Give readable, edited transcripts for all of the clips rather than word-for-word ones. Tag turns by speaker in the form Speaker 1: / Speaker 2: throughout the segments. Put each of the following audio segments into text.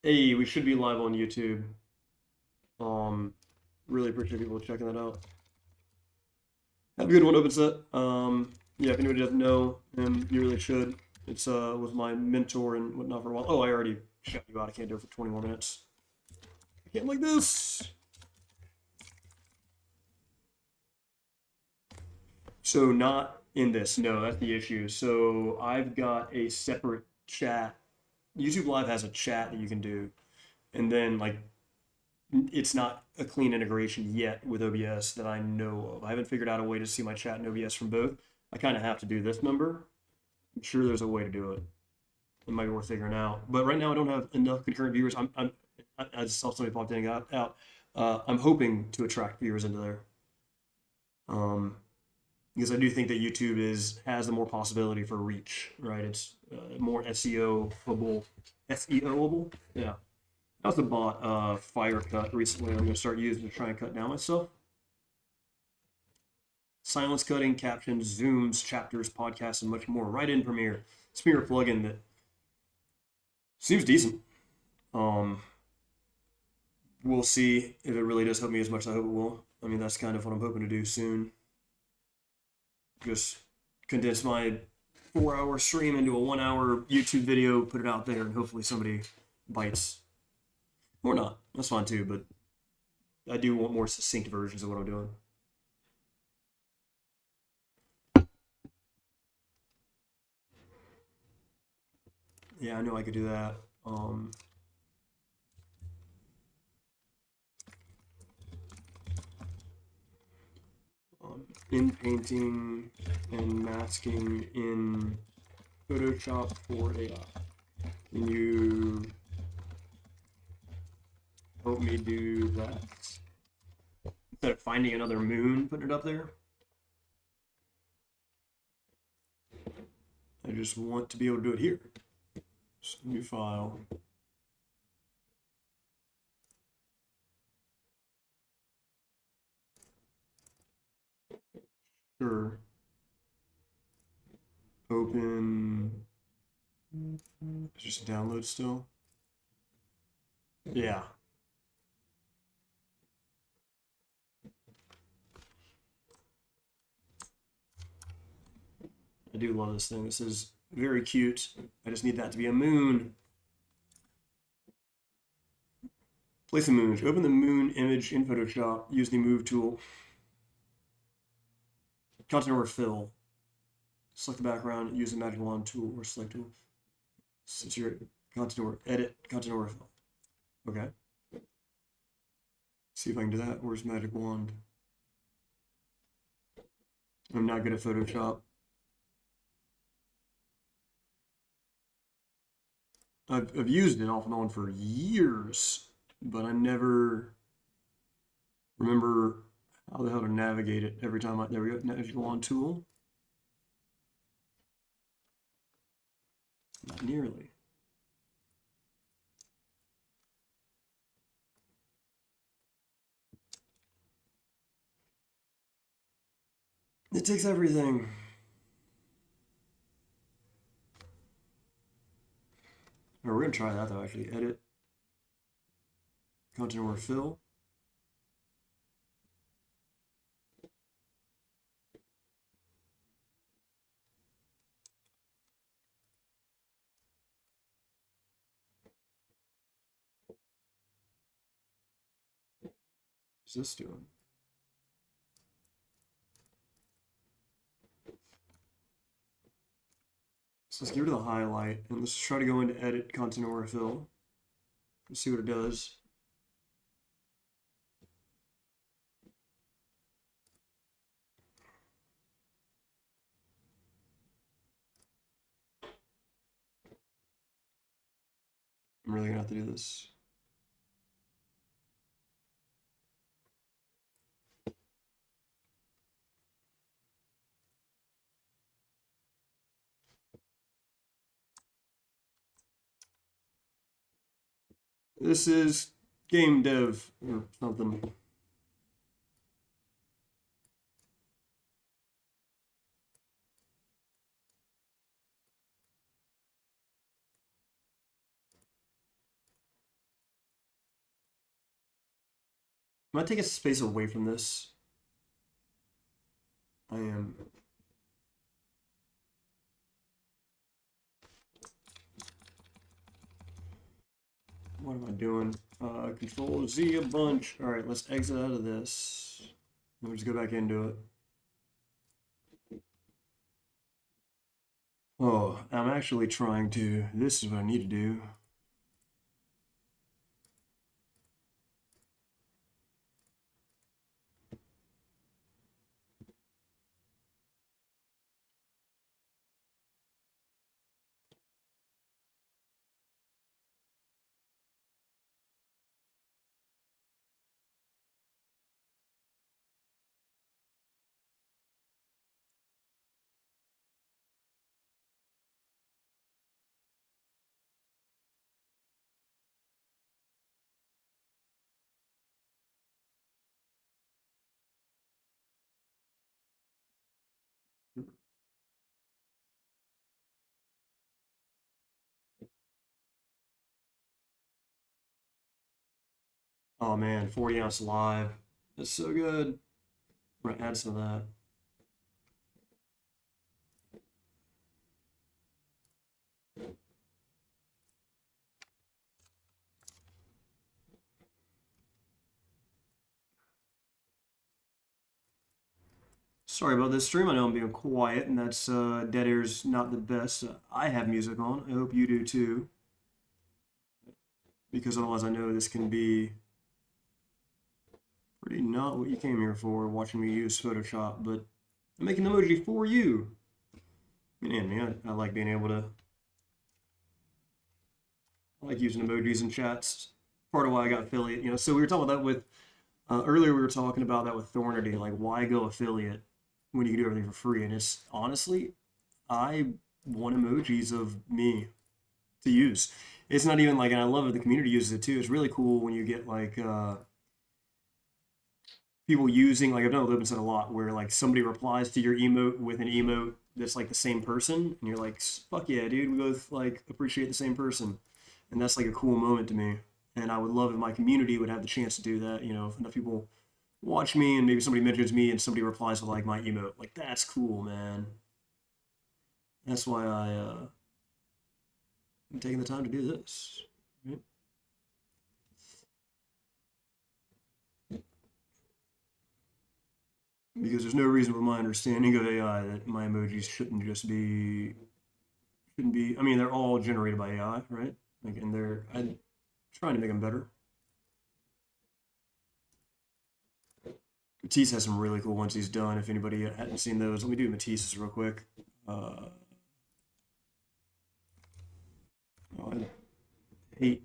Speaker 1: Hey, we should be live on YouTube. Really appreciate people checking that out. Have a good one, OpenSet. Yeah, if anybody doesn't know him, you really should. It's was my mentor and whatnot for a while. Oh, I already shut you out. I can't do it for 20 more minutes. I can't like this. So not in this. No, that's the issue. So I've got a separate chat. YouTube Live has a chat that you can do, and then like it's not a clean integration yet with OBS that I know of. I haven't figured out a way to see my chat in OBS from both. I kind of have to do this number. I'm sure there's a way to do it. It might be worth figuring out. But right now I don't have enough concurrent viewers. I just saw somebody popped in and out. I'm hoping to attract viewers into there. Because I do think that YouTube has the more possibility for reach, right? It's more SEO-able. SEO-able? Yeah. I also bought Firecut recently. I'm going to start using to try and cut down my stuff. Silence cutting, captions, zooms, chapters, podcasts, and much more right in Premiere. It's Premiere plugin that seems decent. We'll see if it really does help me as much as I hope it will. I mean, that's kind of what I'm hoping to do soon. Just condense my 4-hour stream into a 1-hour YouTube video, put it out there, and hopefully somebody bites. Or not. That's fine too, but I do want more succinct versions of what I'm doing. Yeah, I know I could do that. In painting and masking in Photoshop for AI. Can you help me do that? Instead of finding another moon, putting it up there. I just want to be able to do it here. So new file. Sure. Open. Just download still. Yeah. I do love this thing. This is very cute. I just need that to be a moon. Place a moon. To open the moon image in Photoshop, use the move tool. Content over fill. Select the background, use the magic wand tool or select tool. Since you're content over edit, content over fill. Okay. See if I can do that. Where's magic wand? I'm not good at Photoshop. I've used it off and on for years, but I never remember how the hell to navigate it every time there we go, magic wand tool. Not nearly. It takes everything. We're gonna try that though, actually. Edit, content over fill. What's this doing? So let's give it the highlight and let's try to go into edit, content over fill. Let's see what it does. I'm really gonna have to do this. This is game dev or something. I'm gonna take a space away from this. I am. What am I doing? Control Z a bunch. All right, let's exit out of this. We'll just go back into it. Oh, I'm actually trying to. This is what I need to do. Oh man, 40 ounce live. That's so good. I'm gonna add some of that. Sorry about this stream. I know I'm being quiet, and that's dead air's not the best. I have music on. I hope you do too, because otherwise I know this can be pretty not what you came here for, watching me use Photoshop. But I'm making the emoji for you. And me, I like being able to. I like using emojis in chats. Part of why I got affiliate. So we were talking about that with earlier. We were talking about that with Thornity. Like, why go affiliate when you can do everything for free? And it's honestly, I want emojis of me to use. It's not even like, and I love it. The community uses it too. It's really cool when you get like people using, like I've done with OpenSet a lot, where like somebody replies to your emote with an emote that's like the same person, and you're like, fuck yeah, dude, we both like appreciate the same person, and that's like a cool moment to me. And I would love if my community would have the chance to do that. If enough people watch me and maybe somebody mentions me and somebody replies with like my emote, like that's cool, man. That's why I'm taking the time to do this. Right? Because there's no reason with my understanding of AI that my emojis shouldn't be, I mean, they're all generated by AI, right? Like, and I'm trying to make them better. Matisse has some really cool ones he's done. If anybody hadn't seen those, let me do Matisse's real quick. Oh, I hate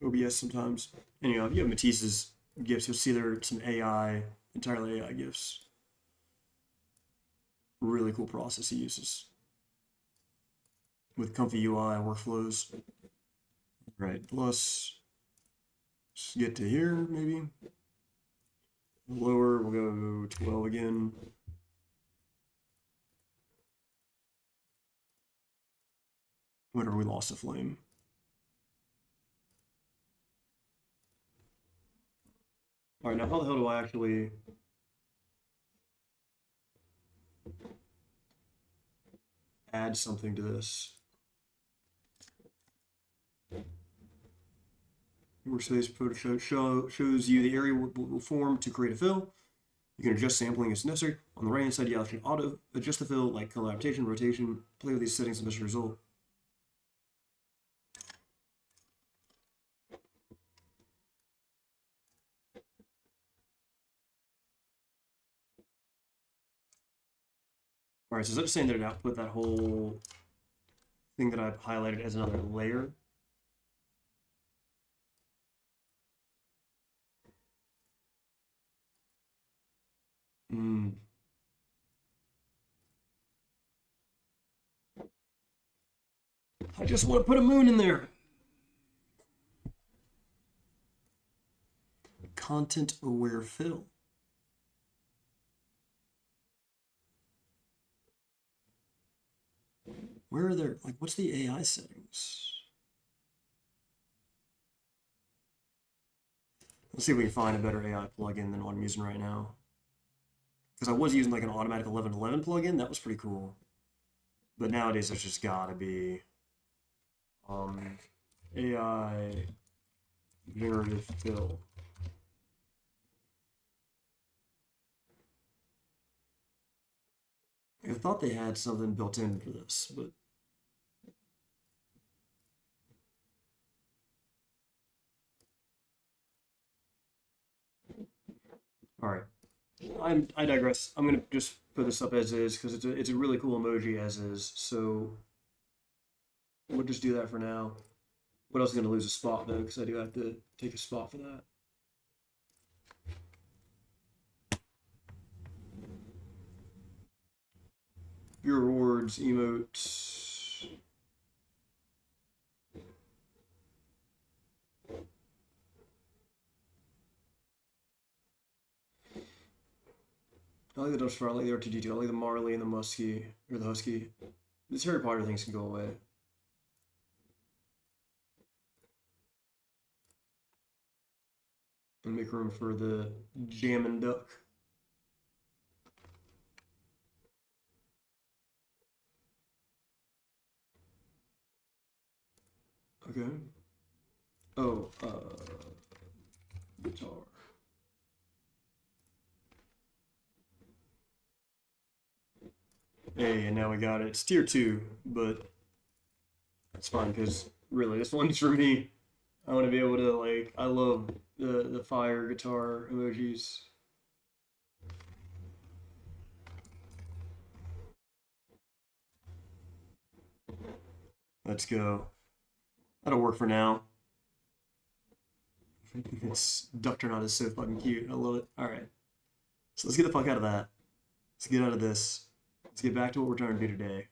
Speaker 1: OBS sometimes. Anyhow, if you have Matisse's GIFs, you'll see there are some entirely AI GIFs. Really cool process he uses with comfy UI workflows. Right, let's get to here, maybe. Lower, we'll go 12 again. Whenever we lost a flame. All right, now how the hell do I actually add something to this? Workspace photo shows you the area will form to create a fill. You can adjust sampling as necessary. On the right hand side, you can auto adjust the fill, like color adaptation, rotation, play with these settings and best result. All right, so is that just saying that it output that whole thing that I've highlighted as another layer? I just want to put a moon in there. Content aware fill. Where are there, like, what's the AI settings? Let's see if we can find a better AI plugin than what I'm using right now. Because I was using like an automatic 1111 plugin, that was pretty cool. But nowadays there's just gotta be AI generative fill. I thought they had something built in for this, but all right. I digress. I'm gonna just put this up as is because it's a really cool emoji as is. So we'll just do that for now. What else is gonna lose a spot though? Because I do have to take a spot for that. Your rewards, emotes. I like the Dutch Fire, I like the R2D2, I like the Marley and the Muskie, or the Husky. This Harry Potter things can go away. And make room for the Jammin' Duck. Okay. Oh, guitar. Hey, and now we got it. It's tier 2, but that's fine because really this one's for me. I want to be able to like I love the fire guitar emojis. Let's go. That'll work for now. This Duckturnot is so fucking cute. I love it. Alright. So let's get the fuck out of that. Let's get out of this. Let's get back to what we're trying to do today,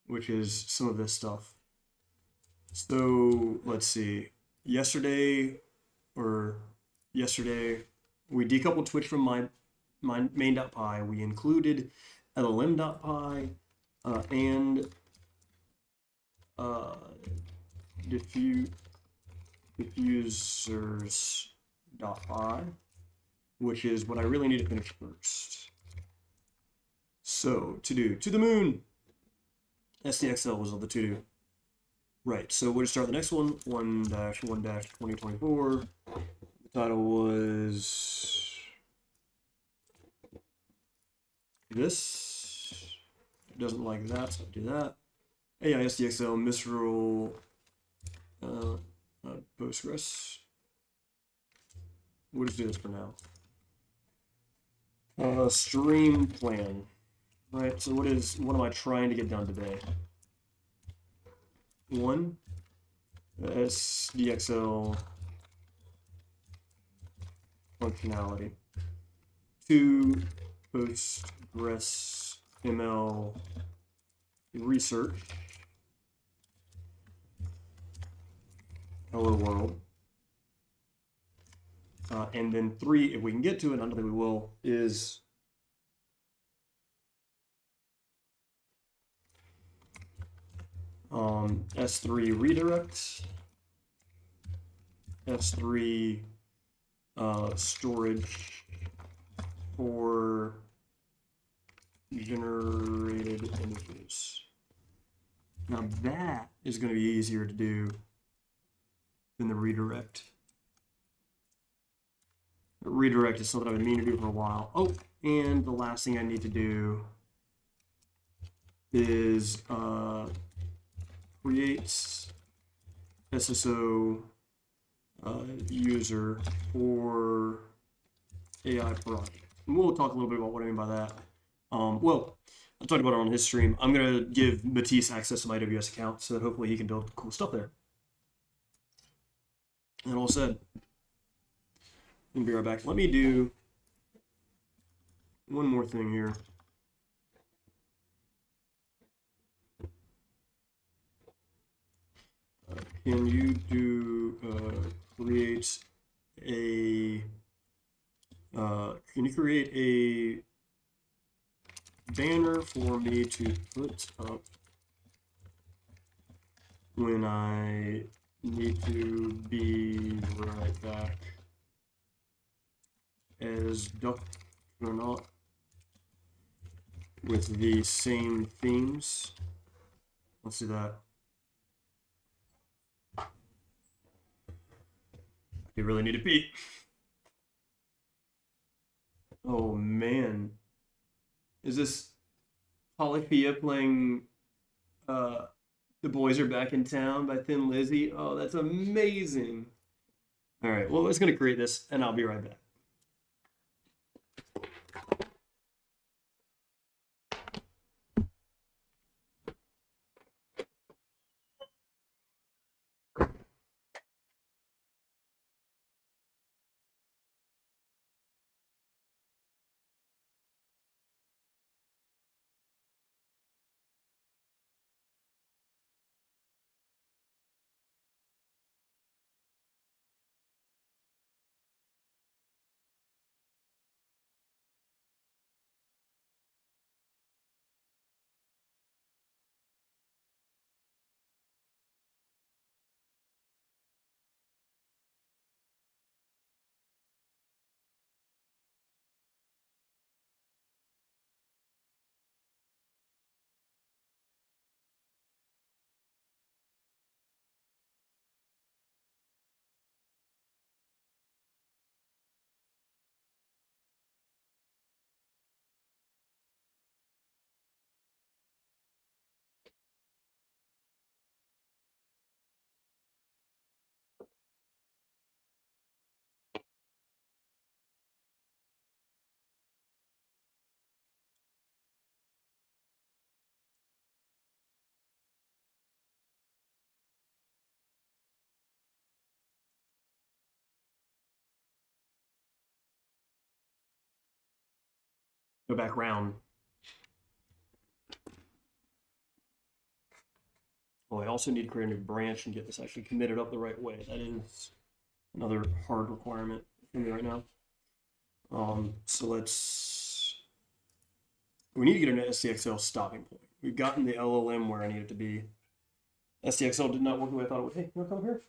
Speaker 1: which is some of this stuff. So let's see. Yesterday, we decoupled Twitch from my main.py. We included LLM.py and diffusers.py, which is what I really need to finish first. So, to do, to the moon! SDXL was on the to-do. Right, so we'll just start the next one, 1-1-2024. The title was this. It doesn't like that, so I'll do that. AI SDXL, Mistral, Postgres. We'll just do this for now. Stream plan. Right, so what am I trying to get done today? 1, SDXL functionality. 2, PostgresML research. Hello world. And then 3, if we can get to it, I don't think we will, is S3 redirect, S3 storage for generated images. Now that is going to be easier to do than the redirect. The redirect is something I've been meaning to do for a while. Oh, and the last thing I need to do is create SSO user for AI project. And we'll talk a little bit about what I mean by that. Well, I talked about it on his stream. I'm going to give Matisse access to my AWS account so that hopefully he can build cool stuff there. And all said, I'll be right back. Let me do one more thing here. Can you do create a banner for me to put up when I need to be right back as DuckTapeDevOps with the same themes. Let's do that. You really need to pee. Oh man. Is this Polyphia playing The Boys Are Back in Town by Thin Lizzy? Oh, that's amazing. All right, well, I was going to create this, and I'll be right back. Go back round. Oh, I also need to create a new branch and get this actually committed up the right way. That is another hard requirement for me right now. So we need to get an SDXL stopping point. We've gotten the LLM where I need it to be. SDXL did not work the way I thought it would. Hey, you wanna come here?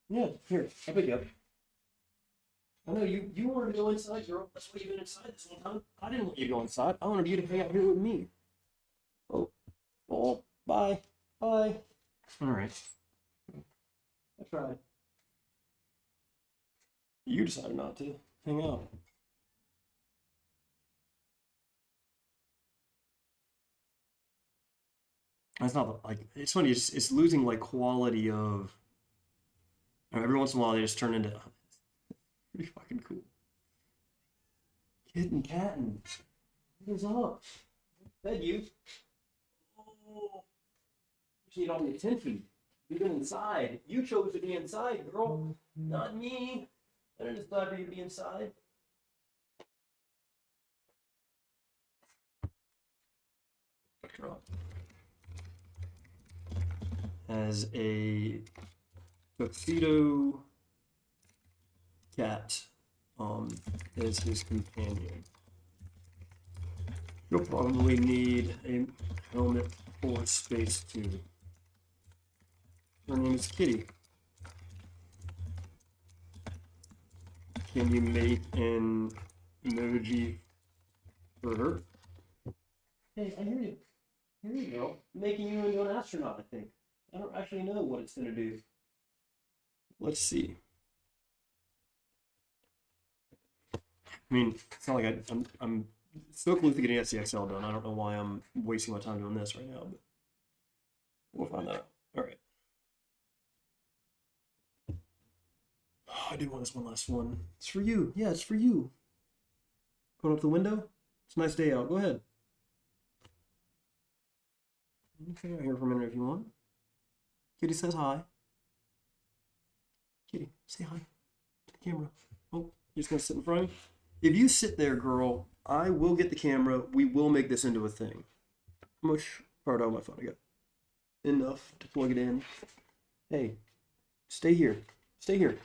Speaker 1: Yeah, here, I'll pick you up. I know you wanted to go inside, girl. That's why you've been inside this whole time. I didn't want you to go inside. I wanted you to hang out here with me. Oh, bye. Bye. All right. I tried. You decided not to hang out. It's not like it's funny. It's losing like quality of. Every once in a while, they just turn into pretty fucking cool. Kitten, cattin. What's up? Fed you. Oh, you need all the attention. You've been inside. You chose to be inside, girl. Not me. I didn't decide for you to be inside. As a tuxedo cat as his companion. You'll probably need a helmet for space too. Her name is Kitty. Can you make an emoji for her? Hey, I hear you. Here you go. Making you into an astronaut, I think. I don't actually know what it's going to do. Let's see. I mean, it's not like I'm so close to getting SDXL done. I don't know why I'm wasting my time doing this right now, but we'll find out. All right. Oh, I do want this one last one. It's for you. Yeah, it's for you. Going up the window? It's a nice day out. Go ahead. Okay, I'll hear from a minute if you want. Kitty says hi. Kitty, say hi to the camera. Oh, you're just gonna sit in front of me? If you sit there, girl, I will get the camera. We will make this into a thing. How much power do I have on my phone? I got enough to plug it in. Hey, stay here. Stay here.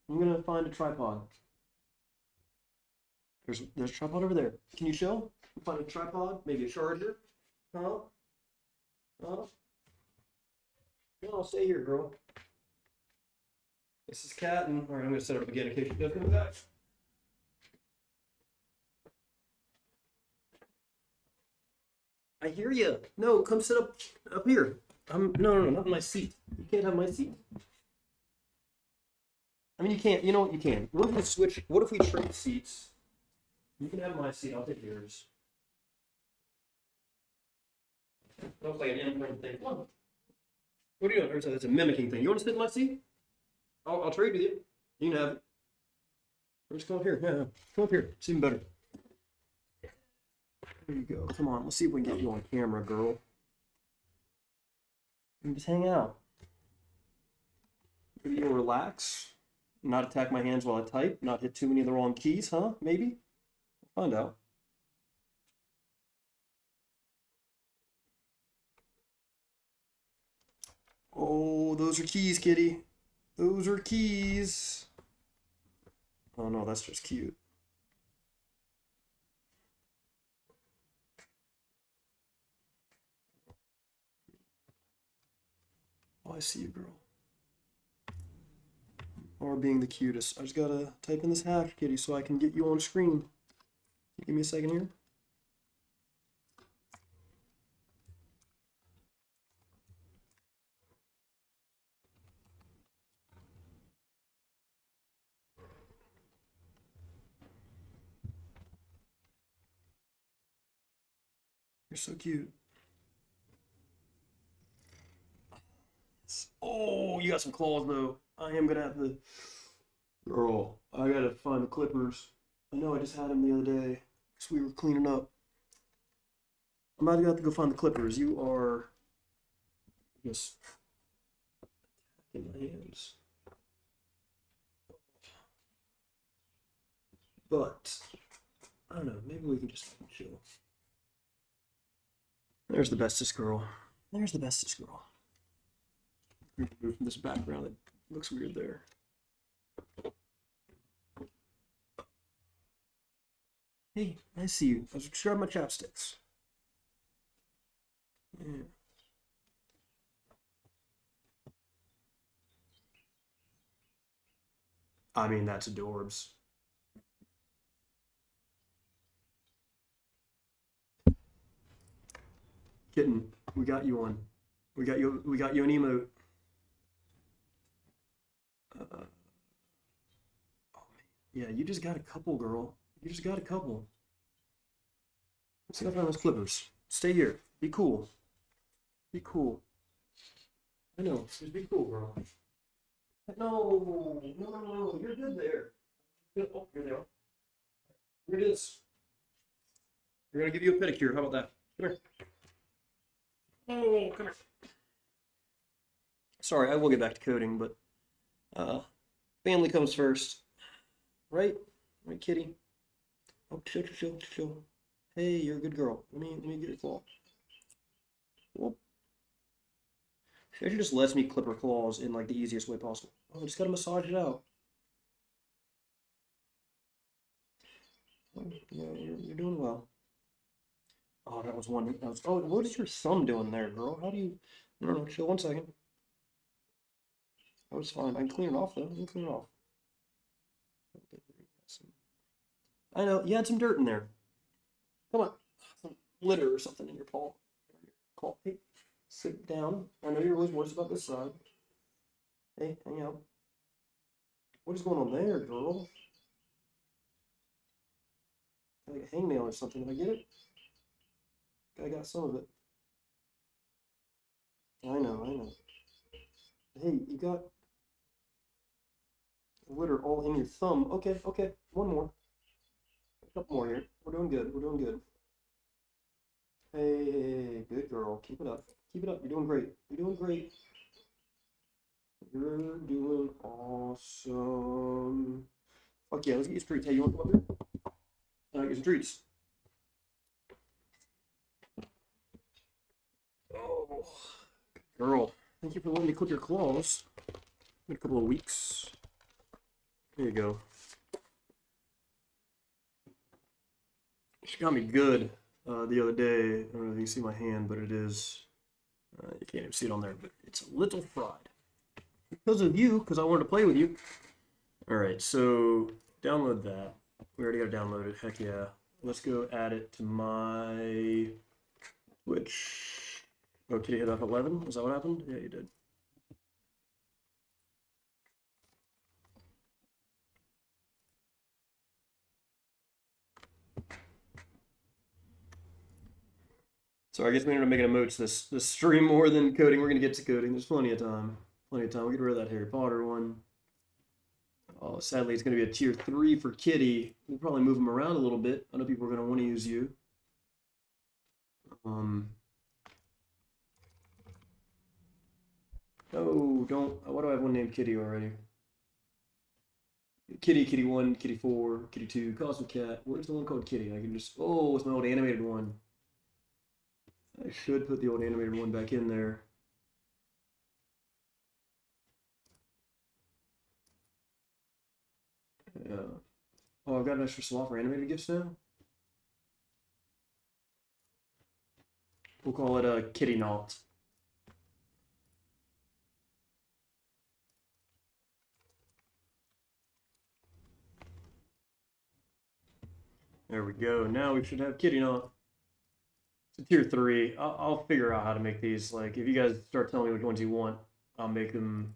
Speaker 1: I'm gonna find a tripod. There's a tripod over there. Can you show? Find a tripod, maybe a charger. Huh? Huh? No, stay here, girl. This is Cat, and all right, I'm gonna set up again in case she does come back. I hear you. No, come sit up here. No, not in my seat. You can't have my seat. I mean, you can't. You know what? You can. What if we switch? What if we trade seats? You can have my seat. I'll take yours. Looks like an imprint thing. Come on. What are you doing? It's a mimicking thing. You want to sit in my seat? I'll trade with you. You can have it. Or just come up here. Yeah, come up here. It's even better. There you go. Come on. Let's see if we can get you on camera, girl. You just hang out. Maybe you'll relax. Not attack my hands while I type. Not hit too many of the wrong keys, huh? Maybe? We'll find out. Oh, those are keys, kitty. Those are keys. Oh no, that's just cute. Oh, I see you, girl. Or being the cutest. I just gotta type in this hash, kitty, so I can get you on screen. Give me a second here. You're so cute. Oh, you got some claws though. I am gonna have to. Girl, I gotta find the clippers. I know I just had them the other day because we were cleaning up. I'm about to have to go find the clippers. You are just in my hands. But I don't know. Maybe we can just chill. There's the bestest girl. There's the bestest girl. Remove this background. It looks weird there. Hey, I see you. I was just grabbing my chopsticks. Yeah. I mean, that's adorbs. Kitten, we got you one. We got you an emote. Oh man. Yeah, you just got a couple, girl. You just got a couple. Let's see if I find those clippers. Stay here. Be cool. Be cool. I know. Just be cool, girl. No. You're good there. Oh, here they are. Here it is. We're gonna give you a pedicure. How about that? Come here. Oh, come here. Sorry, I will get back to coding, but family comes first. Right? Right, kitty? Oh, chill. Hey, you're a good girl. Let me get your claw. Whoop. She actually just lets me clip her claws in like the easiest way possible. Oh, I just gotta massage it out. Oh, yeah, you're doing well. Oh, that was one. Oh, what is your thumb doing there, girl? How do you? No, chill 1 second. That was fine. I can clean it off though. I can clean it off. I know you had some dirt in there. Come on, some litter or something in your paw. Hey, sit down. I know you're always worried about this side. Hey, hang out. What is going on there, girl? Like a hangnail or something. Did I get it? I got some of it. I know. Hey, you got litter all in your thumb. Okay. One more. A couple more here. We're doing good. Hey, good girl. Keep it up. You're doing great. You're doing awesome. Fuck yeah, let's get you treats. Hey, you want to come up here? Get some treats. Oh, good girl. Thank you for letting me clip your claws. In a couple of weeks. There you go. She got me good the other day. I don't know if you can see my hand, but it is. You can't even see it on there, but it's a little fried. Because of you, because I wanted to play with you. Alright, so download that. We already got it downloaded. Heck yeah. Let's go add it to my Which, oh, Kitty hit F11? Is that what happened? Yeah, you did. So I guess we need to make a mooch this stream more than coding. We're gonna get to coding. There's plenty of time. Plenty of time. We'll get rid of that Harry Potter one. Oh, sadly, it's gonna be a tier 3 for Kitty. We'll probably move him around a little bit. I know people are gonna want to use you. Oh, don't. Why do I have one named Kitty already? Kitty, Kitty 1, Kitty 4, Kitty 2, Cosmic Cat. Where's the one called Kitty? I can just. Oh, it's my old animated one. I should put the old animated one back in there. Yeah. Oh, I've got an extra slot for animated gifts now. We'll call it a Kitty Knot. There we go. Now we should have Kitty Knot. It's a tier 3. I'll figure out how to make these. Like, if you guys start telling me which ones you want, I'll make them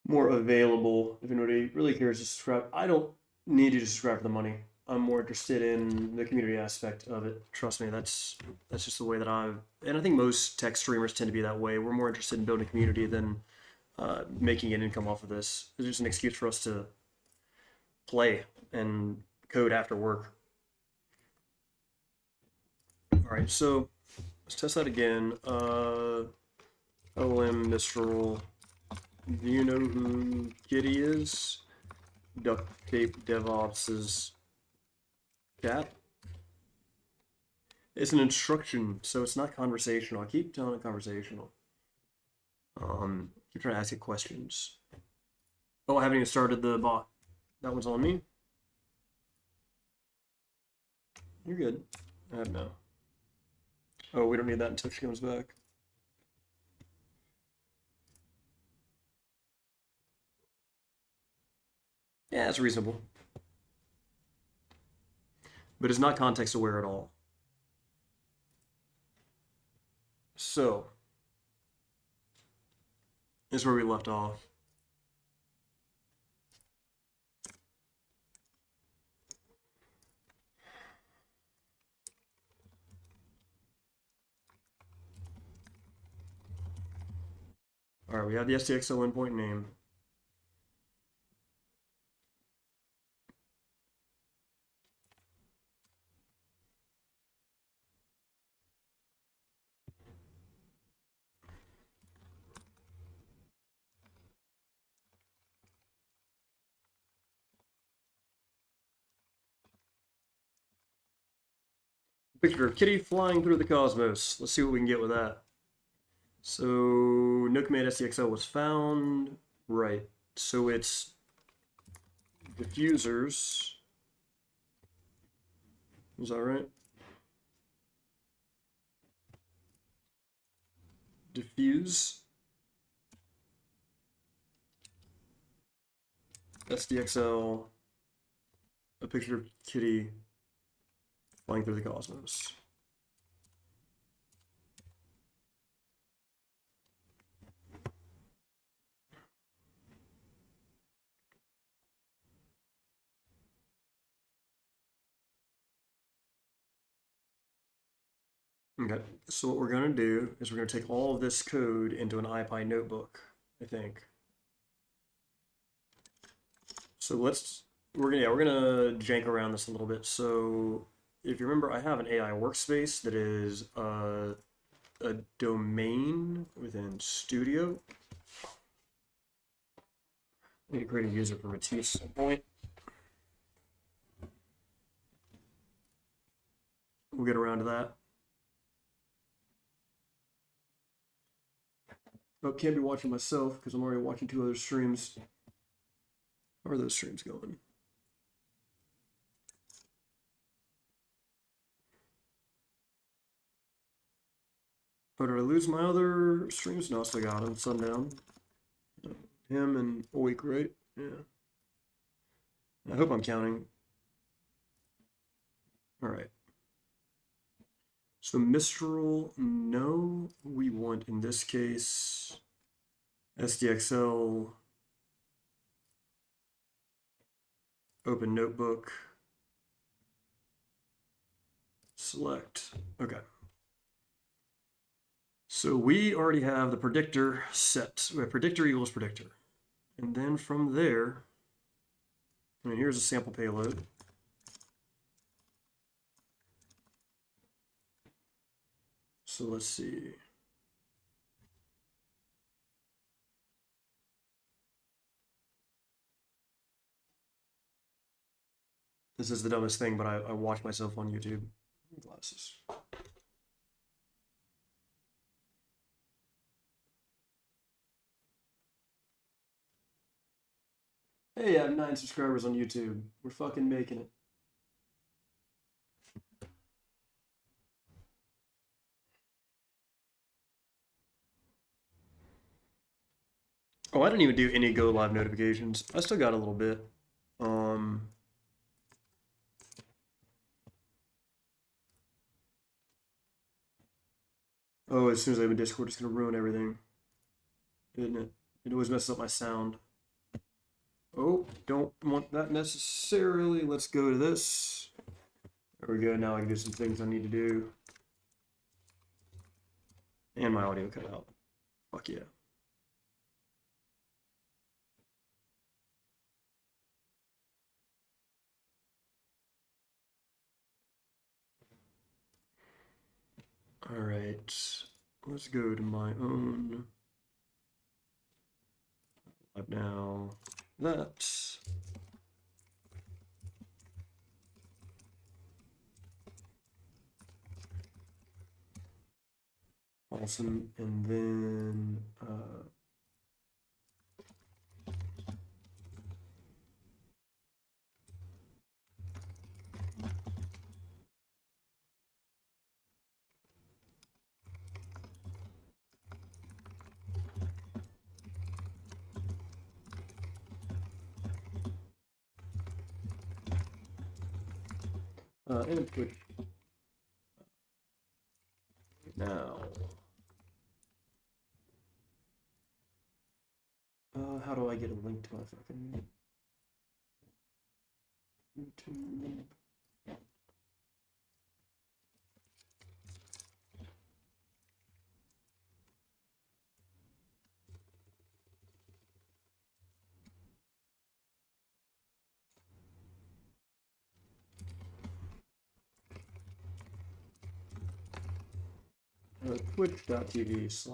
Speaker 1: more available. If anybody really cares to subscribe, I don't need you to subscribe for the money. I'm more interested in the community aspect of it. Trust me, that's just the way that and I think most tech streamers tend to be that way. We're more interested in building a community than making an income off of this. It's just an excuse for us to play and code after work. All right, so let's test that again. LLM Mistral. Do you know who Kitty is? DuckTapeDevOps' cat. It's an instruction, so it's not conversational. I keep telling it conversational. Keep trying to ask it questions. Oh, I haven't even started the bot. That one's on me. You're good. I have no. Oh, we don't need that until she comes back. Yeah, it's reasonable. But it's not context aware at all. So, this is where we left off. All right, we have the SDXL endpoint name. Picture of Kitty flying through the cosmos. Let's see what we can get with that. So, no command SDXL was found. Right. So it's diffusers. Is that right? Diffuse. SDXL. A picture of Kitty flying through the cosmos. Okay, so what we're going to do is we're going to take all of this code into an IPy notebook, I think. So we're gonna jank around this a little bit. So if you remember, I have an AI workspace that is a domain within Studio. I need to create a user for Matisse at some point. We'll get around to that. Oh, can't be watching myself because I'm already watching 2 other streams. How are those streams going? Oh, did I lose my other streams? No, I still got him. Sundown. Him and Oik, right? Yeah. I hope I'm counting. All right. So Mistral, no, we want in this case SDXL, open notebook, select, okay. So we already have the predictor set. We have predictor equals predictor. And then from there, and here's a sample payload. So let's see. This is the dumbest thing, but I watch myself on YouTube. Glasses. Hey, I have 9 subscribers on YouTube. We're fucking making it. Oh, I didn't even do any go live notifications. I still got a little bit. Oh, as soon as I open Discord, it's gonna ruin everything, isn't it? It always messes up my sound. Oh, don't want that necessarily. Let's go to this. There we go. Now I can do some things I need to do. And my audio cut out. Fuck yeah. All right, let's go to my own. Live now. That. Awesome. And then and Twitch. Now. How do I get a link to my fucking YouTube? Twitch.tv/.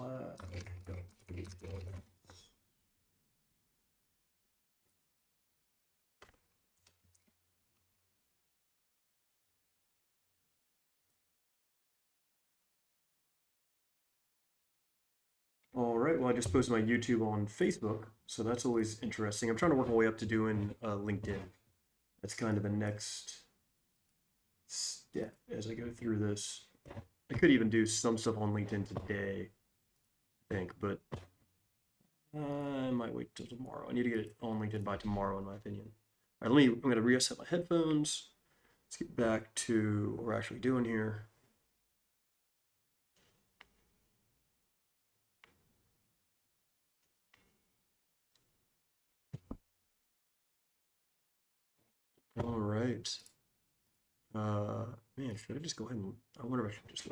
Speaker 1: All right, well, I just posted my YouTube on Facebook, so that's always interesting. I'm trying to work my way up to doing LinkedIn. That's kind of the next step as I go through this. I could even do some stuff on LinkedIn today, I think, but I might wait till tomorrow. I need to get it on LinkedIn by tomorrow, in my opinion. All right, I'm going to reset my headphones. Let's get back to what we're actually doing here. All right. Man, should I just go ahead and, I wonder if I should just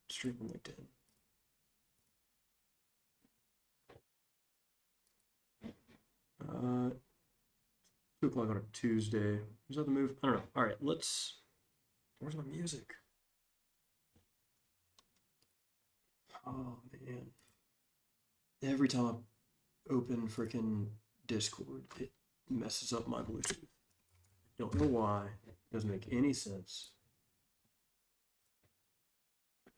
Speaker 1: stream on LinkedIn. 2 o'clock on a Tuesday. Is that the move? I don't know. All right, where's my music? Oh, man. Every time I open freaking Discord, it messes up my Bluetooth. Don't know why. It doesn't make any sense.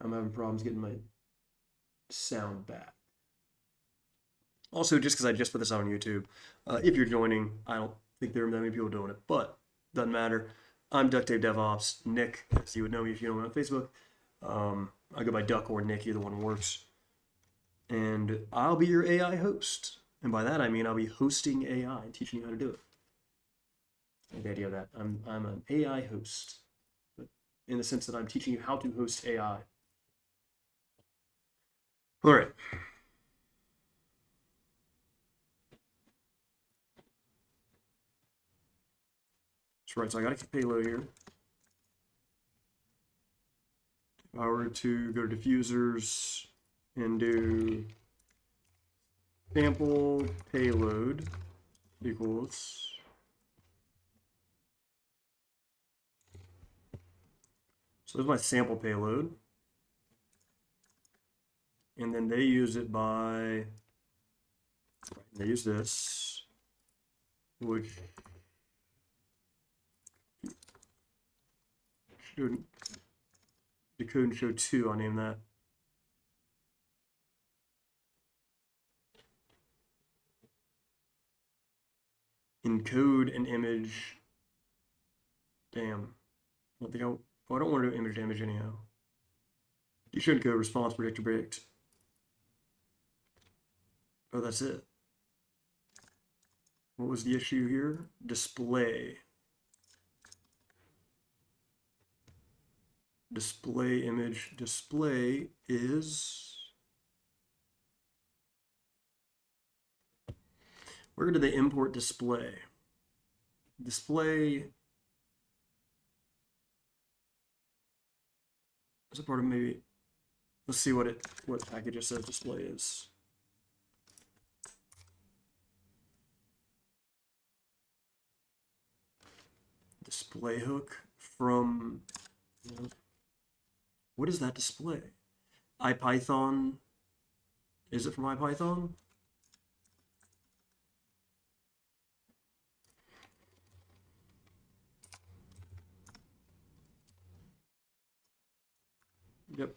Speaker 1: I'm having problems getting my sound back. Also, just because I just put this out on YouTube, if you're joining, I don't think there are that many people doing it, but doesn't matter. I'm DuckTapeDevOps, Nick, as you would know me if you know me on Facebook. I go by Duck or Nick, either one works. And I'll be your AI host. And by that I mean I'll be hosting AI and teaching you how to do it. The idea of that. I'm an AI host. But in the sense that I'm teaching you how to host AI. All right. That's right, so I got a payload here. If I were to go to diffusers and do sample payload equals, so there's my sample payload, and then they use it by, they use this, which should decode and show 2, I'll name that. Encode an image. Damn. I don't think I don't want to do image to image anyhow. You should encode response predictor predict. Oh, that's it. What was the issue here? Display. Display image. Display is. Where did they import display? Display is a part of maybe. Let's see what package it says display is. Display hook from. What is that display? IPython. Is it from IPython? Yep.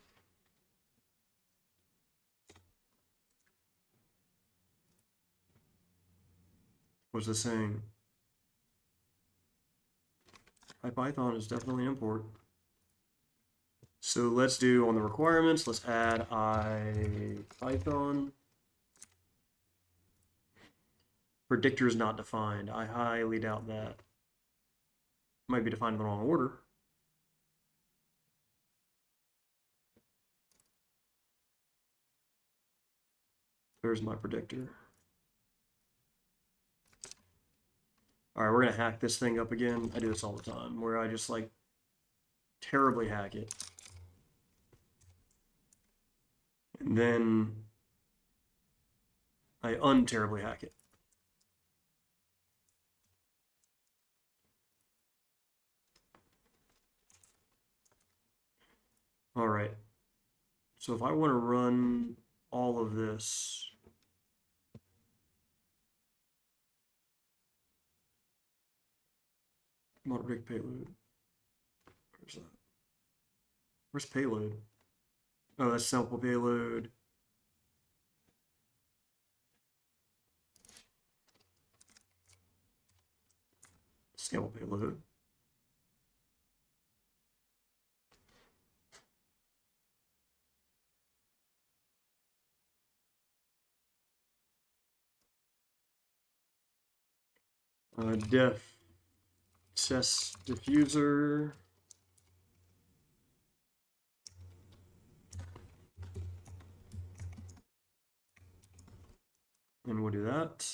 Speaker 1: What's this saying? IPython is definitely import. So let's do on the requirements, let's add IPython. Predictor is not defined. I highly doubt that. Might be defined in the wrong order. There's my predictor. All right, we're gonna hack this thing up again. I do this all the time, where I just like terribly hack it. And then I unterribly hack it. All right. So if I want to run all of this, model predict payload. Where's that? Where's payload? Oh, that's sample payload. Sample payload. Def access diffuser. And we'll do that.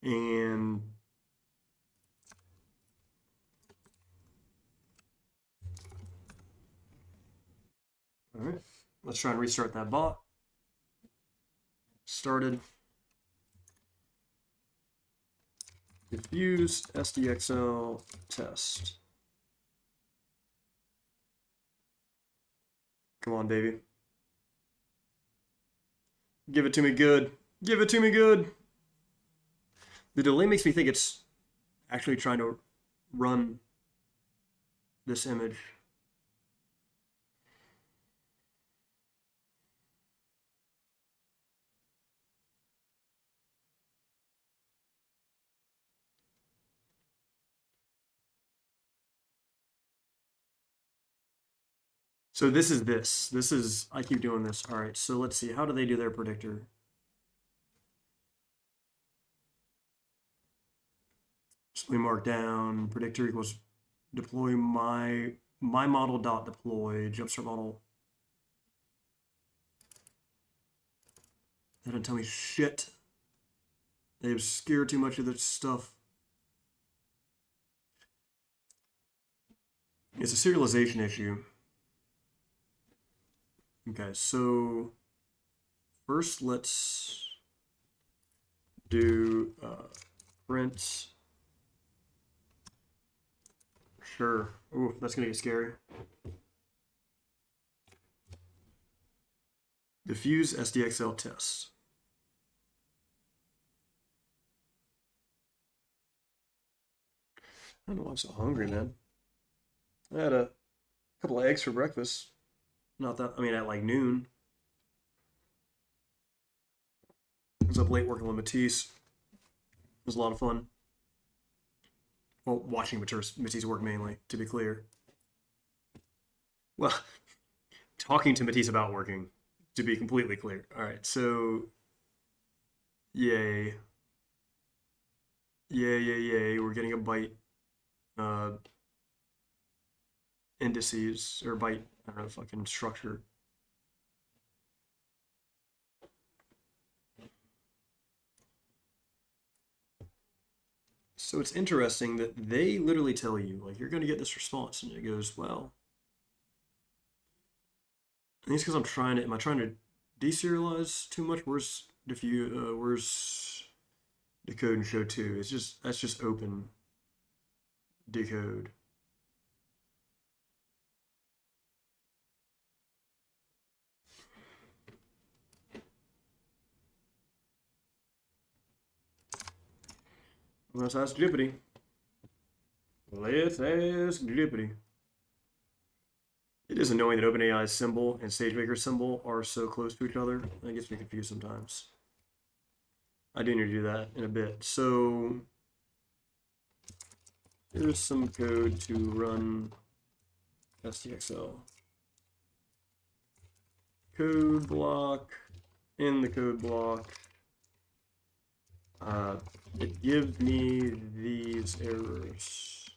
Speaker 1: And all right, let's try and restart that bot. Started. Diffuse SDXL test. Come on, baby. Give it to me good. Give it to me good. The delay makes me think it's actually trying to run this image. So this is, I keep doing this. All right, so let's see, how do they do their predictor? Display markdown, predictor equals deploy my model dot deploy jumpstart model. They don't tell me shit. They obscure too much of this stuff. It's a serialization issue. Okay, so first let's do print. Sure. Ooh, that's gonna get scary. Diffuse SDXL test. I don't know why I'm so hungry, man. I had a couple of eggs for breakfast. Not that, I mean, at like noon. I was up late working with Matisse. It was a lot of fun. Well, watching Matisse work mainly, to be clear. Well, talking to Matisse about working, to be completely clear. All right, so yay. Yay, yay, yay. We're getting a byte indices, or byte, I don't know, fucking structure. So it's interesting that they literally tell you, like, you're going to get this response, and it goes, well, I think it's because am I trying to deserialize too much? Where's decode and show 2? That's just open decode. Let's ask Drippity. Let's ask Drippity. It is annoying that OpenAI's symbol and SageMaker's symbol are so close to each other. That gets me confused sometimes. I do need to do that in a bit. So here's some code to run SDXL. Code block. In the code block, it gives me these errors.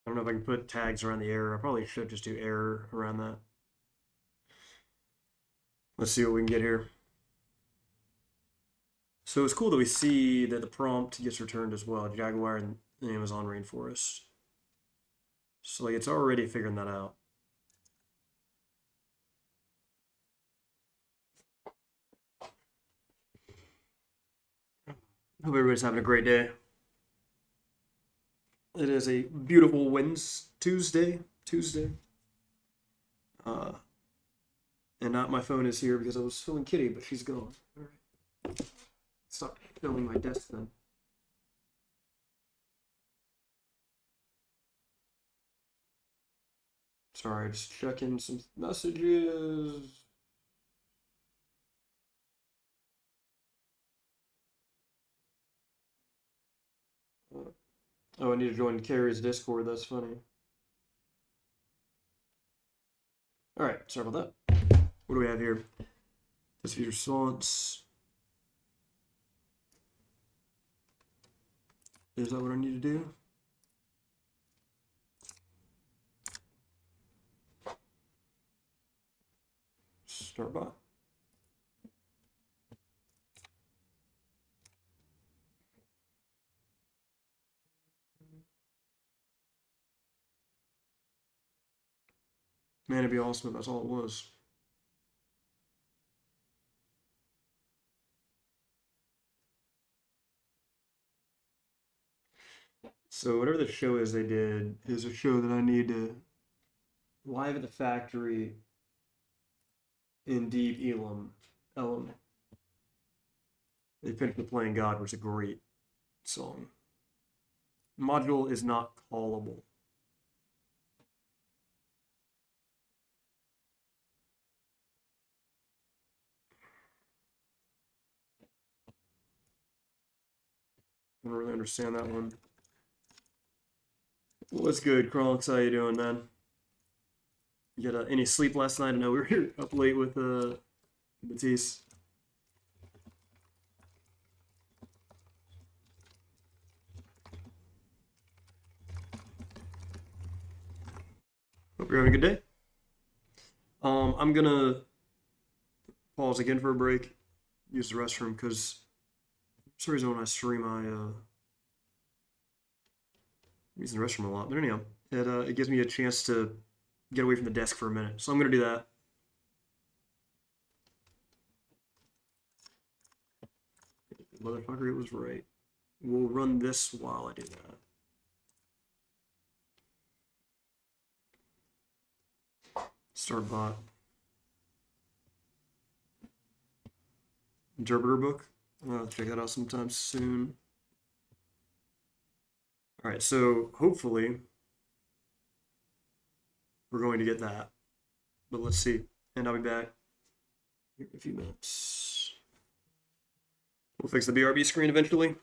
Speaker 1: I don't know if I can put tags around the error. I probably should just do error around that. Let's see what we can get here. So it's cool that we see that the prompt gets returned as well, Jaguar and Amazon Rainforest. So like it's already figuring that out. Hope everybody's having a great day. It is a beautiful Tuesday. And not my phone is here because I was filming Kitty, but she's gone. All right. Stop filming my desk then. Sorry, just checking some messages. Oh, I need to join Carrie's Discord. That's funny. All right, sorry about that. What do we have here? This feature response. Is that what I need to do? Start bot. Man, it'd be awesome if that's all it was. So whatever the show is they did is a show that I need to live at the factory in Deep Elam. They finished with Playing God, which is a great song. Module is not callable. don't really understand that one. What's good, Kronks? How you doing, man? You got any sleep last night? I know we were up late with Matisse. Hope you're having a good day. I'm gonna pause again for a break, use the restroom, because for some reason when I stream I use the restroom a lot. But anyhow, it gives me a chance to get away from the desk for a minute. So I'm gonna do that. Motherfucker, it was right. We'll run this while I do that. Start bot. Interpreter book. I'll check that out sometime soon. All right, so hopefully we're going to get that, but let's see. And I'll be back in a few minutes. We'll fix the BRB screen eventually.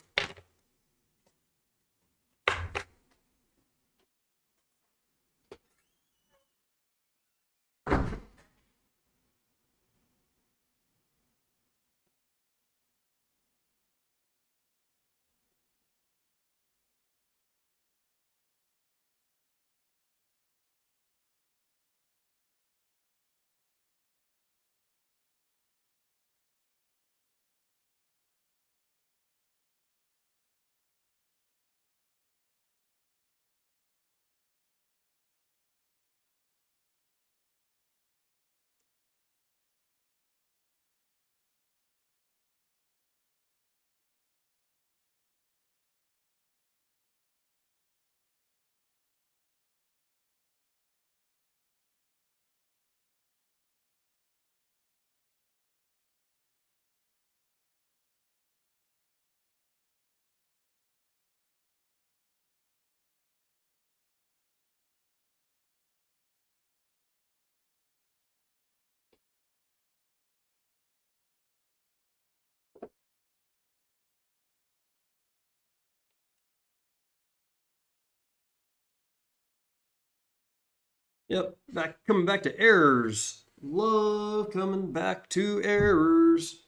Speaker 1: Yep, coming back to errors. Love coming back to errors.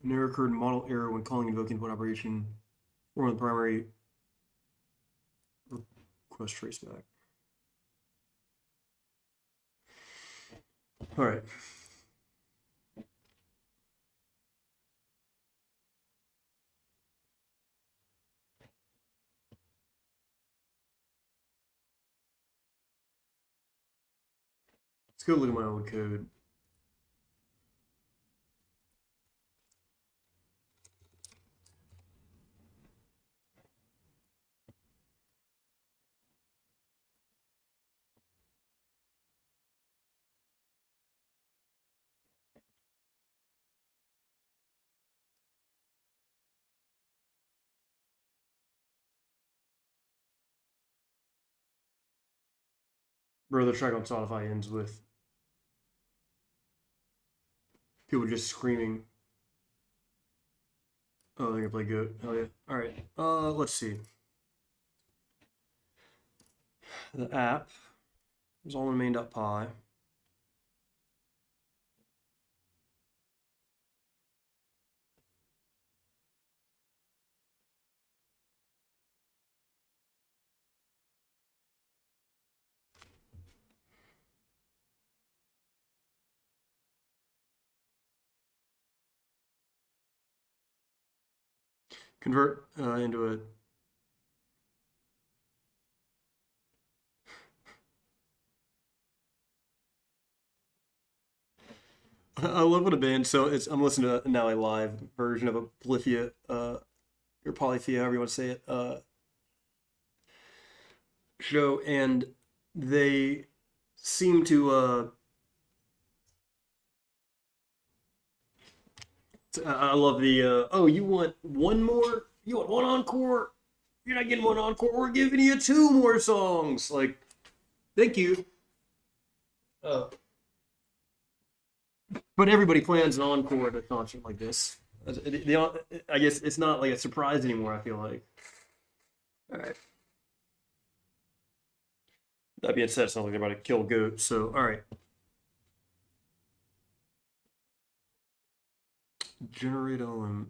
Speaker 1: An error occurred in model error when calling invoking input operation or the primary request traceback. All right. Let's go look at my old code. Bro, the track on Spotify ends with people just screaming. Oh, they're gonna play Goat. Hell yeah. Alright. Let's see. The app is all in main.py. Convert into a I love what a band. So I'm listening to now a live version of a Polyphia, or Polyphia, however you want to say it, show, and they seem to. I love the. Oh, you want one more? You want one encore? You're not getting one encore. We're giving you two more songs. Like, Thank you. But everybody plans an encore at a concert like this. I guess it's not like a surprise anymore, I feel like. All right. That being said, it sounds like they're about to kill goats. So, all right. Generate LLM.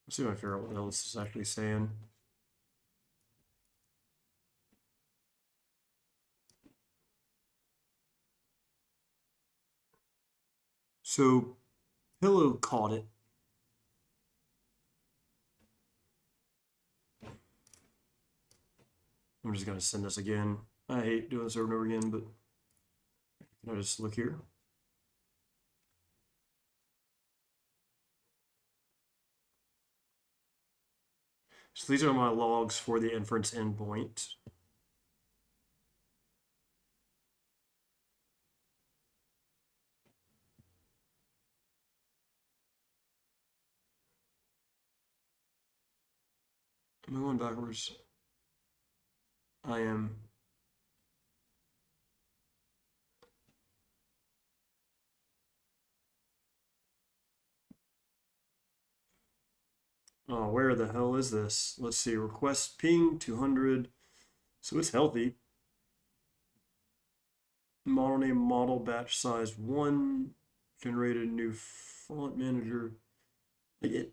Speaker 1: Let's see if I figure out what else this is actually saying. So, Pillow caught it. I'm just going to send this again. I hate doing this over and over again, but can I just look here? So these are my logs for the inference endpoint. Am I going backwards? I am. Oh, where the hell is this? Let's see. Request ping 200. So it's healthy. Model name, model batch size 1. Generated new font manager. Like it.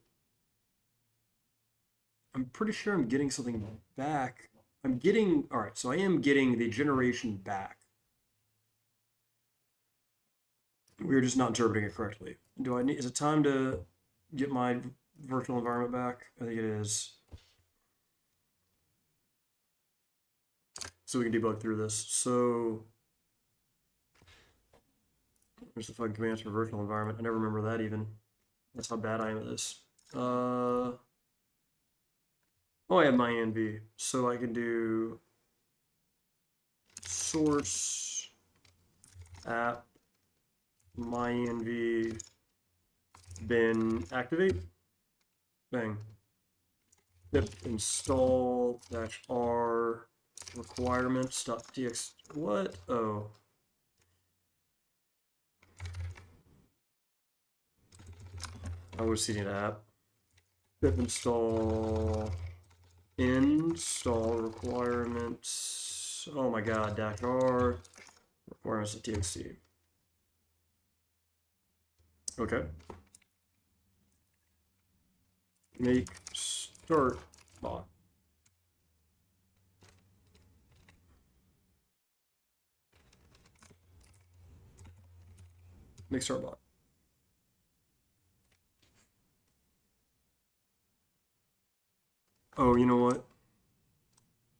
Speaker 1: I'm pretty sure I'm getting something back. I'm getting, all right, so I am getting the generation back. We're just not interpreting it correctly. Do I need, is it time to get my virtual environment back? I think it is. So we can debug through this. So there's the fucking commands for virtual environment. I never remember that even. That's how bad I am at this. Oh, I have my env. So I can do source app my env bin activate. Bang. Pip install -r requirements.txt. What? Oh. I was seeing an app. Pip install requirements. Oh my god, -r requirements.txt. Okay. Make start bot. Make start bot. Oh, you know what?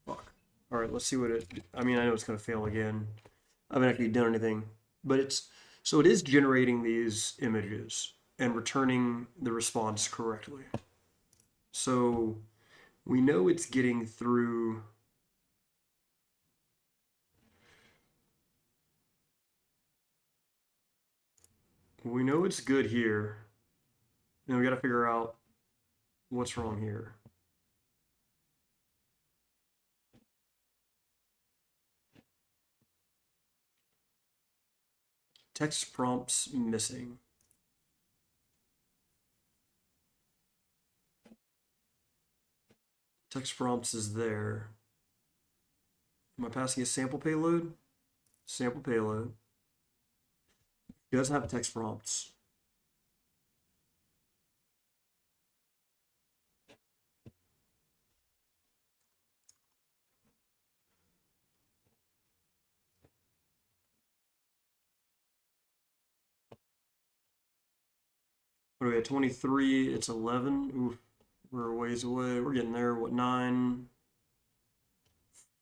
Speaker 1: Fuck. All right, let's see what it. I mean, I know it's gonna fail again. I haven't actually done anything, but it's so it is generating these images and returning the response correctly. So we know it's getting through. We know it's good here. Then we got to figure out what's wrong here. Text prompts missing. Text prompts is there. Am I passing a sample payload? Sample payload. It doesn't have text prompts. What are we at? 23, it's 11. Oof, we're a ways away. We're getting there. What, 9?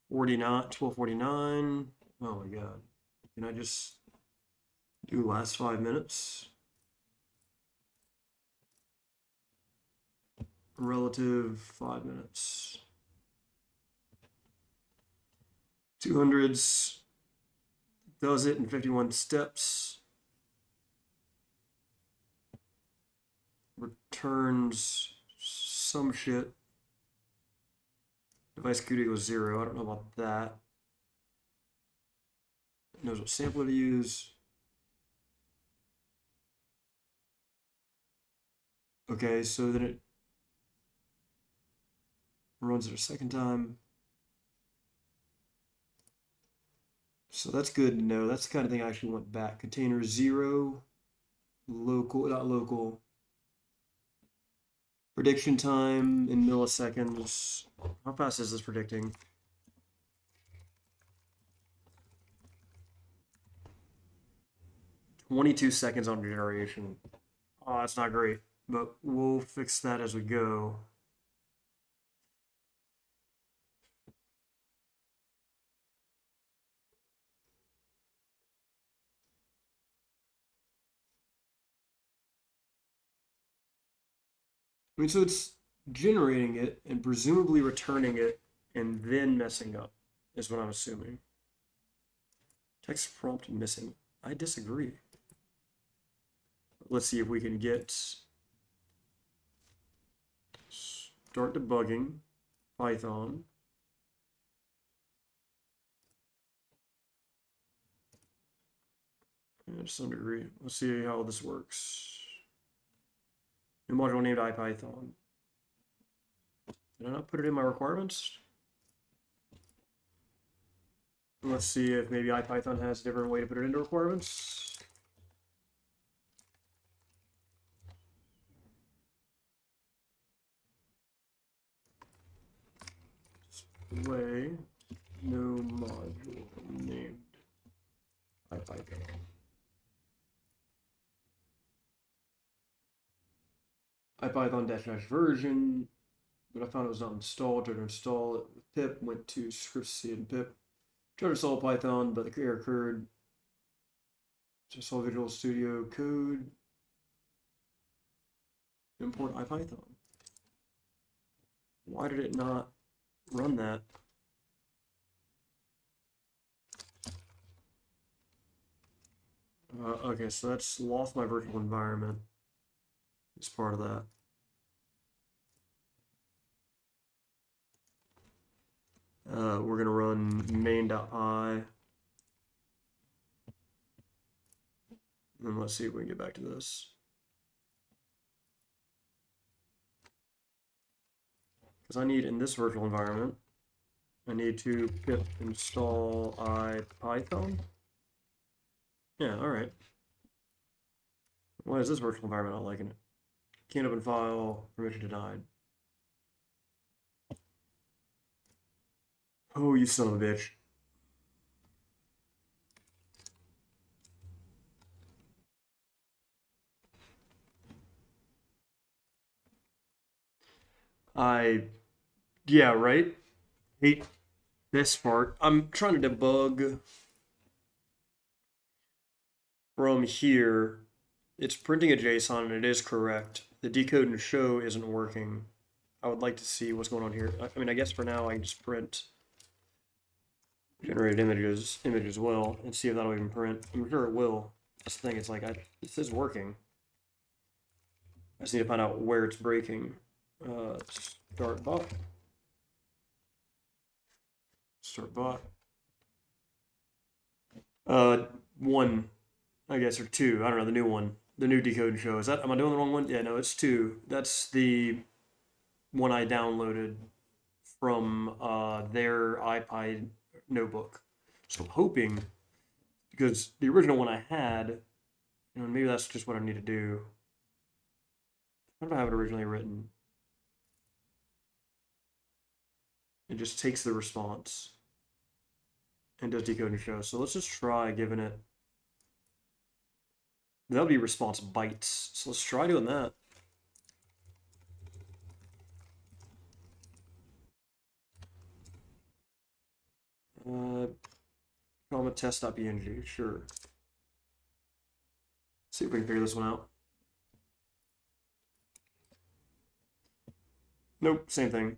Speaker 1: 49, 12:49. Oh my god. Can I just do last 5 minutes? Relative 5 minutes. 200s does it in 51 steps. turns some shit. Device CUDA equals 0. I don't know about that. It knows what sampler to use. Okay, so then it runs it a second time. So that's good to know. That's the kind of thing I actually want back. Container 0, local, not local. Prediction time in milliseconds. How fast is this predicting? "22 seconds on generation." Oh, that's not great, but we'll fix that as we go. I mean, so it's generating it and presumably returning it and then messing up, is what I'm assuming. Text prompt missing. I disagree. Let's see if we can get start debugging Python. Yeah, to some degree. Let's see how this works. New module named IPython. Did I not put it in my requirements? Let's see if maybe IPython has a different way to put it into requirements. Display no module named IPython. IPython -- version, but I found it was not installed. Tried to install it with pip, went to scriptc and pip. Tried to install Python, but the error occurred. Just saw Visual Studio Code. Import IPython. Why did it not run that? Okay, so that's lost my virtual environment. It's part of that. We're going to run main.py. And let's see if we can get back to this. Because I need, in this virtual environment, I need to pip install IPython. Yeah, all right. Why is this virtual environment not liking it? Can't open file, permission denied. Oh, you son of a bitch. Yeah, right? Hate this part. I'm trying to debug from here. It's printing a JSON and it is correct. The decode and show isn't working. I would like to see what's going on here. I mean, I guess for now I can just print generated image as well and see if that'll even print. I'm sure it will. That's the thing, it's like, this is working. I just need to find out where it's breaking. Start bot. Start bot. 1, I guess, or 2. I don't know, the new one. The new decode and show. Am I doing the wrong one? Yeah, no, it's 2. That's the one I downloaded from their iPy notebook. So I'm hoping, because the original one I had, maybe that's just what I need to do. How did I have it originally written? It just takes the response and does decode and show. So let's just try giving it. That'll be response bytes. So let's try doing that. Comma test.png, sure. See if we can figure this one out. Nope, same thing.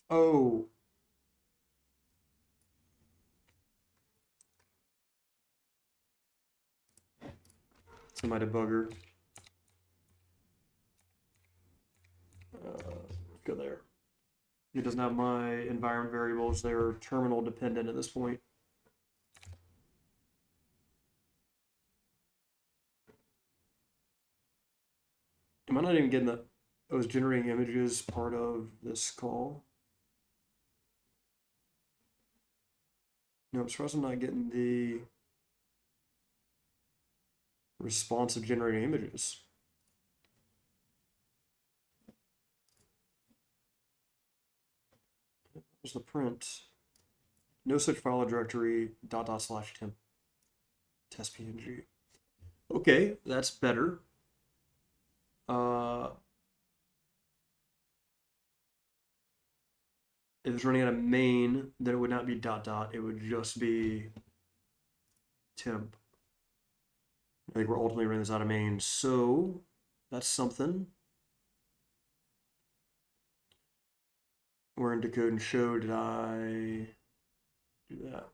Speaker 1: Oh. It's in my debugger. Go there. It doesn't have my environment variables. They're terminal dependent at this point. Am I not even getting the, I was generating images part of this call? No, I'm surprised I'm not getting the response of generating images. There's the print. No such file or directory, // temp test png. Okay, that's better. If it's running out of main, then it would not be .. It would just be temp. I think we're ultimately running this out of main, so that's something. We're in decode and show. Did I do that?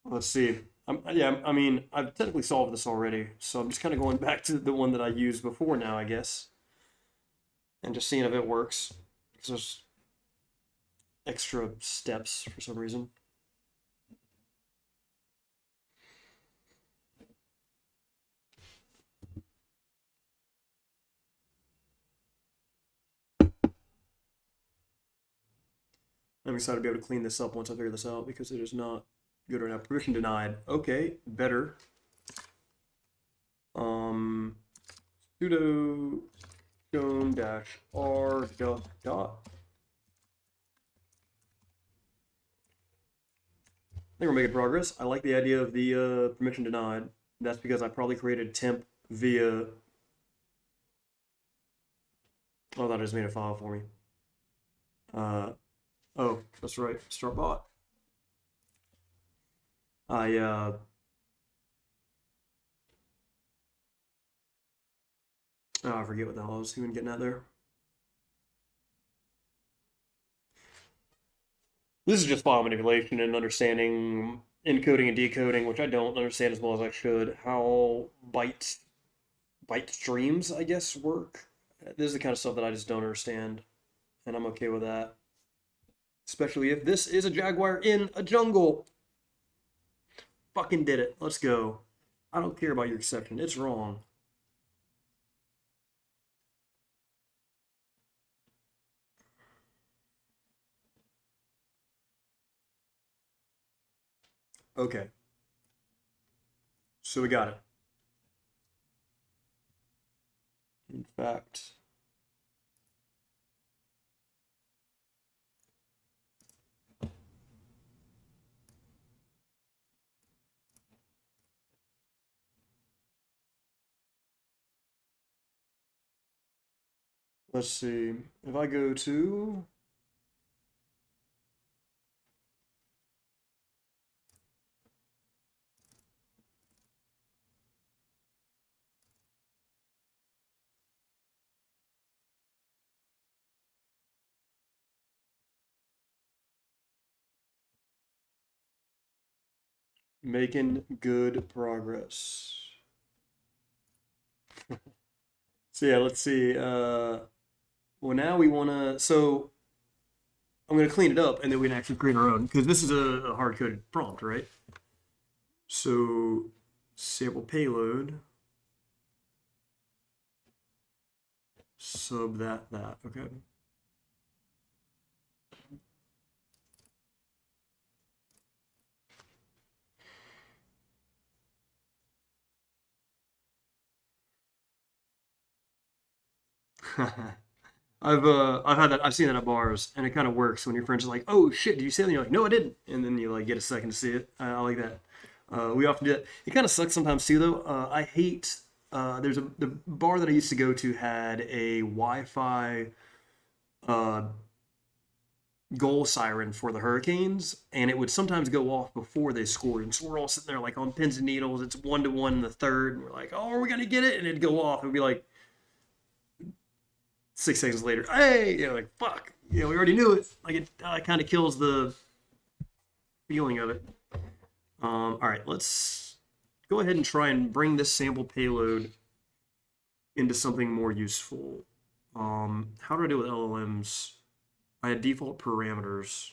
Speaker 1: Let's see. I mean, I've technically solved this already, so I'm just kind of going back to the one that I used before now, I guess, and just seeing if it works, because there's extra steps for some reason. I'm excited to be able to clean this up once I figure this out, because it is not good right now. Permission denied. Okay, better. Sudo shown -r dot. I think we're making progress. I like the idea of the permission denied. That's because I probably created temp via. Oh, that just made a file for me. Oh, that's right. Start bot. I forget what the hell I was even getting at there. This is just file manipulation and understanding encoding and decoding, which I don't understand as well as I should. How byte streams, I guess, work. This is the kind of stuff that I just don't understand, and I'm okay with that. Especially if this is a jaguar in a jungle. Fucking did it. Let's go. I don't care about your exception. It's wrong. Okay. So we got it. In fact, let's see. If I go to making good progress. So yeah, let's see. Well, now we want to. So I'm going to clean it up, and then we can actually create our own, because this is a hard-coded prompt, right? So sample payload, sub that. Okay. I've seen that at bars, and it kind of works when your friends are like, "Oh shit, did you say that?" And you're like, "No, I didn't," and then you like get a second to see it. I like that. We often do that. It kind of sucks sometimes too, though. I hate. The bar that I used to go to had a Wi-Fi goal siren for the Hurricanes, and it would sometimes go off before they scored. And so we're all sitting there like on pins and needles. It's 1-1 in the third, and we're like, "Oh, are we gonna get it?" And it'd go off. It'd be like 6 seconds later, hey, like fuck, we already knew it. Like it kind of kills the feeling of it. All right, let's go ahead and try and bring this sample payload into something more useful. How do I deal with LLMs? I had default parameters.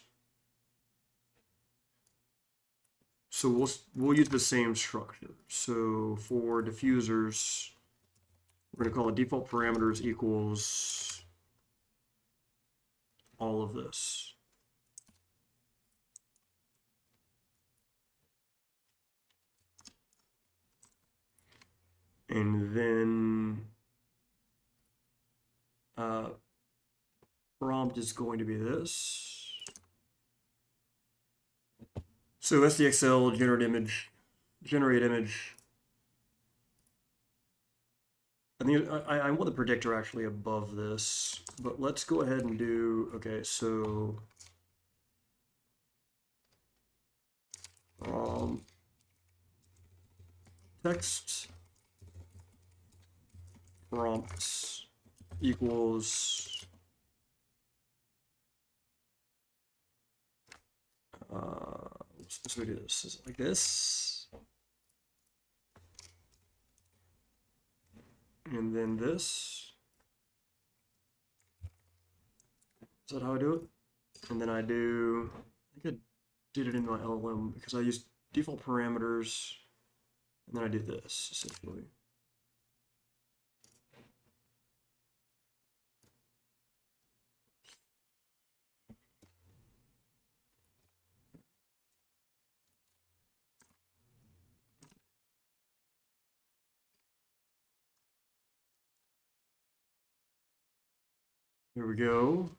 Speaker 1: So we'll use the same structure. So for diffusers, we're going to call it default parameters equals all of this. And then prompt is going to be this. So SDXL, generate image. I think I want the predictor actually above this, but let's go ahead and do, okay, so text prompts equals so we do this. Is it like this? And then this. Is that how I do it? And then I think I did it in my LLM because I used default parameters, and then I do this essentially. There we go.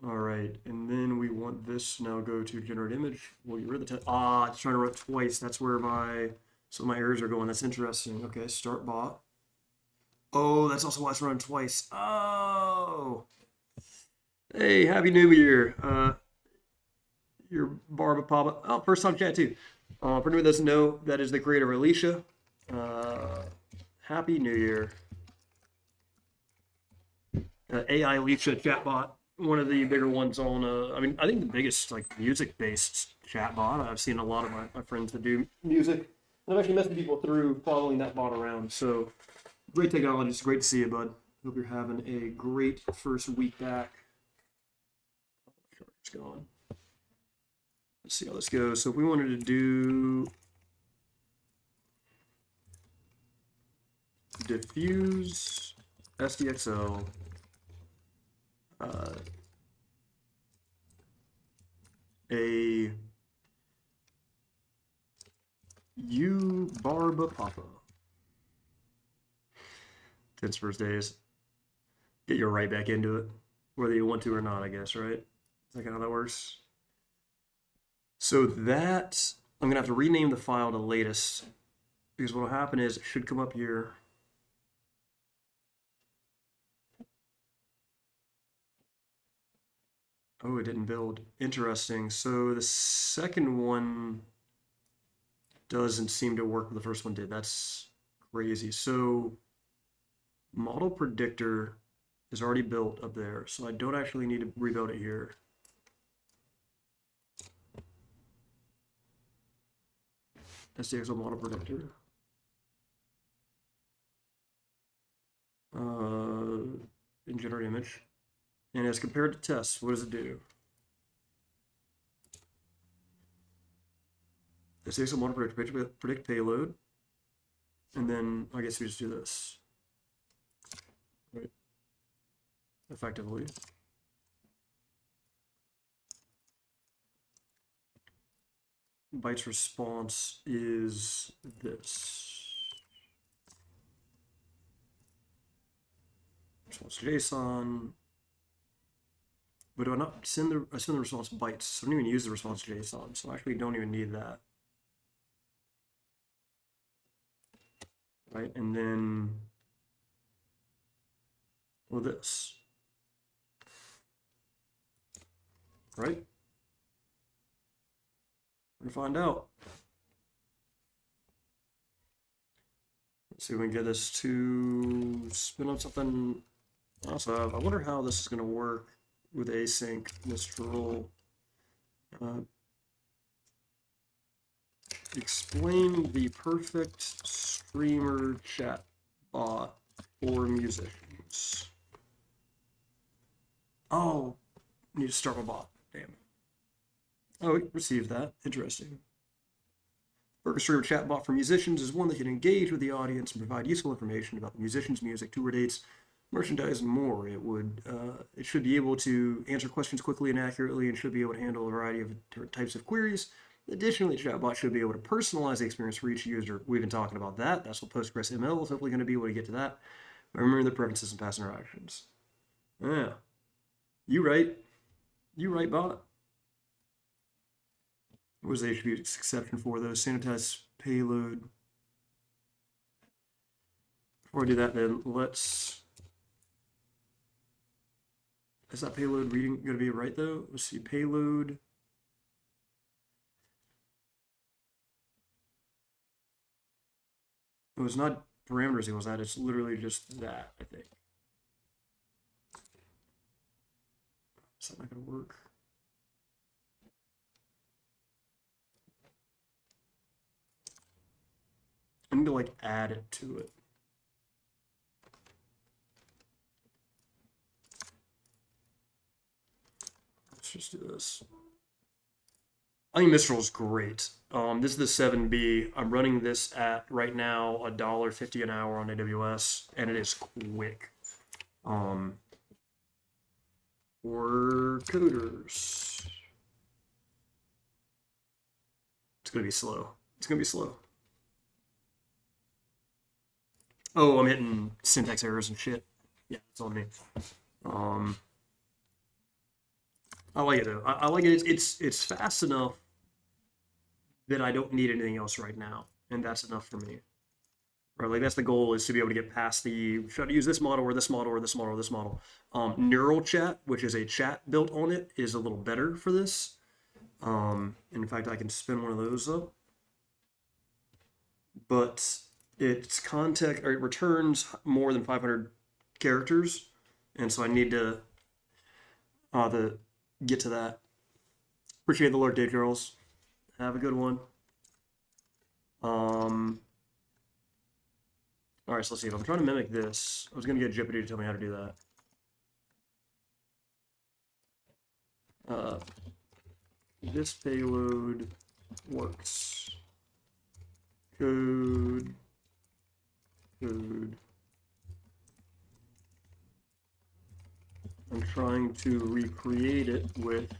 Speaker 1: All right, and then we want this now go to generate image. Well, you're the it's trying to run it twice. That's where some of my errors are going. That's interesting. Okay, start bot. Oh, that's also why it's running twice. Oh, hey, happy New Year. Your Barba Papa. Oh, first time chat too. For anyone that doesn't know, that is the creator of Alicia. Happy New Year. AI Alicia chatbot, one of the bigger ones on, I mean, I think the biggest like music-based chatbot. I've seen a lot of my friends that do music. And I've actually met people through following that bot around. So great technology. It's great to see you, bud. Hope you're having a great first week back. It's gone. Let's see how this goes. So if we wanted to do diffuse SDXL, a Barba Papa. It's first days. Get you right back into it, whether you want to or not, I guess, right? Is that kind of how that works? So that, I'm gonna have to rename the file to latest, because what will happen is it should come up here. Oh, it didn't build. Interesting. So the second one doesn't seem to work, but the first one did. That's crazy. So model predictor is already built up there, so I don't actually need to rebuild it here. SDXL model predictor. In generate image. And as compared to tests, what does it do? SDXL model predictor, predict payload. And then I guess we just do this. Right. Effectively. Byte's response is this. Response JSON. But do I not send the response bytes? So I don't even use the response JSON, so I actually don't even need that. Right, and then well, this. Right? We're gonna find out. Let's see if we can get this to spin up something. Also, I wonder how this is going to work with async Mistral. Explain the perfect streamer chat bot for musicians. Oh, need to start a bot. Damn. Oh, we received that. Interesting. Perfect streamer chat bot for musicians is one that can engage with the audience and provide useful information about the musician's music, tour dates, merchandise, and more. It should be able to answer questions quickly and accurately, and should be able to handle a variety of different types of queries. Additionally, the chatbot should be able to personalize the experience for each user. We've been talking about that. That's what PostgresML is hopefully going to be able to get to that. Remember the preferences and past interactions. Yeah. You right. You right, bot. What was the HTTP exception for those? Sanitize payload. Before I do that, then let's. Is that payload reading going to be right though? Let's see. Payload. It was not parameters equals that. It's literally just that, I think. Is that not going to work? I need to like add it to it. Let's just do this. I think Mistral is great. This is the 7B. I'm running this at right now $1.50 an hour on AWS, and it is quick. For coders, it's gonna be slow. It's gonna be slow. Oh, I'm hitting syntax errors and shit. Yeah, it's on me. I like it though. I like it. It's fast enough that I don't need anything else right now, and that's enough for me. Right, like that's the goal, is to be able to get past the try to use this model or this model or this model or this model. NeuroQuack, which is a chat built on it, is a little better for this. In fact, I can spin one of those up. But its context, or it returns more than 500 characters, and so I need to get to that. Appreciate the lurk, Dave Charles. Have a good one. All right, so let's see. If I'm trying to mimic this, I was going to get Jeopardy to tell me how to do that. This payload works. Code. I'm trying to recreate it with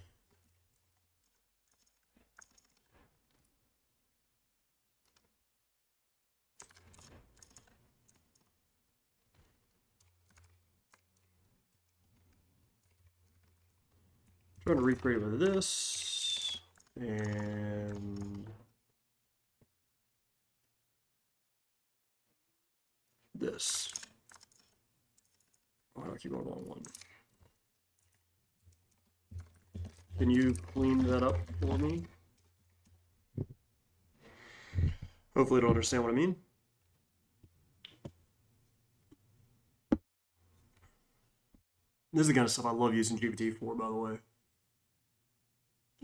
Speaker 1: this and this. Why do I keep going on one? Can you clean that up for me? Hopefully, it'll understand what I mean. This is the kind of stuff I love using GPT for, by the way.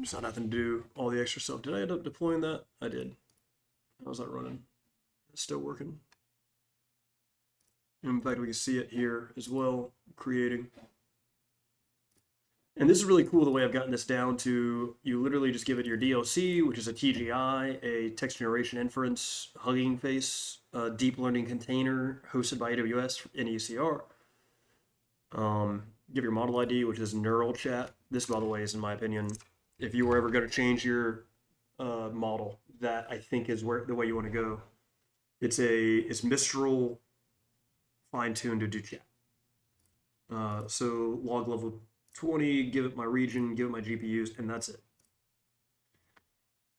Speaker 1: Just not having to do all the extra stuff. Did I end up deploying that? I did. How's that running? It's still working. In fact, we can see it here as well, creating. And this is really cool the way I've gotten this down to, you literally just give it your DLC, which is a TGI, a text generation inference, Hugging Face, a deep learning container hosted by AWS in ECR. Give your model ID, which is neural chat. This, by the way, is, in my opinion, if you were ever going to change your model, that I think is the way you want to go. It's Mistral fine-tuned to do chat. So log level 20, give it my region, give it my GPUs, and that's it.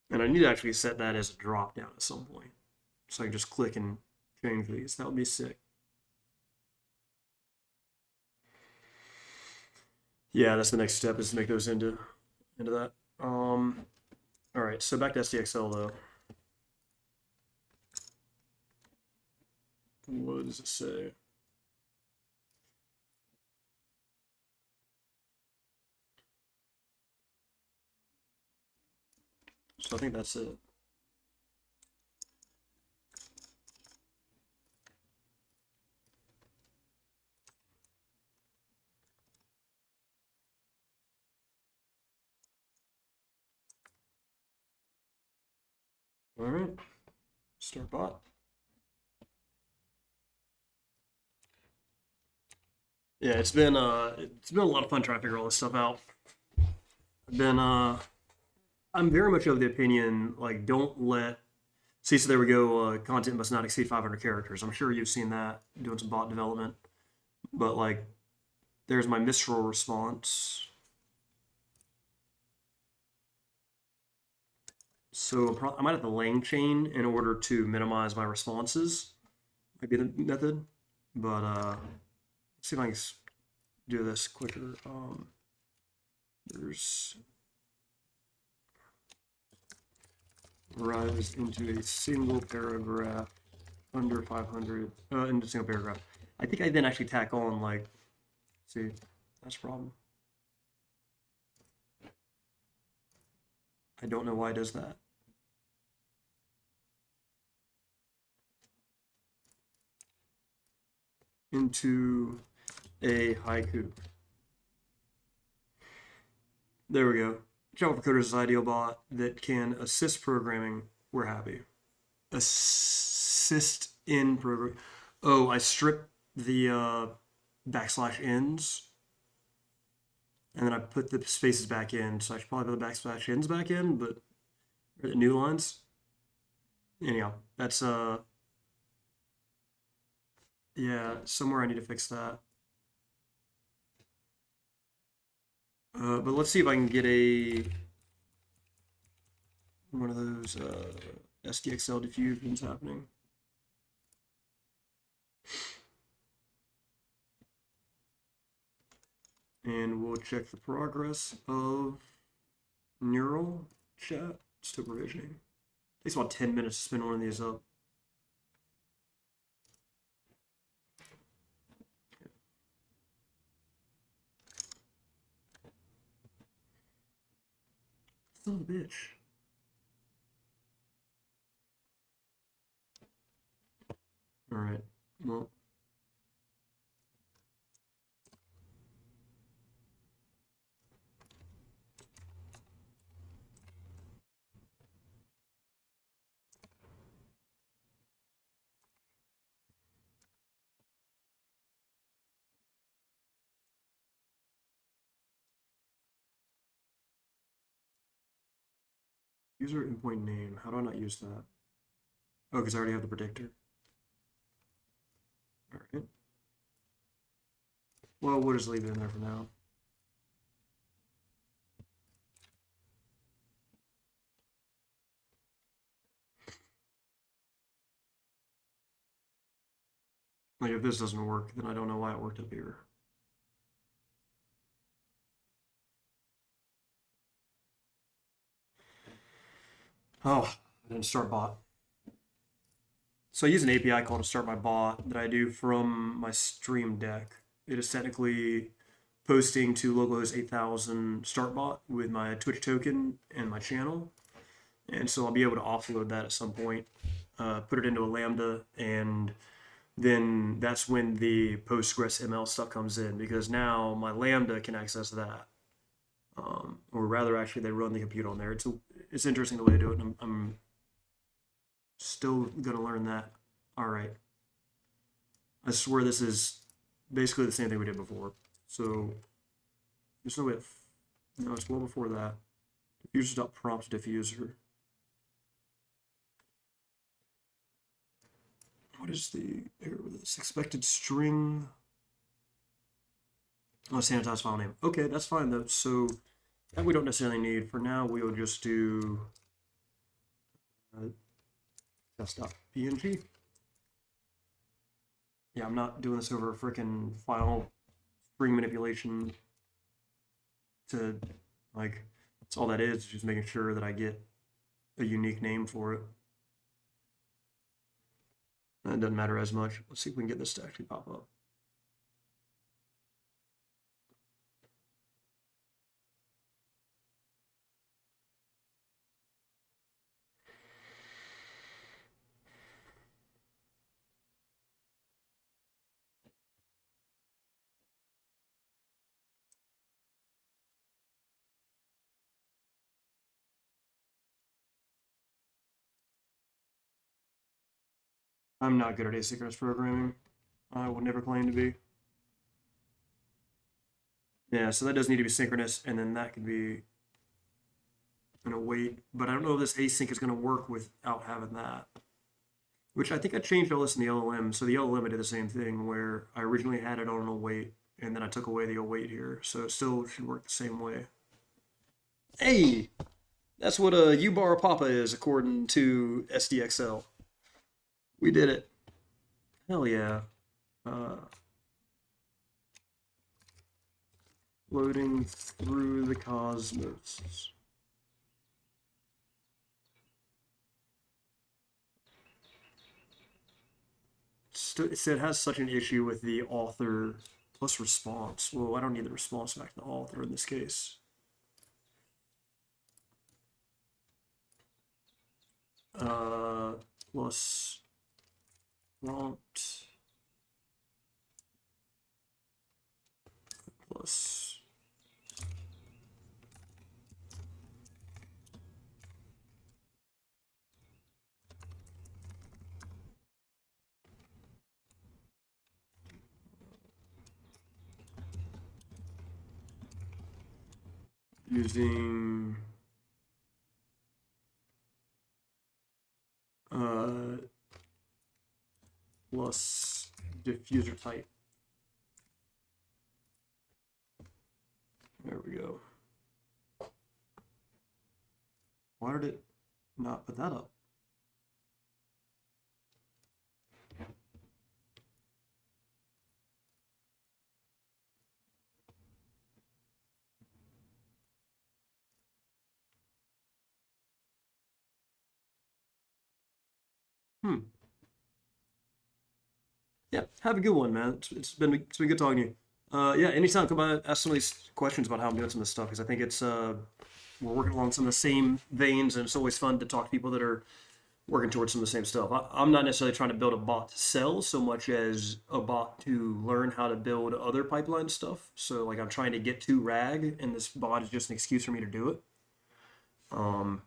Speaker 1: And I need to actually set that as a drop down at some point, so I can just click and change these. That would be sick. Yeah, that's the next step, is to make those into that. All right, so back to SDXL though. what does it say? So I think that's it. All right, start bot. Yeah, it's been a lot of fun trying to figure all this stuff out. I'm very much of the opinion, like, don't let, see, so there we go, content must not exceed 500 characters. I'm sure you've seen that doing some bot development, but like, there's my Mistral response. So I might have to lang chain in order to minimize my responses. Might be the method, but let's see if I can do this quicker. There's rise into a single paragraph under 500 into a single paragraph. I think I then actually tack on, like, see, that's a problem. I don't know why it does that. Into a haiku. There we go. Java for Coders is ideal bot that can assist programming. We're happy. Assist in program. Oh, I stripped the backslash ends, and then I put the spaces back in. So I should probably put the backslash ends back in, but or the new lines. Anyhow, that's yeah, somewhere I need to fix that. But let's see if I can get one of those SDXL diffusions happening. And we'll check the progress of neural chat. Still provisioning. Takes about 10 minutes to spin one of these up. Son of a bitch. All right. Well. User endpoint name. How do I not use that? Oh, because I already have the predictor. All right. Well, we'll just leave it in there for now. Like, if this doesn't work, then I don't know why it worked up here. Oh, I didn't start bot. So I use an API call to start my bot that I do from my Stream Deck. It is technically posting to localhost 8000 start bot with my Twitch token and my channel. And so I'll be able to offload that at some point, put it into a Lambda, and then that's when the PostgresML stuff comes in, because now my Lambda can access that. Or rather, actually, they run the compute on there. It's interesting the way to do it. And I'm still gonna learn that. All right. I swear this is basically the same thing we did before. So there's no way. No, it's well before that. Diffuser.prompt diffuser. What is the error with this? Expected string. Oh, sanitize file name. Okay, that's fine though. So that we don't necessarily need. For now, we'll just do test.png. Yeah, I'm not doing this over a freaking file string manipulation to, like, that's all that is, just making sure that I get a unique name for it. That doesn't matter as much. Let's see if we can get this to actually pop up. I'm not good at asynchronous programming. I would never claim to be. Yeah, so that does need to be synchronous, and then that could be an await. But I don't know if this async is going to work without having that. Which I think I changed all this in the LLM. So the LLM I did the same thing where I originally had it on an await, and then I took away the await here. So it still should work the same way. Hey! That's what a U-bar papa is according to SDXL. We did it. Hell yeah. Floating through the cosmos. It has such an issue with the author plus response. Well, I don't need the response back to the author in this case. Plus prompt plus using plus diffuser type. There we go. Why did it not put that up? Yeah, have a good one, man. It's been good talking to you. Yeah, anytime come by, ask some of these questions about how I'm doing some of this stuff because I think it's we're working along some of the same veins, and it's always fun to talk to people that are working towards some of the same stuff. I'm not necessarily trying to build a bot to sell so much as a bot to learn how to build other pipeline stuff. So like I'm trying to get to RAG, and this bot is just an excuse for me to do it. I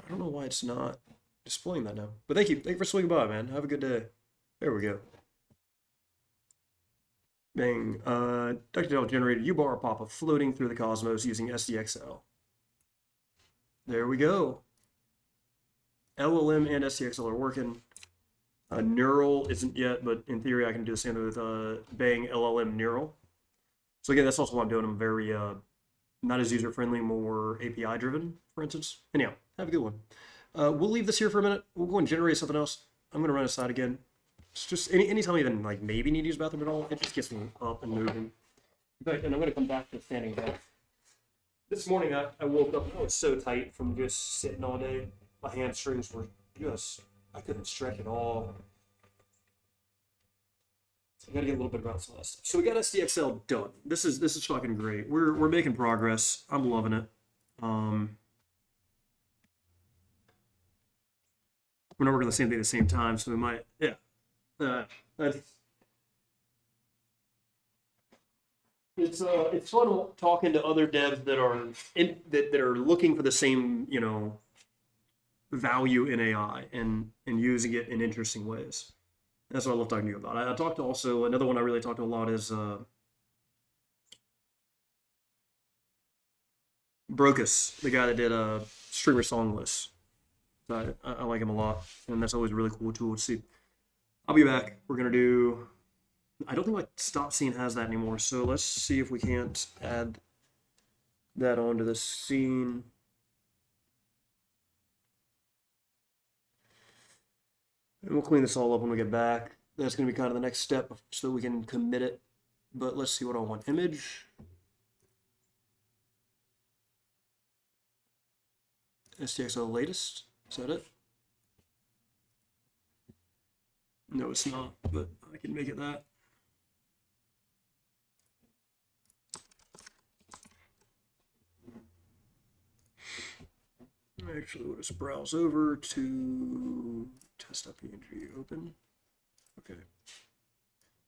Speaker 1: don't know why it's not displaying that now. But thank you for swinging by, man. Have a good day. There we go. Bang. DuckTapeDevOps generated U-bar pop-up floating through the cosmos using SDXL. There we go. LLM and SDXL are working. Neural isn't yet, but in theory I can do the same with Bang LLM Neural. So again, that's also what I'm doing. I'm very not as user-friendly, more API-driven, for instance. Anyhow, have a good one. We'll leave this here for a minute. We'll go and generate something else. I'm going to run aside again. It's just anytime I even like maybe need to use the bathroom at all, it just gets me up and moving. In fact, and I'm going to come back to standing back. This morning I woke up, I was so tight from just sitting all day. My hamstrings were just, I couldn't stretch at all. So I got to get a little bit about some of that stuff. So we got SDXL done. This is fucking great. We're making progress. I'm loving it. We're not working on the same thing at the same time, so we might, yeah. It's fun talking to other devs that are that are looking for the same value in AI and using it in interesting ways. That's what I love talking to you about. I talked to also another one I really talk to a lot is Brocus, the guy that did streamer song lists. I like him a lot, and that's always a really cool tool to see. I'll be back. We're gonna do. I don't think my stop scene has that anymore, so let's see if we can't add that onto the scene. And we'll clean this all up when we get back. That's gonna be kind of the next step so we can commit it. But let's see what I want. Image. SDXL latest. Is that it? No, it's not, but I can make it that. Actually, we'll just browse over to test.png, open. Okay.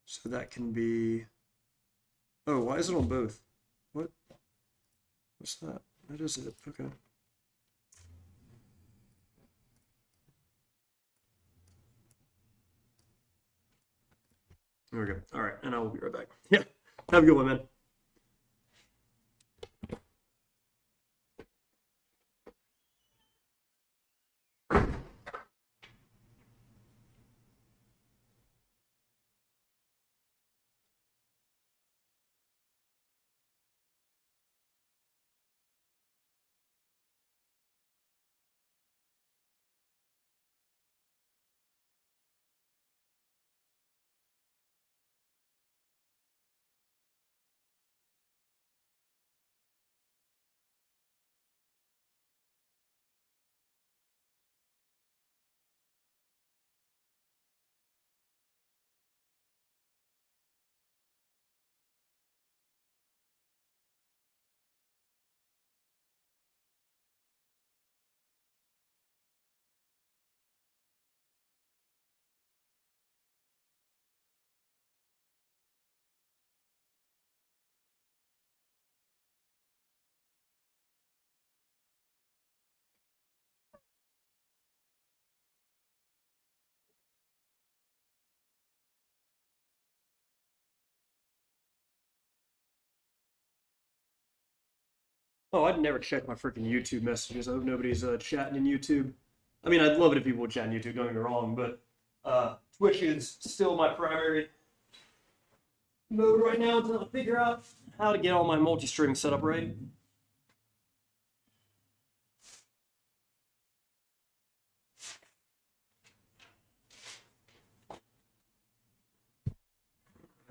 Speaker 1: So that can be, oh, why is it on both? What? What's that? That is it, okay. There we go. All right, and I will be right back. Yeah, have a good one, man. Oh, I'd never check my freaking YouTube messages. I hope nobody's chatting in YouTube. I mean, I'd love it if people would chat in YouTube, don't get me wrong, but Twitch is still my primary mode right now until I figure out how to get all my multi-streaming set up right.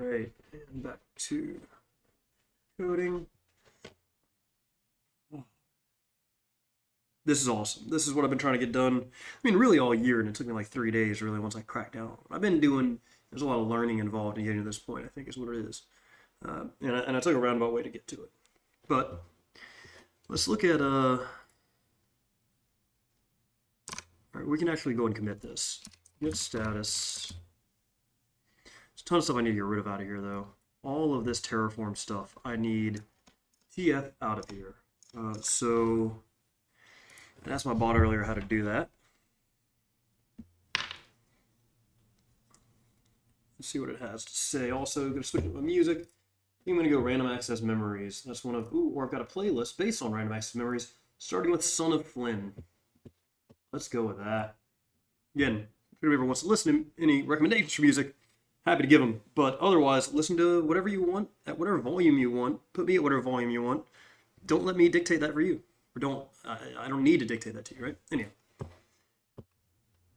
Speaker 1: All right, and back to coding. This is awesome. This is what I've been trying to get done. I mean, really all year, and it took me like 3 days, really, once I cracked down. I've been doing, there's a lot of learning involved in getting to this point, I think is what it is. And I took a roundabout way to get to it. But let's look at, all right, we can actually go and commit this. Git status. There's a ton of stuff I need to get rid of out of here, though. All of this Terraform stuff, I need TF out of here. So I asked my bot earlier how to do that. Let's see what it has to say. Also, I'm going to switch up my music. I think I'm going to go random access memories. That's one of, ooh, or I've got a playlist based on random access memories, starting with Son of Flynn. Let's go with that. Again, if anybody ever wants to listen to any recommendations for music, happy to give them. But otherwise, listen to whatever you want, at whatever volume you want. Put me at whatever volume you want. Don't let me dictate that for you. Or I don't need to dictate that to you, right? Anyhow.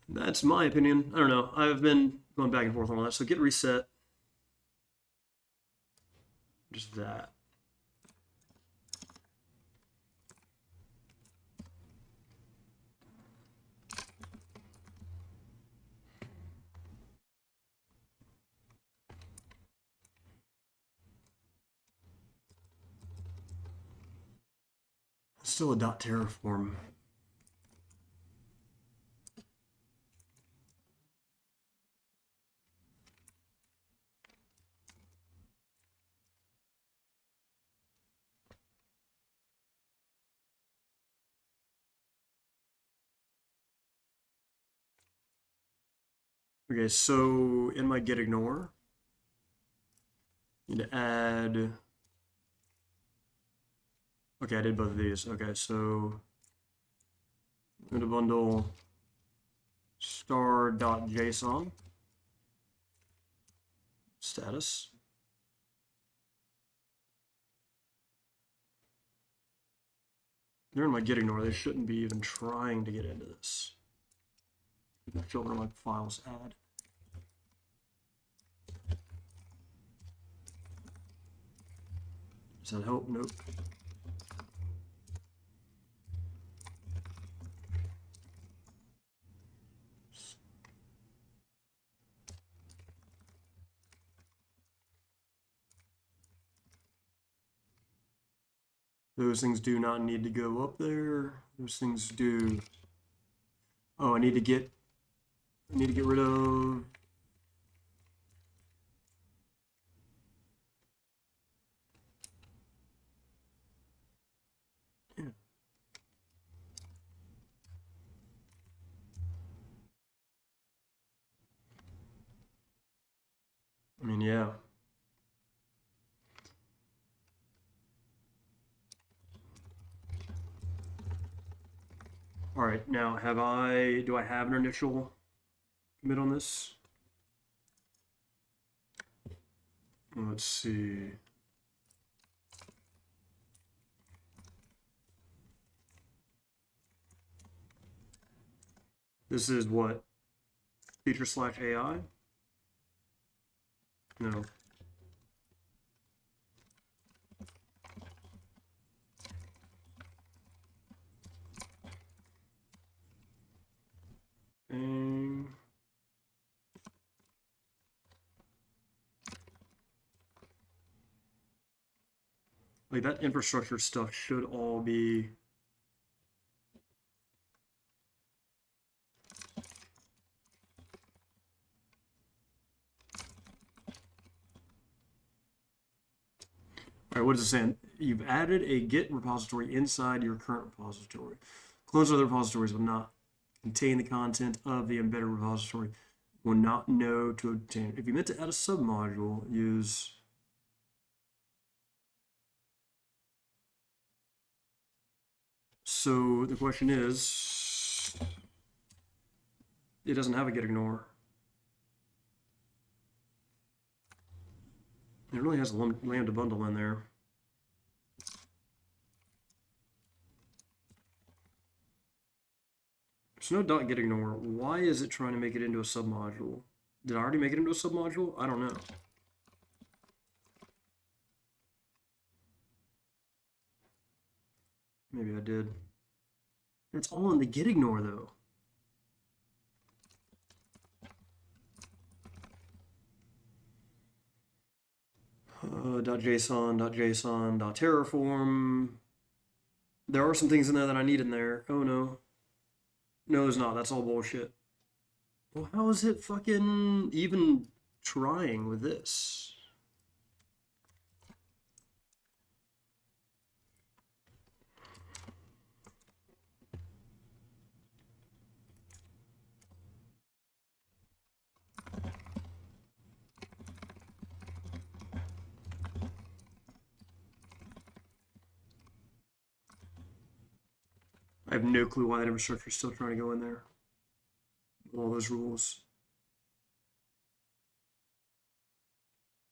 Speaker 1: That's my opinion. I don't know. I've been going back and forth on all that. So git reset. Just that. Still a .terraform. Okay, so in my git ignore, I need to add. Okay, I did both of these. Okay, so I'm going to bundle star.json status. They're in my git ignore. They shouldn't be even trying to get into this. Filter like files add. Does that help? Nope. Those things do not need to go up there. Those things do. Oh, I need to get rid of. Yeah. I mean, yeah. All right, now do I have an initial commit on this? Let's see. This is what? Feature/AI? No. Bang. Like that infrastructure stuff should all be. All right, what is it saying? You've added a Git repository inside your current repository. Clones other repositories will not contain the content of the embedded repository. Will not know to obtain. If you meant to add a submodule, use. So the question is, it doesn't have a git ignore. It really has a lambda bundle in there. There's no .git ignore. Why is it trying to make it into a submodule? Did I already make it into a submodule? I don't know. Maybe I did. It's all in the git ignore though. .json, .terraform. There are some things in there that I need in there. Oh no. No, there's not. That's all bullshit. Well, how is it fucking even trying with this? I have no clue why that infrastructure is still trying to go in there. All those rules.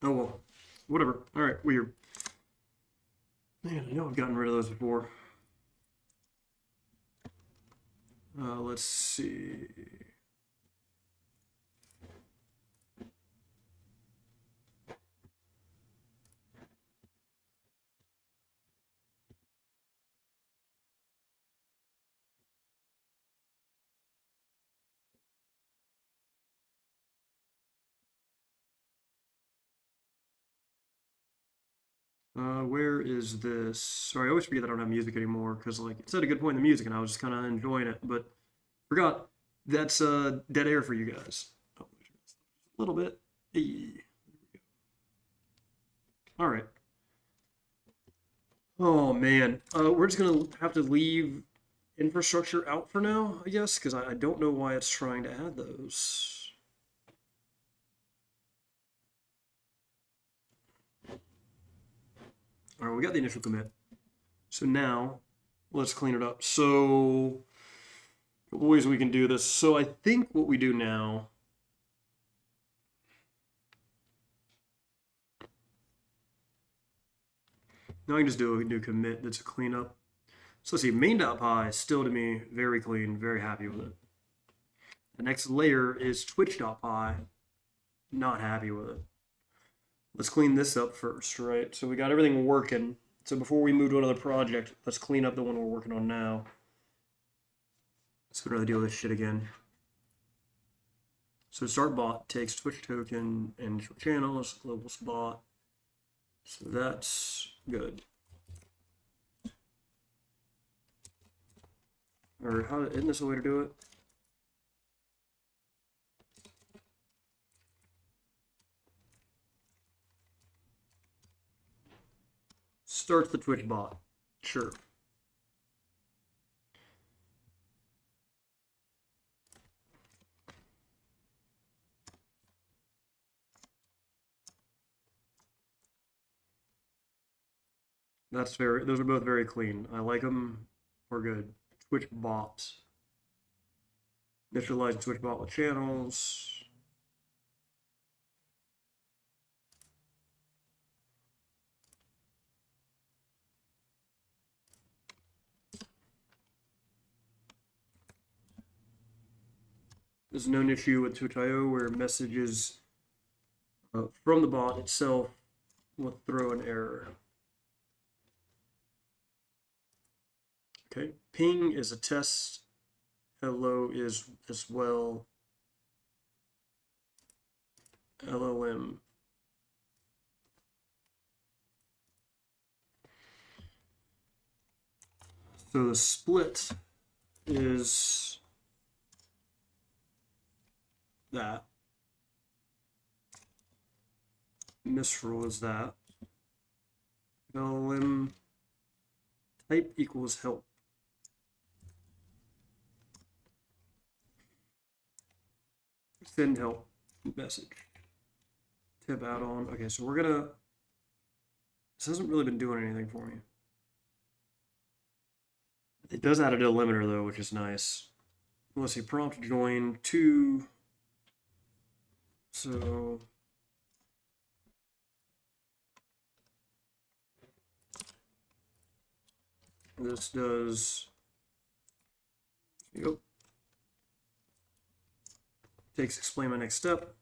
Speaker 1: Oh well, whatever. All right, weird. Man, I know I've gotten rid of those before. Let's see. Where is this? Sorry, I always forget that I don't have music anymore because like it's at a good point in the music and I was just kind of enjoying it, but forgot that's dead air for you guys. Oh, a little bit. Hey. All right. Oh man, we're just gonna have to leave infrastructure out for now, I guess, because I don't know why it's trying to add those. All right, we got the initial commit. So now let's clean it up. So ways we can do this. So I think what we do now. Now I can just do a new commit that's a cleanup. So let's see, main.py is still to me very clean, very happy with it. The next layer is twitch.py, not happy with it. Let's clean this up first, right? So we got everything working. So before we move to another project, let's clean up the one we're working on now. So we don't have to deal with this shit again. So start bot takes Twitch token and channels, global spot. So that's good. Or how, isn't this a way to do it? Start the Twitch bot. Sure. That's very, those are both very clean. I like them. We're good. Twitch bot. Initialize Twitch bot with channels. There's a known issue with Twitch.io where messages from the bot itself will throw an error. Okay, ping is a test. Hello is as well. LLM. So the split is that. Mistral is that. LLM type equals help. Send help message. Tip add-on. Okay, so we're gonna. This hasn't really been doing anything for me. It does add a delimiter though, which is nice. Let's see, prompt join to. So this does. Yep. Takes explain my next step.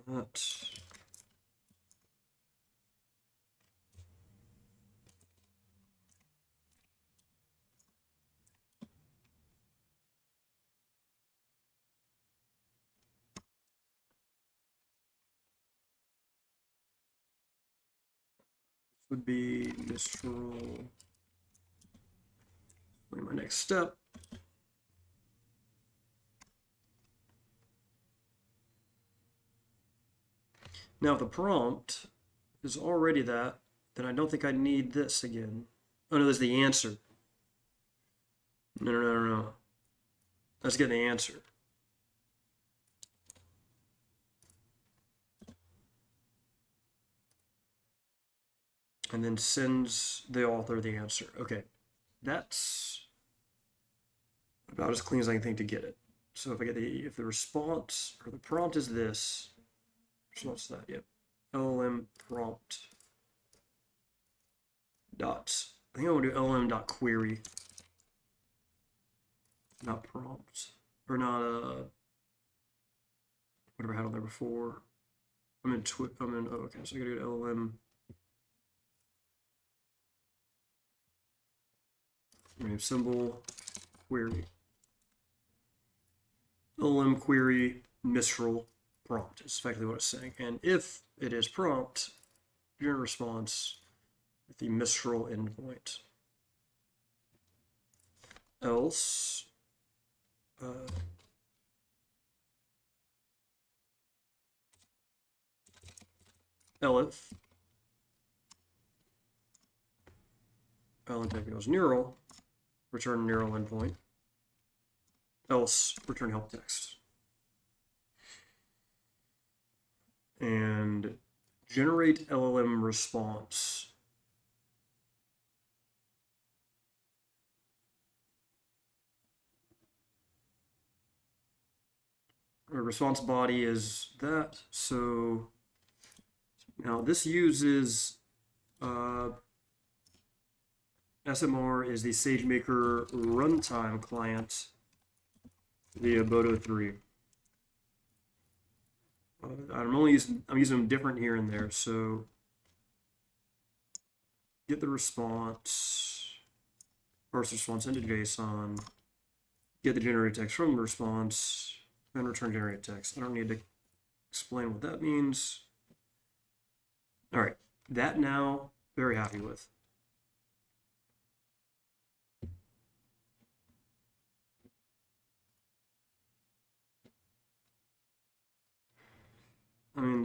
Speaker 1: That. Would be Mistral. My next step. Now, if the prompt is already that, then I don't think I need this again. Oh no, there's the answer. No. Let's get the answer. And then sends the author the answer. Okay, that's about as clean as I can think to get it. So if I get if the response or the prompt is this, response to that, yep. LLM prompt dot. I think I want to do LLM dot query, not prompt, or not whatever I had on there before. Oh, okay, so I gotta go to LLM. Name symbol query. LLM query Mistral prompt is effectively what it's saying. And if it is prompt, generate response with the Mistral endpoint. Else, elif, LLM type equals neural, return neural endpoint, else return help text. And generate LLM response. Our response body is that. So now this uses SMR is the SageMaker runtime client via Bodo 3. I'm using them different here and there. So get the response, parse response into JSON, get the generated text from the response, and return generated text. I don't need to explain what that means. All right, that now very happy with.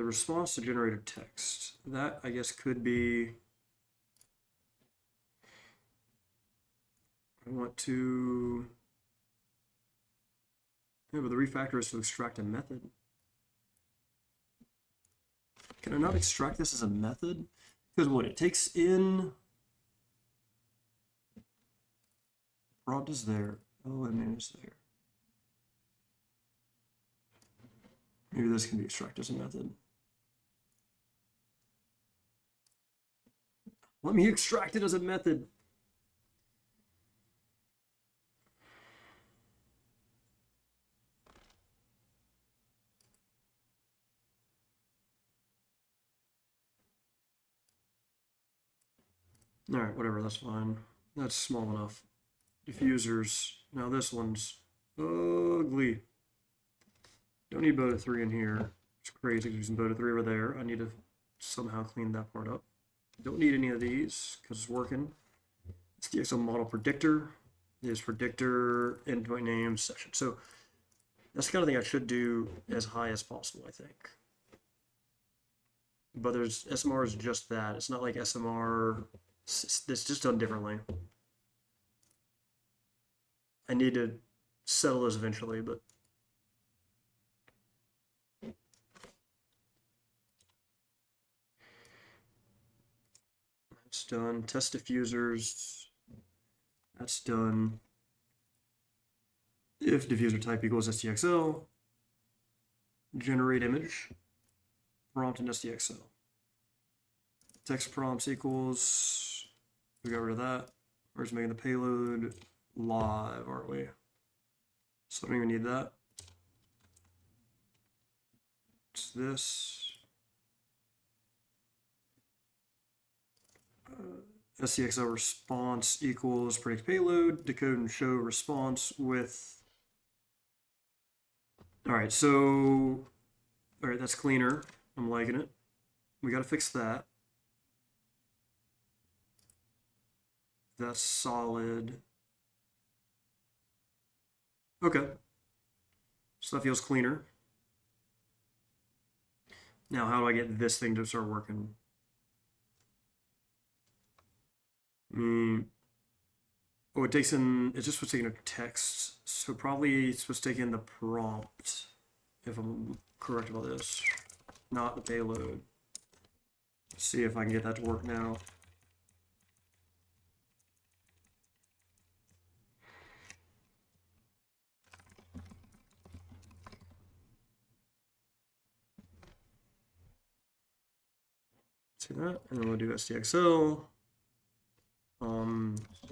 Speaker 1: response to generated text. That, I guess, could be... I want to... Yeah, but the refactor is to extract a method. Can I not extract this as a method? Because what, it takes in... Prompt is there. LLM is there. Maybe this can be extracted as a method. Let me extract it as a method. All right, whatever, that's fine. That's small enough. Diffusers. Now this one's ugly. Don't need Boda 3 in here. It's crazy using Boda 3 over there. I need to somehow clean that part up. Don't need any of these because it's working. SDXL model predictor is predictor, endpoint name, session. So that's the kind of thing I should do as high as possible, I think. But there's SMR is just that. It's not like SMR. It's just done differently. I need to settle those eventually, but that's done. Test diffusers, that's done. If diffuser type equals SDXL, generate image, prompt in SDXL. Text prompts equals, we got rid of that. We're just making the payload live, aren't we? So I don't even need that. It's this. SDXL response equals predict payload, decode and show response with. All right, so, all right, that's cleaner. I'm liking it. We got to fix that. That's solid. Okay. So that feels cleaner. Now, how do I get this thing to start working? Oh, it takes in, it's just supposed to take in a text. So probably it's supposed to take in the prompt, if I'm correct about this, not the payload. Let's see if I can get that to work now. See that? And then we'll do SDXL.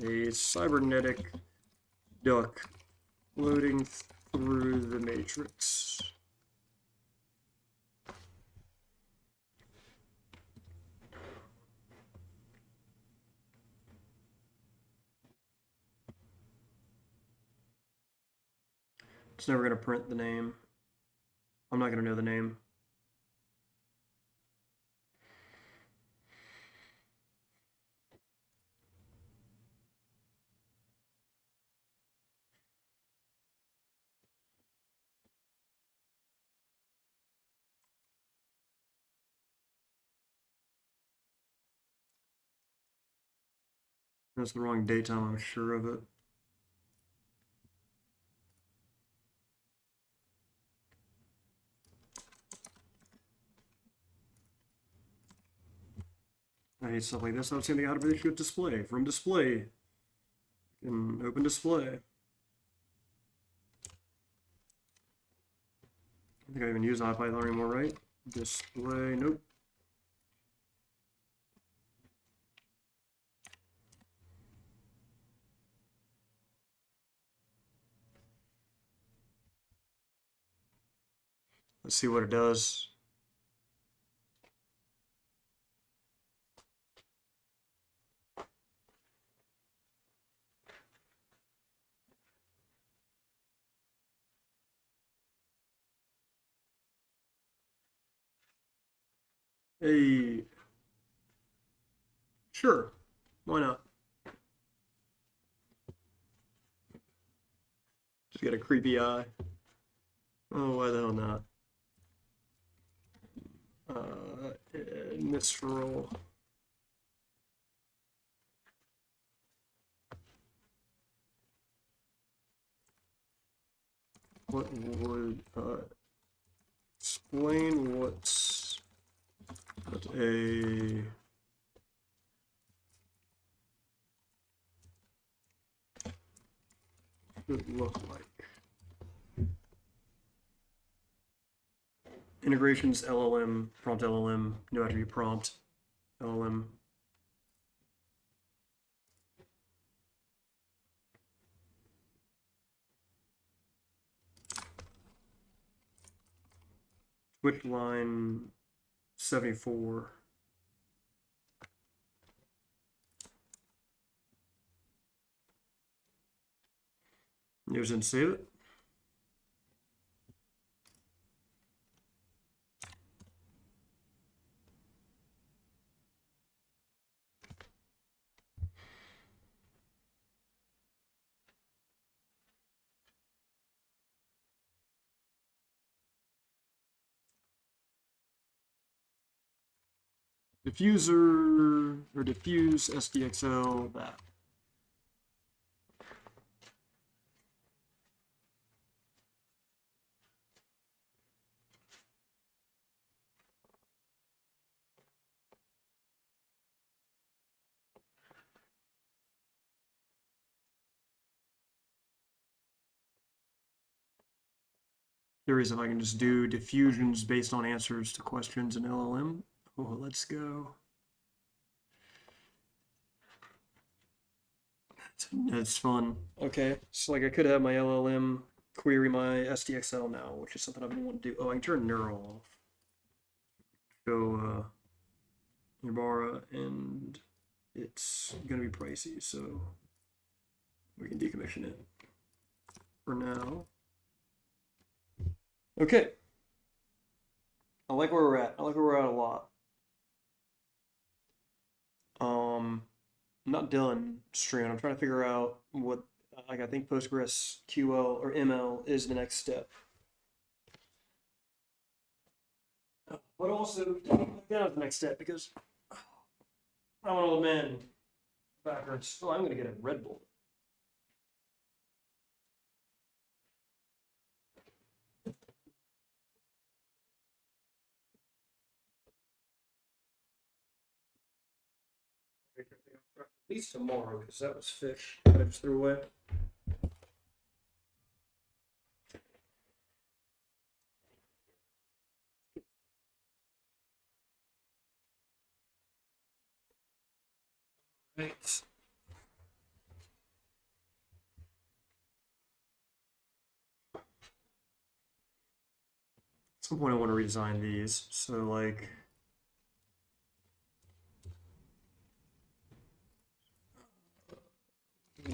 Speaker 1: A cybernetic duck loading through the matrix. It's never going to print the name. I'm not going to know the name. That's the wrong date time, I'm sure of it. I hate stuff like this. I was saying how to issue a display. From display, and open display. I think I even use IPython anymore, right? Display, nope. Let's see what it does. Hey, sure, why not? Just got a creepy eye. Oh, why the hell not? Mistral. What would explain what a should look like? Integrations, LLM, prompt LLM, no attribute prompt, LLM. Switch line 74. Here's and save it. Diffuser or diffuse SDXL that. Curious if I can just do diffusions based on answers to questions in LLM. Oh, let's go. That's fun. Okay, so like I could have my LLM query my SDXL now, which is something I've been wanting to do. Oh, I can turn neural off. Go Ibarra, and it's gonna be pricey, so we can decommission it for now. Okay. I like where we're at. I like where we're at a lot. I'm not done streaming. I'm trying to figure out what, like, I think PostgresQL or ML is the next step. But also, that is the next step because I'm an old man backwards. Oh, I'm gonna get a Red Bull. At least tomorrow, because that was fish that I just threw away. Right. At some point I want to redesign these. So like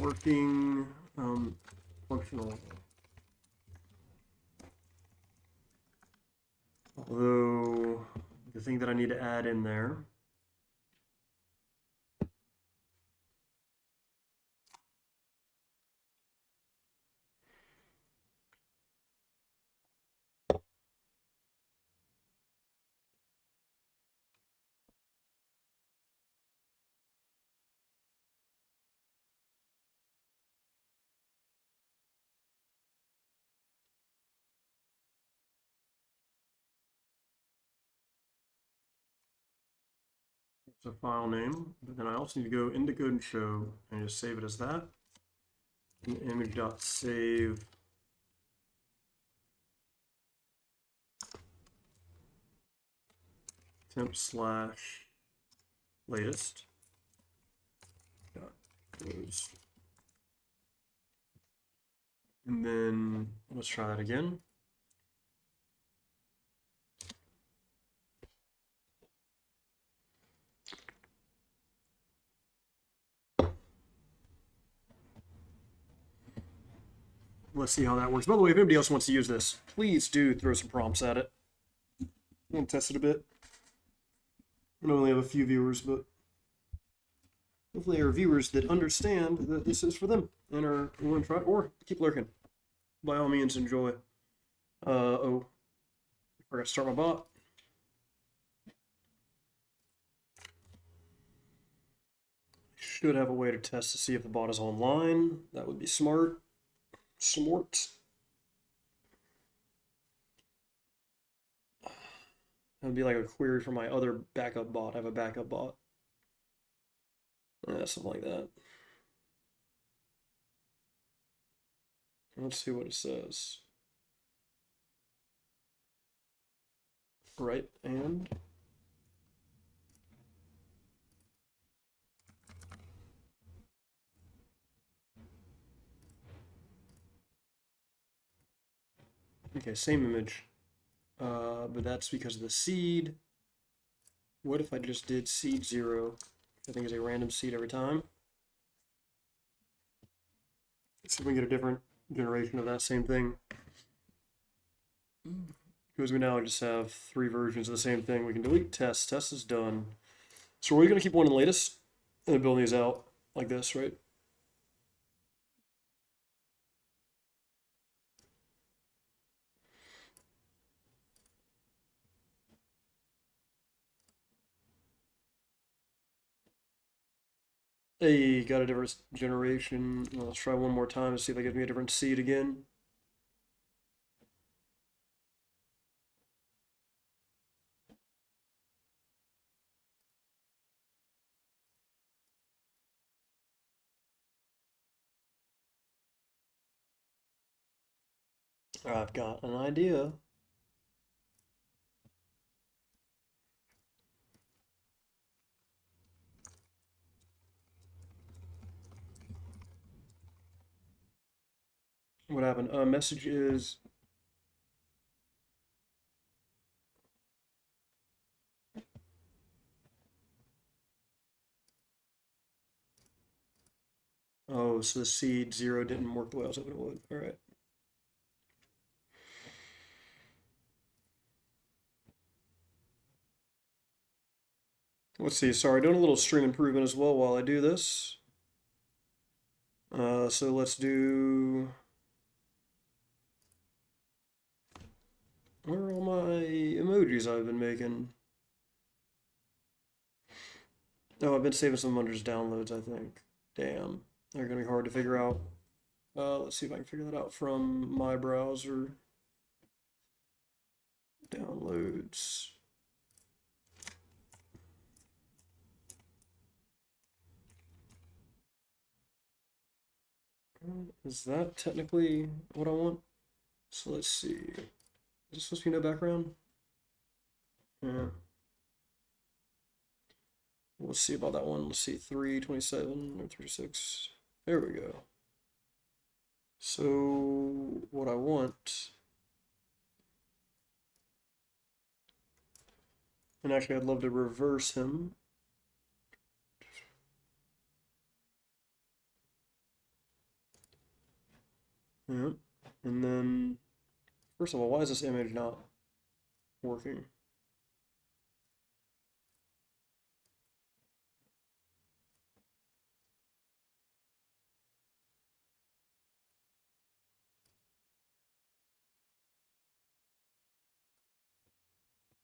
Speaker 1: working functional. Although the thing that I need to add in there is a file name, but then I also need to go into code and show and just save it as that. And image.save temp slash latest dot close. And then let's try that again. Let's see how that works. By the way, if anybody else wants to use this, please do throw some prompts at it. I'm gonna test it a bit. I only have a few viewers, but hopefully there are viewers that understand that this is for them and are willing to try it, or keep lurking. By all means, enjoy. Oh, I forgot to start my bot. should have a way to test to see if the bot is online. That would be smart. Smart. That would be like a query for my other backup bot. I have a backup bot. Something like that. Let's see what it says. Right, and okay, same image, but that's because of the seed. What if I just did seed 0? I think is a random seed every time. Let's see if we can get a different generation of that same thing. Because we now just have 3 versions of the same thing. We can delete test. Test is done. So we're going to keep one in the latest and then build these out like this, right? Hey, got a different generation. Well, let's try one more time to see if they give me a different seed again. I've got an idea. What happened? Message is oh, so the seed 0 didn't work the way I was hoping it would. All right. Let's see. Sorry, doing a little stream improvement as well while I do this. So let's do. Where are all my emojis I've been making? Oh, I've been saving some under downloads, I think. Damn, they're gonna be hard to figure out. Let's see if I can figure that out from my browser. Downloads. Is that technically what I want? So let's see. Is this supposed to be no background? Yeah. We'll see about that one. Let's see, 327 or 36. There we go. So what I want, and actually I'd love to reverse him. Yeah. And then, first of all, why is this image not working?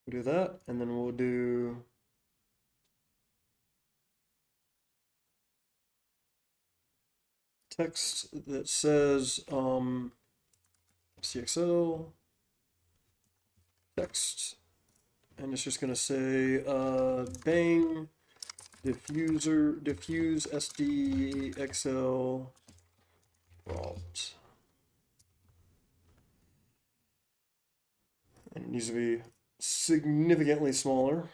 Speaker 1: We'll do that, and then we'll do text that says SDXL text, and it's just gonna say bang diffuse SDXL prompt. And it needs to be significantly smaller.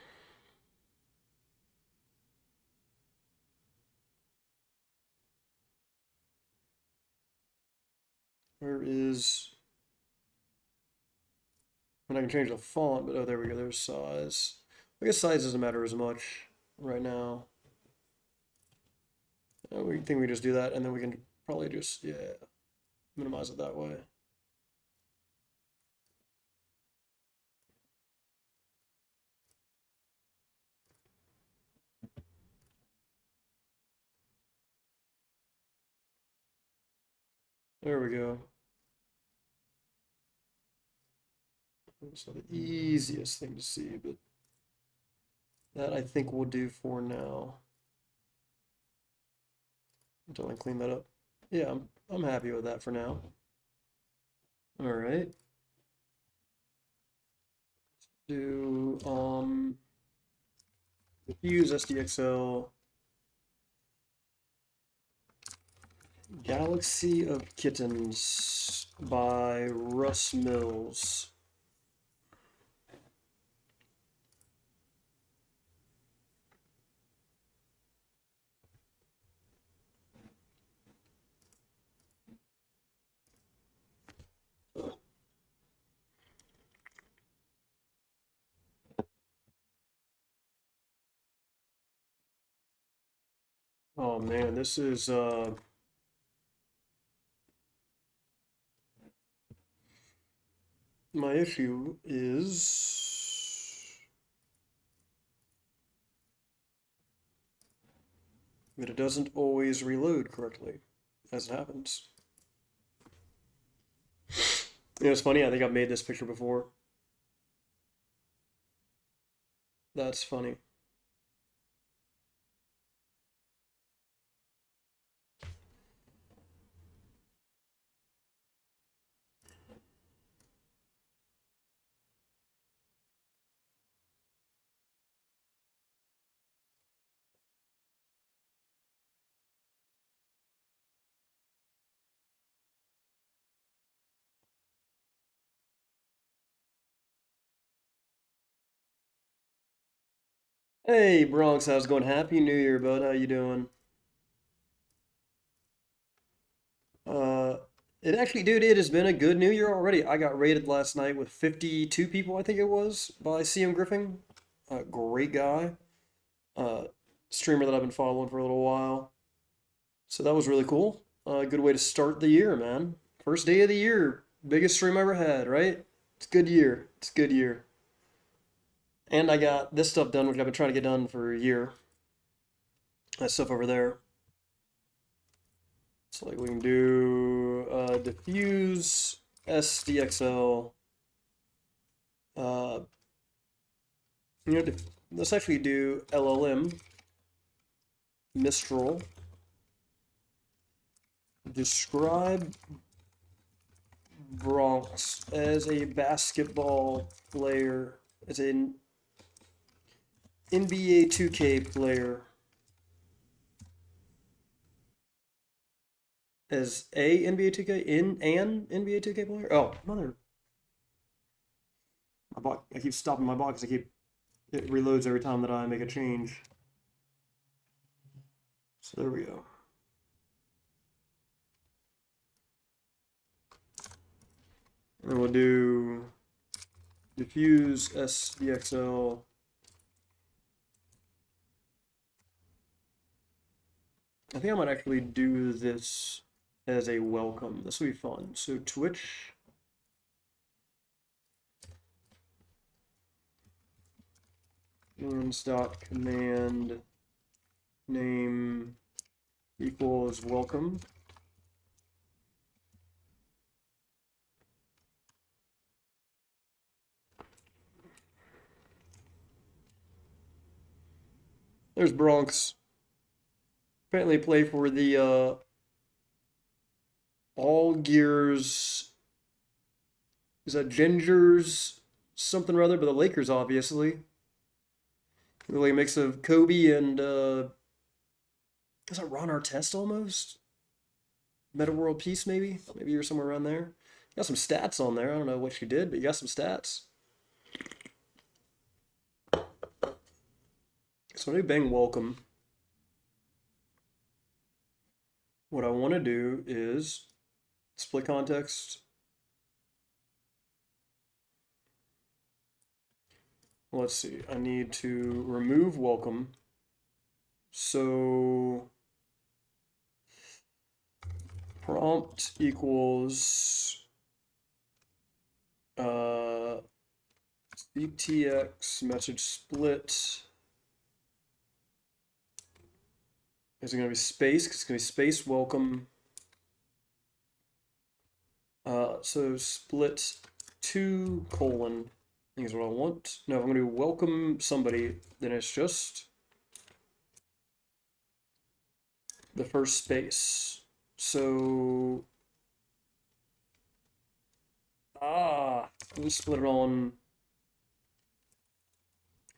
Speaker 1: Where is, and I can change the font, but oh, there we go, there's size. I guess size doesn't matter as much right now. We think we just do that, and then we can probably just, yeah, minimize it that way. There we go. It's not the easiest thing to see, but that I think we'll do for now. until I clean that up. Yeah, I'm happy with that for now. All right. Do use SDXL Galaxy of Kittens by Russ Mills. Oh man, this is my issue is that it doesn't always reload correctly, as it happens. You know, it's funny, I think I've made this picture before. That's funny. Hey Bronx, how's it going? Happy New Year, bud. How you doing? Uh, it actually, dude, it has been a good New Year already. I got rated last night with 52 people, I think it was, by CM Griffin. Great guy. Uh, Streamer that I've been following for a little while. So that was really cool. Good way to start the year, man. First day of the year, biggest stream I ever had, right? It's a good year. It's a good year. And I got this stuff done, which I've been trying to get done for a year. That stuff over there. So like we can do diffuse SDXL. Uh, you know, let's actually do LLM Mistral. Describe Bronx as a basketball player, as an NBA 2K player, as a NBA 2K in an NBA 2K player. Oh, mother! My bot. I keep stopping my bot because it reloads every time that I make a change. So there we go. And then we'll do diffuse SDXL. I think I might actually do this as a welcome. This will be fun. So Twitch. Dot command name equals welcome. There's Bronx. Apparently play for the All Gears. Is that Gingers something or other? But the Lakers, obviously. Like a mix of Kobe and is that Ron Artest almost? Meta World Peace, maybe? Maybe you're somewhere around there. You got some stats on there. I don't know what you did, but you got some stats. So I do bang welcome. What I want to do is split context. Let's see. I need to remove welcome. So prompt equals CTX message split. Is it going to be space? Because it's going to be space welcome. So split 2 colon. I think is what I want. No, if I'm going to welcome somebody, then it's just the first space. So, let me split it on,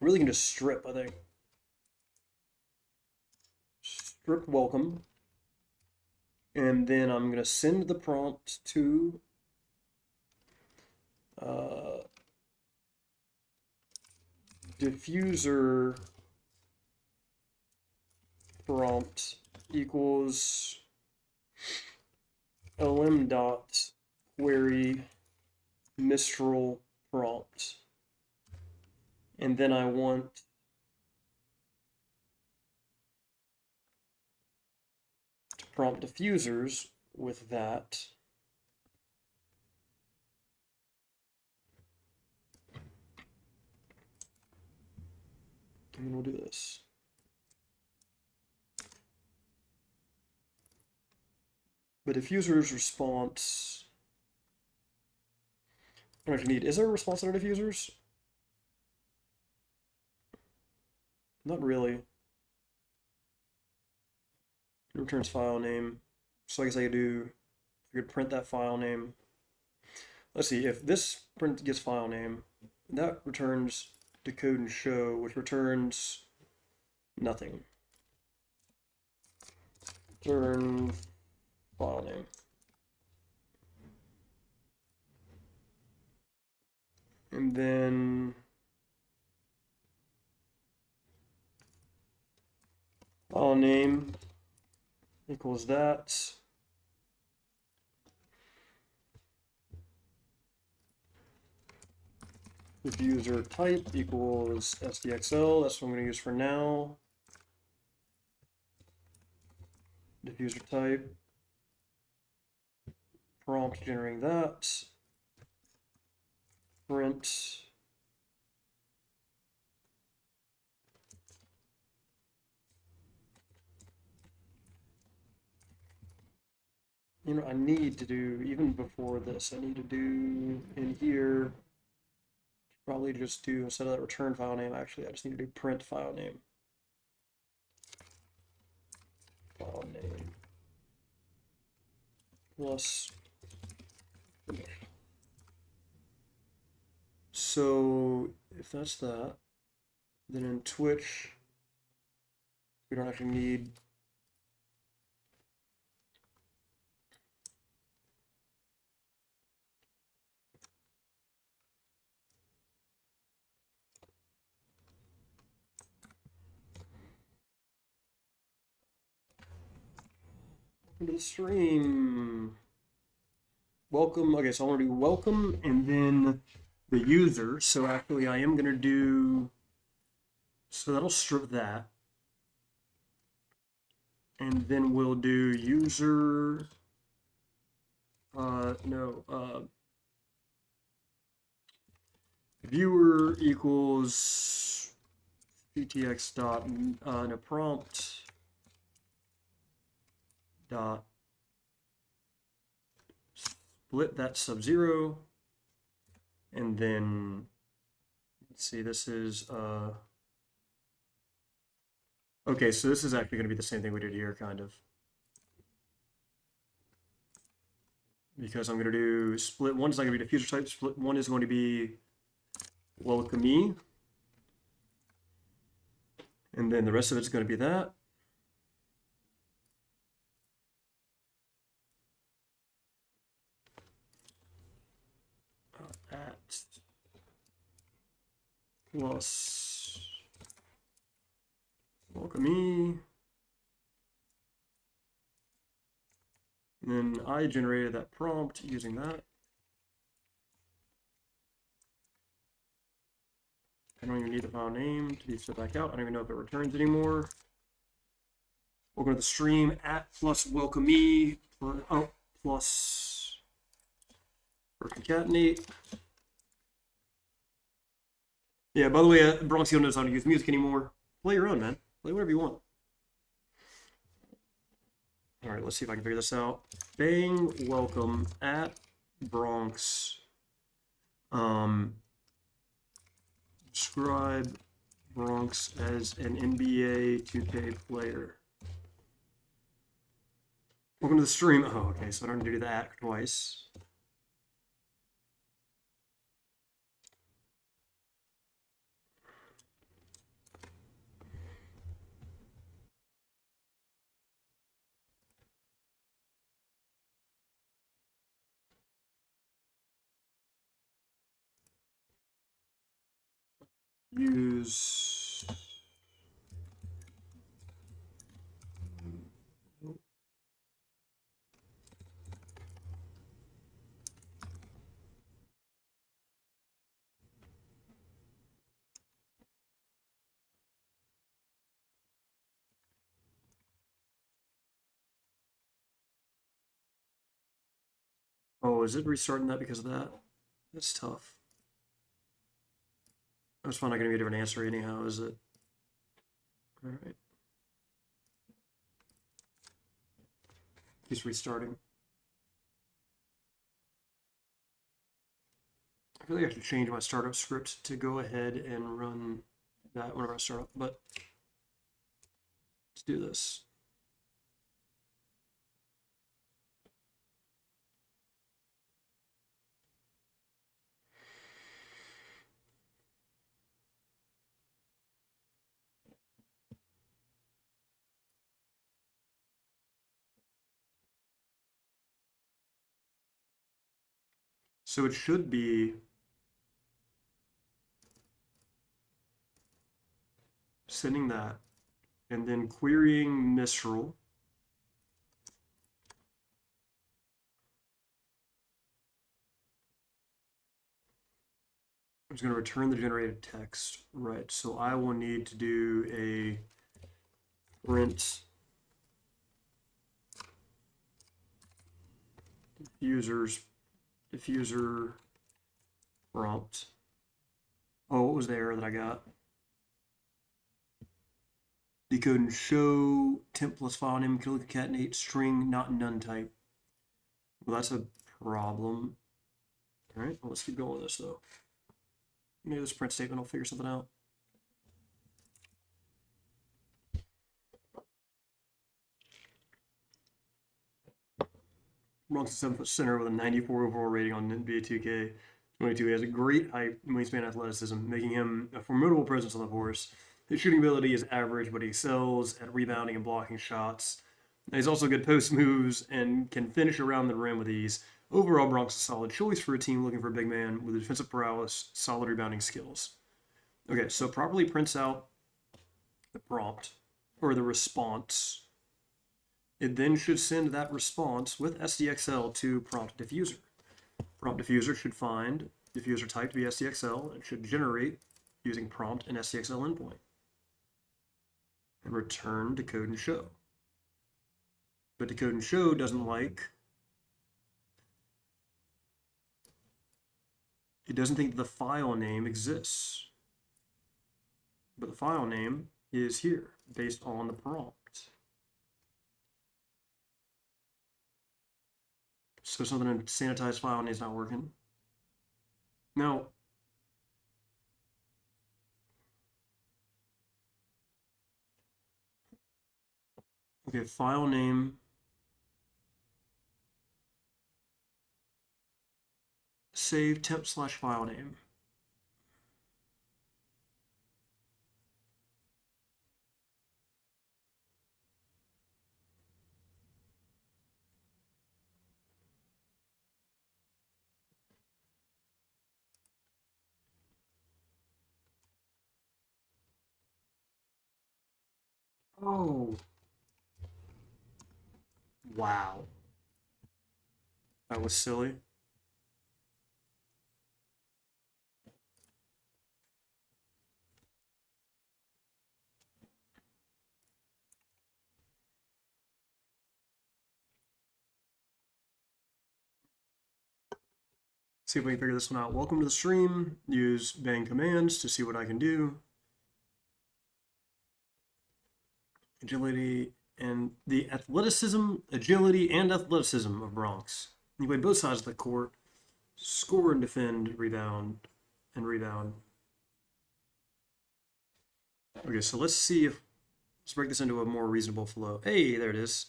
Speaker 1: really can just strip, I think. Strip welcome. And then I'm going to send the prompt to diffuser prompt equals LM dot query Mistral prompt. And then I want to prompt diffusers with that. And we'll do this. The diffuser's response. I don't need. Is there a response to our diffusers? Not really. It returns file name. So I guess I could print that file name. Let's see, if this print gets file name, that returns decode and show, which returns nothing. Return file name. And then file name equals that. Diffuser type equals SDXL. That's what I'm going to use for now. Diffuser type. Prompt generating that. Print. You know, I need to do, even before this, I need to do in here, probably just do, instead of that return file name, actually, I just need to do print file name. File name plus finish. So if that's that, then in Twitch, we don't actually need to the stream. Welcome. Okay, so I want to do welcome and then the user. So actually I am going to do, so that'll strip that. And then we'll do user, viewer equals ptx dot, no, prompt dot split that sub-zero, and then let's see, this is okay, so this is actually going to be the same thing we did here, kind of, because I'm going to do split. One is not going to be diffuser type. Split one is going to be welcomee, and then the rest of it's going to be that. At plus welcomee, and then I generated that prompt using that. I don't even need the file name to be set back out. I don't even know if it returns anymore. We'll go to the stream at plus welcomee, plus for concatenate. Yeah, by the way, Bronx, you don't know how to use music anymore. Play your own, man. Play whatever you want. All right, let's see if I can figure this out. Bang, welcome at Bronx. Describe Bronx as an NBA 2K player. Welcome to the stream. Oh, okay, so I don't need to do that twice. Use. Oh, is it restarting that because of that? That's tough. That's probably not going to be a different answer anyhow, is it? All right. He's restarting. I feel like I have to change my startup script to go ahead and run that whenever I start up, but let's do this. So it should be sending that and then querying Mistral. It's going to return the generated text. Right, so I will need to do a print diffuser prompt. Oh, what was the error that I got? Decode and show temp plus file name concatenate string not none type. Well, that's a problem. All right, well, let's keep going with this though. Maybe this print statement will figure something out. Bronx is 7-foot center with a 94 overall rating on NBA 2K22. He has a great height and wingspan athleticism, making him a formidable presence on the force. His shooting ability is average, but he excels at rebounding and blocking shots. He's also good post moves and can finish around the rim with ease. Overall, Bronx is a solid choice for a team looking for a big man with defensive prowess, solid rebounding skills. Okay, so properly prints out the prompt or the response. It then should send that response with SDXL to prompt diffuser. Prompt diffuser should find diffuser type to be SDXL and should generate using prompt and SDXL endpoint and return decode and show. But decode and show doesn't like, it doesn't think the file name exists. But the file name is here based on the prompt. So something in sanitized file name is not working. Now, okay, file name. Save temp slash file name. Oh, wow. That was silly. See if we can figure this one out. Welcome to the stream. Use bang commands to see what I can do. Agility and the athleticism, agility and athleticism of Bronx. You play both sides of the court, score and defend, rebound, and rebound. Okay, so let's see if, let's break this into a more reasonable flow. Hey, there it is.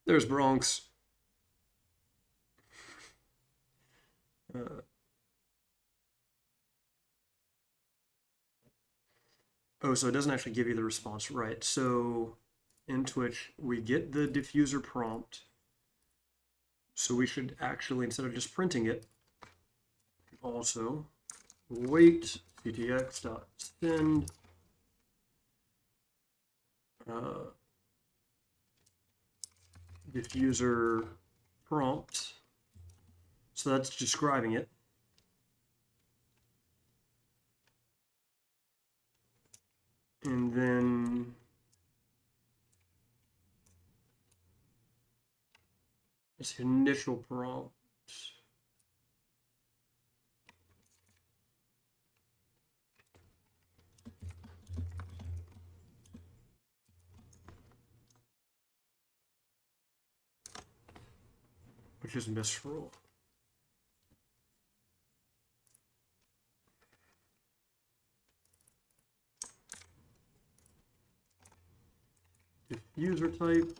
Speaker 1: There's Bronx. Oh, so it doesn't actually give you the response, right? So in Twitch, we get the diffuser prompt. So we should actually, instead of just printing it, also wait ctx.send diffuser prompt. So that's describing it. And then its initial prompt. Which is Mistral. Diffuser type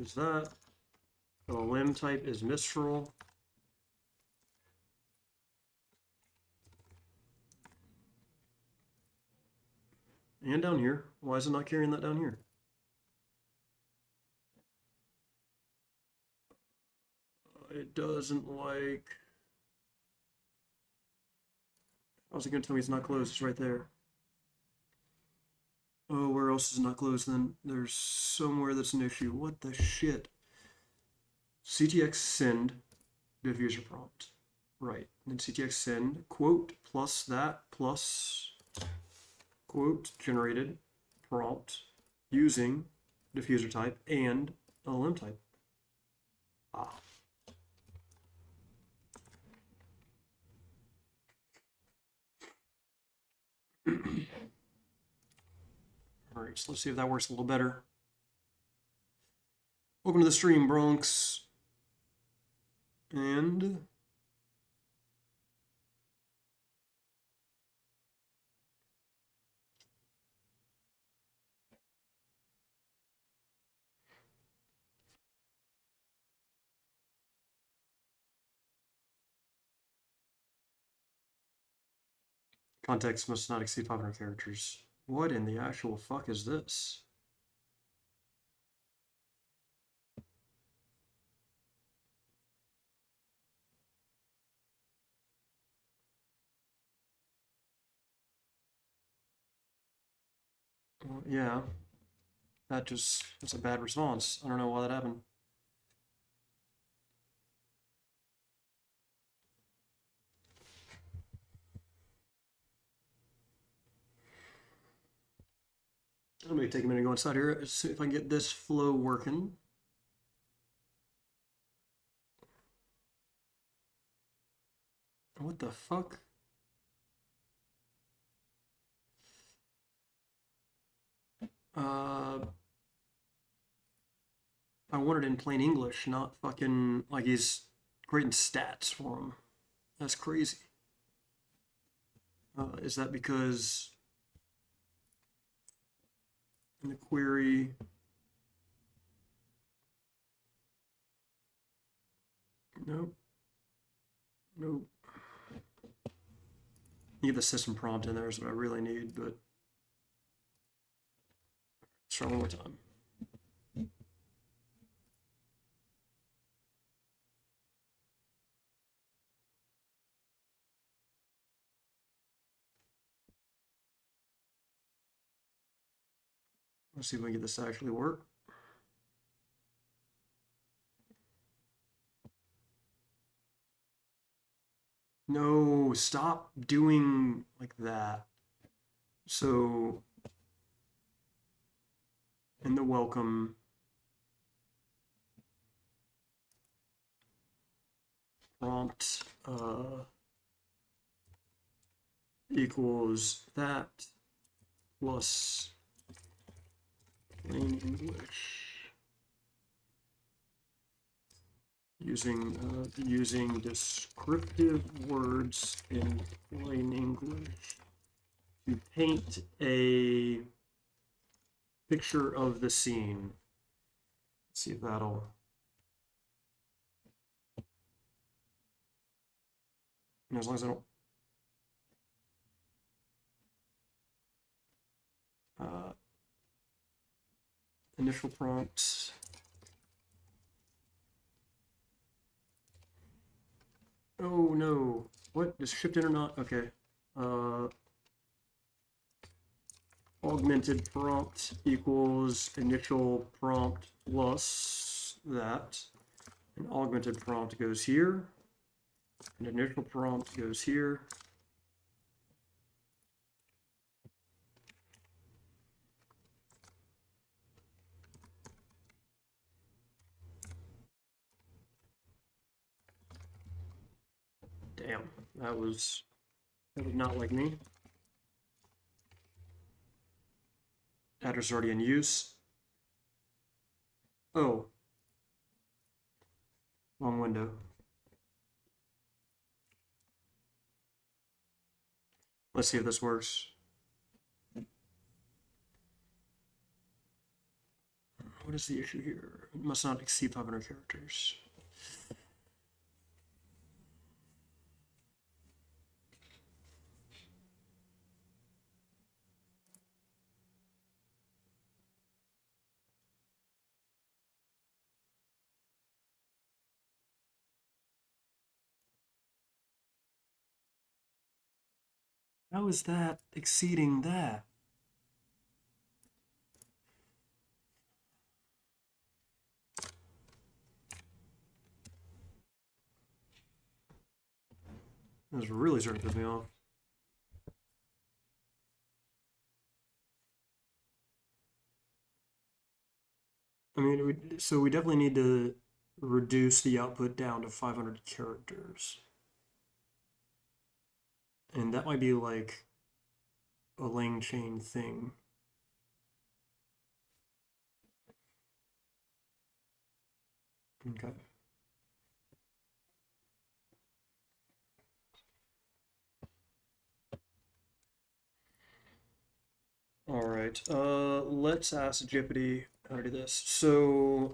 Speaker 1: is that. LLM type is Mistral. And down here. Why is it not carrying that down here? It doesn't like... How's it going to tell me it's not closed? It's right there. Oh, where else is it not closed then? There's somewhere that's an issue. What the shit? CTX send diffuser prompt. Right. And then CTX send quote plus that plus quote generated prompt using diffuser type and LLM type. Ah. All right, so let's see if that works a little better. Welcome to the stream, Bronx. And context must not exceed 500 characters. What in the actual fuck is this? Well, yeah, that's a bad response. I don't know why that happened. Let me take a minute to go inside here, see if I can get this flow working. What the fuck? I want it in plain English, not fucking like he's creating stats for him. That's crazy. Is that because in the query? Nope. Nope. Need the system prompt in there is what I really need, but let's try one more time. Let's see if we can get this to actually work. No, stop doing like that. So in the welcome prompt equals that plus plain English using descriptive words in plain English to paint a picture of the scene. Let's see if that'll And as long as I don't initial prompt. Oh no, what is shipped in or not? Okay. Augmented prompt equals initial prompt plus that. An augmented prompt goes here. An initial prompt goes here. Damn, that was not like me. Adder's already in use. Oh. Wrong window. Let's see if this works. What is the issue here? It must not exceed 500 characters. How is that exceeding that? This is really starting to piss me off. I mean, so we definitely need to reduce the output down to 500 characters. And that might be like a lang chain thing. Okay. All right, let's ask Jeopardy how to do this. So,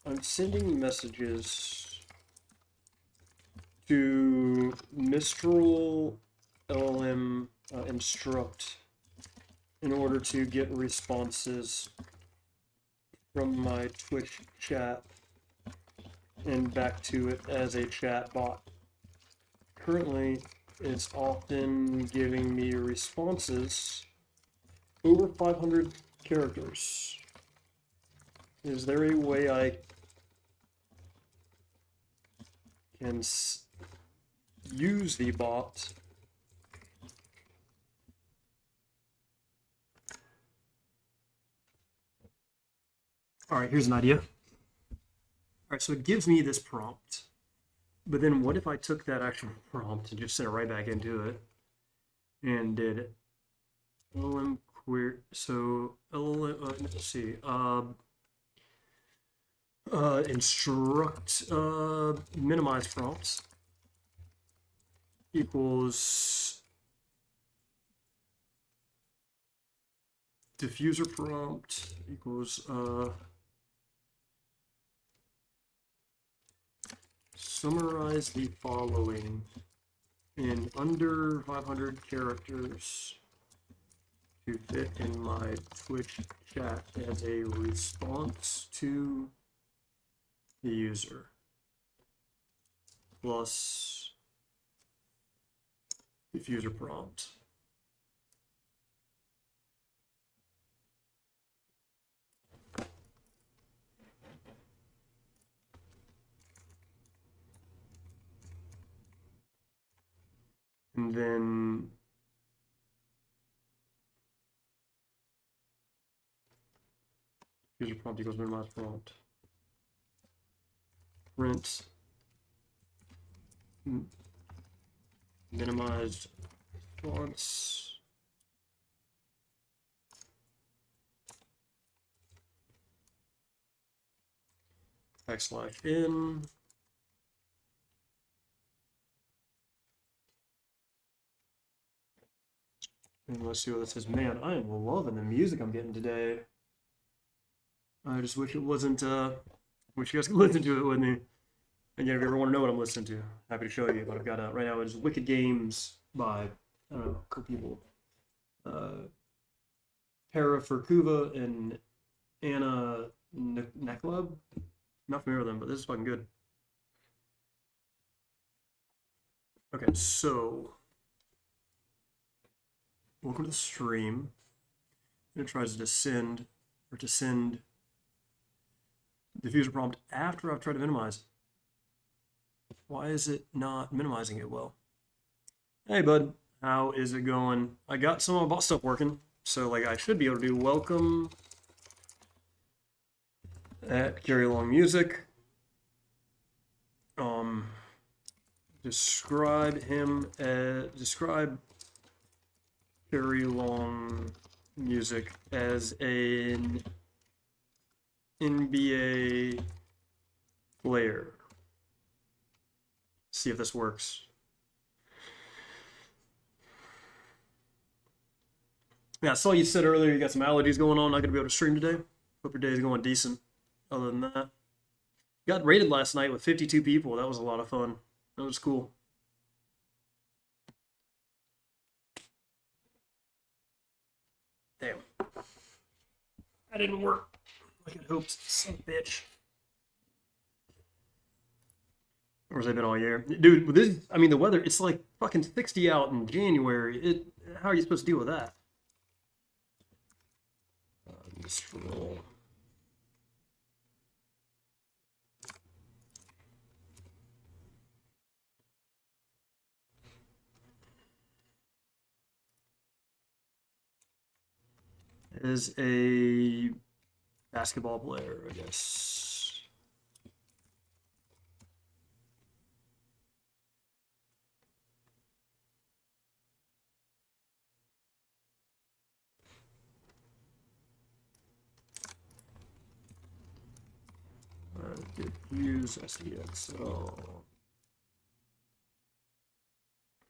Speaker 1: I'm sending messages to Mistral LLM instruct in order to get responses from my Twitch chat and back to it as a chat bot. Currently, it's often giving me responses over 500 characters. Is there a way I can use the bot All right, here's an idea. All right, so it gives me this prompt, but then what if I took that actual prompt and just sent it right back into it and did LLM query? So LLM, let's see, instruct minimize prompts equals diffuser prompt equals summarize the following in under 500 characters to fit in my Twitch chat as a response to the user plus diffuser prompt. And then user prompt equals minimize prompt. Print minimized response. \n. And let's see what it says. Man, I am loving the music I'm getting today. I just wish it wasn't, wish you guys could listen to it with me. Again, if you ever want to know what I'm listening to, happy to show you. But I've got right now it's Wicked Games by I don't know, a couple people, Tara Furkuva and Anna Neklub. Not familiar with them, but this is fucking good. Okay, so welcome to the stream. And it tries to send diffuser prompt after I've tried to minimize. Why is it not minimizing it well? Hey, bud. How is it going? I got some of my bot stuff working, so like I should be able to do welcome at carry along music. Describe carry along music as an NBA player. See if this works. Yeah, I saw you said earlier you got some allergies going on. Not gonna be able to stream today. Hope your day is going decent. Other than that, got rated last night with 52 people. That was a lot of fun. That was cool. Damn. That didn't work like I hoped. Son of a bitch. Or has it been all year? Dude, this, I mean, the weather, it's like fucking 60 out in January. How are you supposed to deal with that? Mistral. Is a basketball player, I guess. Use SDXL.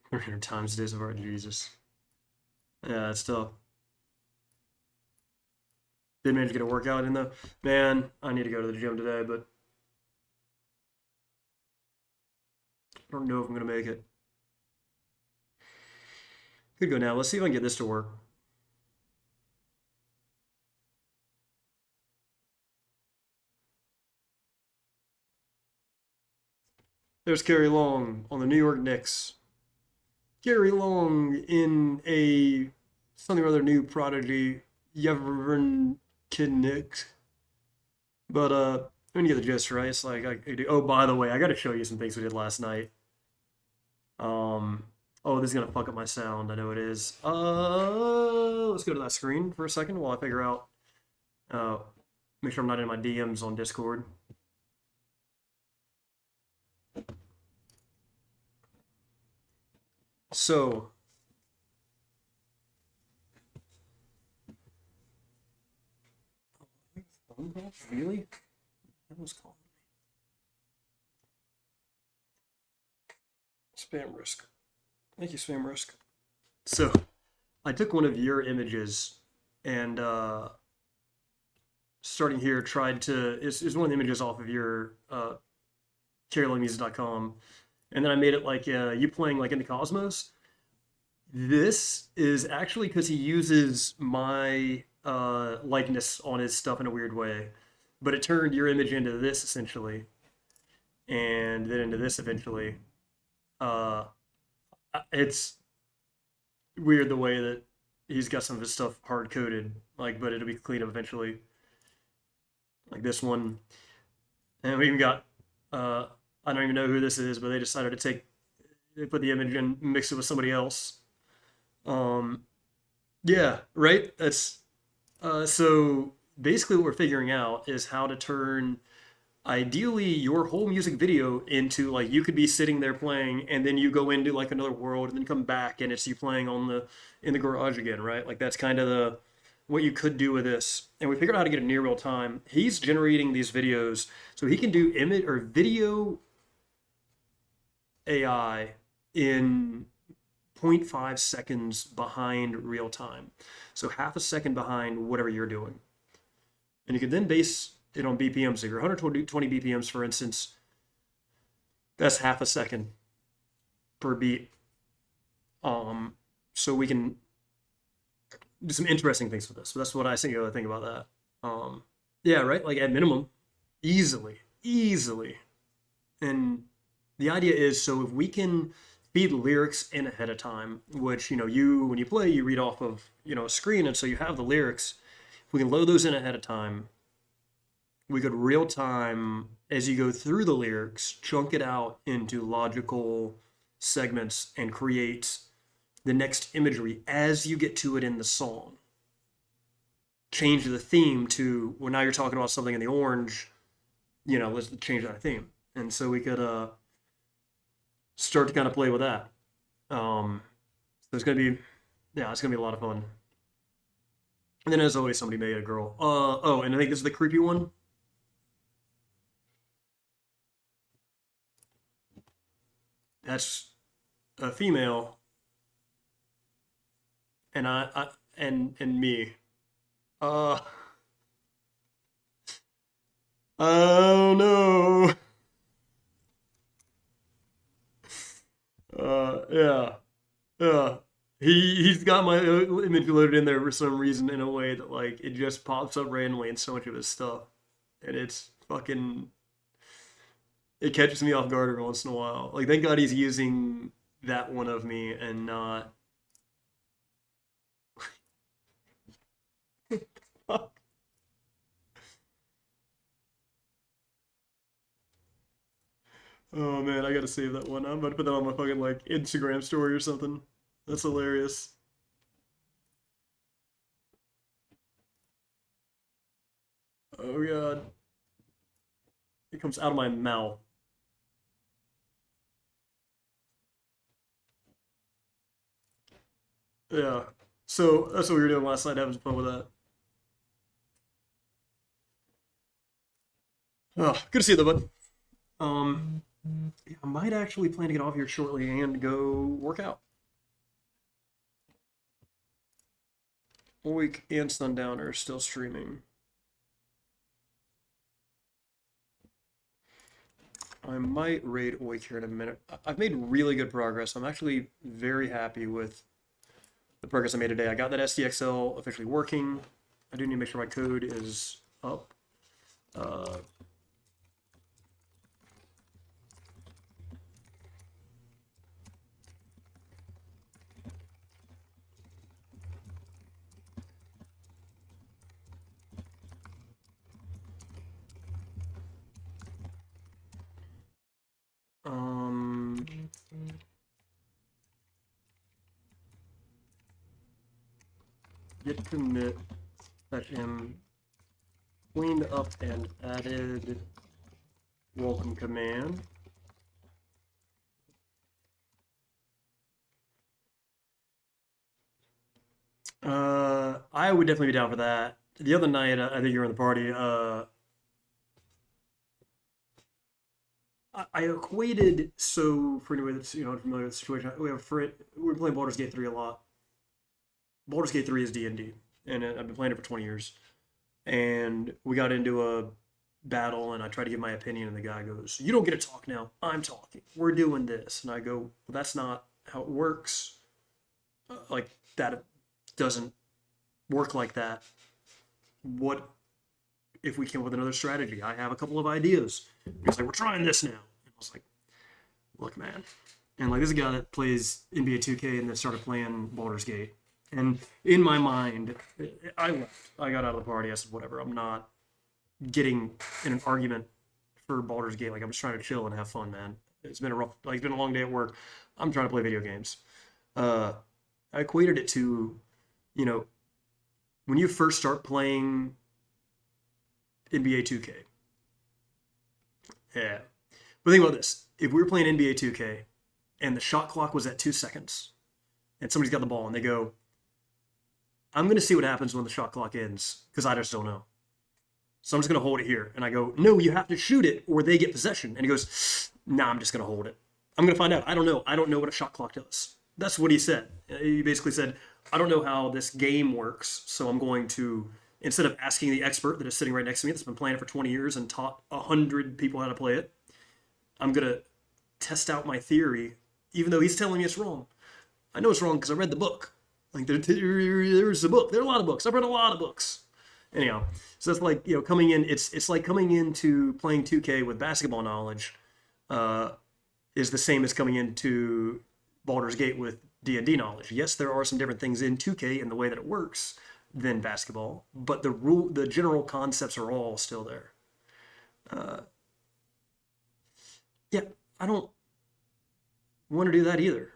Speaker 1: 300 times days of art, Jesus. Yeah, it's tough. Didn't manage to get a workout in though. Man, I need to go to the gym today, but I don't know if I'm gonna make it. Could go now. Let's see if I can get this to work. There's Carrie Long on the New York Knicks. Carrie Long in a something or other new prodigy, Yevern Kidnick. But I'm gonna get the gist, right? It's like oh, by the way, I gotta show you some things we did last night. Oh, this is gonna fuck up my sound. I know it is. Let's go to that screen for a second while I figure out. Make sure I'm not in my DMs on Discord. So, really? That was calling me. Spam risk. Thank you, spam risk. So, I took one of your images and starting here tried to is one of the images off of your carolingmusic.com, and then I made it like you playing like in the cosmos. This is actually because he uses my likeness on his stuff in a weird way, but it turned your image into this essentially, and then into this eventually. It's weird the way that he's got some of his stuff hard coded, like, but it'll be cleaned up eventually. Like this one, and we even got I don't even know who this is, but they decided to they put the image and mix it with somebody else. Yeah, right. That's so basically what we're figuring out is how to turn ideally your whole music video into like you could be sitting there playing and then you go into like another world and then come back and it's you playing in the garage again, right? Like that's kind of the what you could do with this. And we figured out how to get it near real time. He's generating these videos so he can do image or video AI in 0.5 seconds behind real time. So half a second behind whatever you're doing. And you can then base it on BPMs. So if you're 120 BPMs, for instance, That's half a second per beat. So we can do some interesting things with this. So that's what I think about that. Yeah, right. Like at minimum, easily. And the idea is, so if we can feed lyrics in ahead of time, which you when you play, you read off of a screen, and so you have the lyrics. If we can load those in ahead of time, we could real time as you go through the lyrics, chunk it out into logical segments and create the next imagery as you get to it in the song. Change the theme to, well, now you're talking about something in the orange, let's change that theme. And so we could start to kind of play with that. So it's gonna be, yeah, it's gonna be a lot of fun. And then as always, somebody made a girl. Oh, and I think this is the creepy one. That's a female, and and me. Uh, oh no. Yeah, yeah. He's got my image loaded in there for some reason in a way that like it just pops up randomly in so much of his stuff, and it's fucking. It catches me off guard every once in a while. Like, thank God he's using that one of me and not. Oh man, I gotta save that one. I'm about to put that on my fucking like Instagram story or something. That's hilarious. Oh god, it comes out of my mouth. Yeah. So that's what we were doing last night, having fun with that. Oh, good to see you though, bud. Yeah, I might actually plan to get off here shortly and go work out. Week and Sundowner are still streaming. I might raid Oik here in a minute. I've made really good progress. I'm actually very happy with the progress I made today. I got that SDXL officially working. I do need to make sure my code is up. Uh, um, git commit session cleaned up and added welcome command. I would definitely be down for that. The other night, I think you were in the party. I equated, so for anybody that's familiar with the situation, we're playing Baldur's Gate 3 a lot. Baldur's Gate 3 is D&D, and I've been playing it for 20 years. And we got into a battle, and I tried to give my opinion, and the guy goes, "You don't get to talk now. I'm talking. We're doing this." And I go, "Well, that's not how it works. Like that doesn't work like that. What if we came up with another strategy? I have a couple of ideas." He's like, "We're trying this now." And I was like, "Look, man." And like this is a guy that plays NBA 2K and then started playing Baldur's Gate. And in my mind, I left. I got out of the party. I said, "Whatever. I'm not getting in an argument for Baldur's Gate. Like I'm just trying to chill and have fun, man. It's been a rough, like it's been a long day at work. I'm trying to play video games." I equated it to, you know, when you first start playing NBA 2K. Yeah. But think about this. If we were playing NBA 2K and the shot clock was at 2 seconds and somebody's got the ball and they go, "I'm going to see what happens when the shot clock ends because I just don't know. So I'm just going to hold it here." And I go, "No, you have to shoot it or they get possession." And he goes, "Nah, I'm just going to hold it. I'm going to find out. I don't know. I don't know what a shot clock does." That's what he said. He basically said, "I don't know how this game works, so I'm going to, instead of asking the expert that is sitting right next to me that's been playing it for 20 years and taught 100 people how to play it, I'm going to test out my theory, even though he's telling me it's wrong. I know it's wrong because I read the book. Like there's a book. There are a lot of books. I've read a lot of books. Anyhow, so that's like, coming in. It's like coming into playing 2K with basketball knowledge is the same as coming into Baldur's Gate with D&D knowledge. Yes, there are some different things in 2K in the way that it works than basketball, but the general concepts are all still there. Yeah, I don't want to do that either.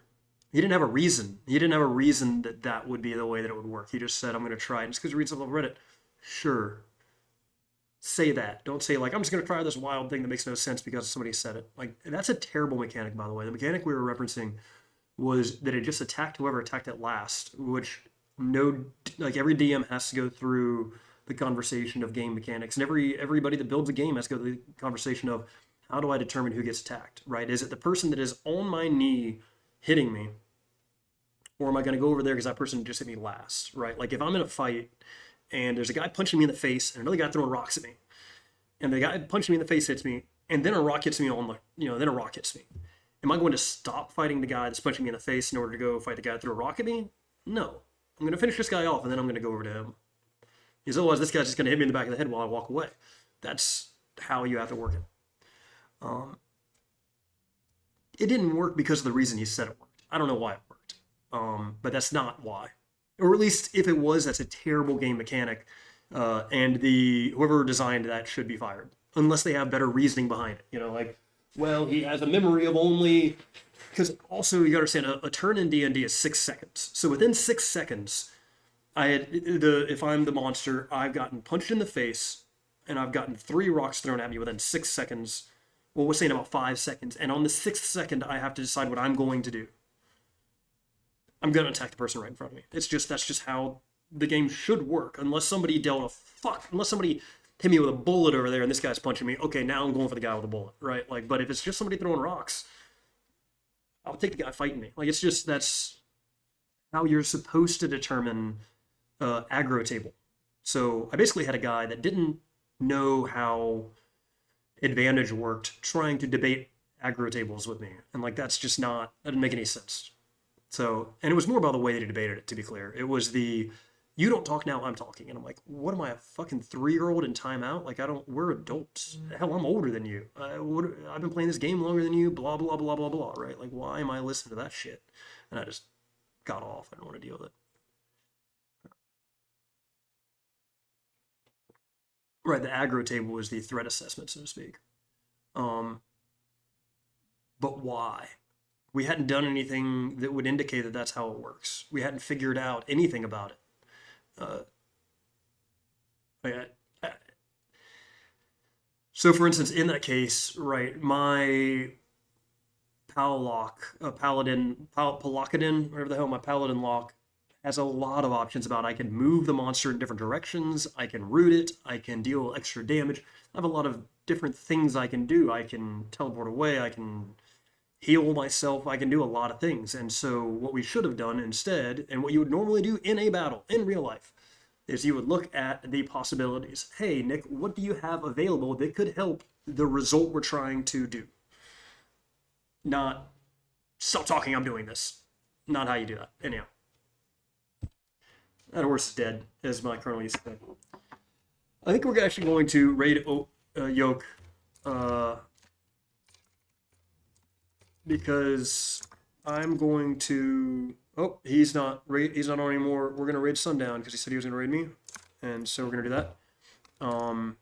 Speaker 1: He didn't have a reason. He didn't have a reason that would be the way that it would work. He just said, I'm going to try it. Just because you read something on Reddit, sure. Say that. Don't say, like, I'm just going to try this wild thing that makes no sense because somebody said it. Like, that's a terrible mechanic, by the way. The mechanic we were referencing was that it just attacked whoever attacked it last, which every DM has to go through the conversation of game mechanics, and everybody that builds a game has to go through the conversation of, how do I determine who gets attacked, right? Is it the person that is on my knee hitting me, or am I going to go over there because that person just hit me last, right? Like if I'm in a fight and there's a guy punching me in the face and another guy throwing rocks at me, and the guy punching me in the face hits me, and then a rock hits me then a rock hits me. Am I going to stop fighting the guy that's punching me in the face in order to go fight the guy that threw a rock at me? No. I'm going to finish this guy off, and then I'm going to go over to him. Because otherwise this guy's just going to hit me in the back of the head while I walk away. That's how you have to work it. It didn't work because of the reason he said it worked. I don't know why it worked, but that's not why. Or at least if it was, that's a terrible game mechanic, and whoever designed that should be fired, unless they have better reasoning behind it. Well, he has a memory of only, because also you got to understand a turn in D&D is 6 seconds. So within 6 seconds, if I'm the monster, I've gotten punched in the face, and I've gotten 3 rocks thrown at me within 6 seconds. Well, we're saying about 5 seconds. And on the 6th second, I have to decide what I'm going to do. I'm going to attack the person right in front of me. That's just how the game should work. Unless somebody unless somebody hit me with a bullet over there and this guy's punching me. Okay, now I'm going for the guy with the bullet, right? But if it's just somebody throwing rocks, I'll take the guy fighting me. That's how you're supposed to determine aggro table. So I basically had a guy that didn't know how advantage worked trying to debate aggro tables with me, and that didn't make any sense. So, and it was more about the way that he debated it, to be clear. It was you don't talk now, I'm talking. And I'm like, what am I, a fucking 3-year-old in timeout? We're adults. Hell, I'm older than you. I've been playing this game longer than you, blah, blah, blah, blah, blah, right? Why am I listening to that shit? And I just got off. I didn't want to deal with it. Right, the aggro table was the threat assessment, so to speak. But why? We hadn't done anything that would indicate that that's how it works. We hadn't figured out anything about it. So, for instance, in that case, right, my Paladin, whatever the hell, my Paladin lock has a lot of options about I can move the monster in different directions, I can root it, I can deal extra damage. I have a lot of different things I can do. I can teleport away, I can heal myself, I can do a lot of things. And so what we should have done instead, and what you would normally do in a battle, in real life, is you would look at the possibilities. Hey, Nick, what do you have available that could help the result we're trying to do? Not, stop talking, I'm doing this. Not how you do that. Anyhow. That horse is dead, as my colonel used to say. I think we're actually going to raid Yoke, because I'm going to... Oh, he's not on anymore. We're going to raid Sundown, because he said he was going to raid me. And so we're going to do that. And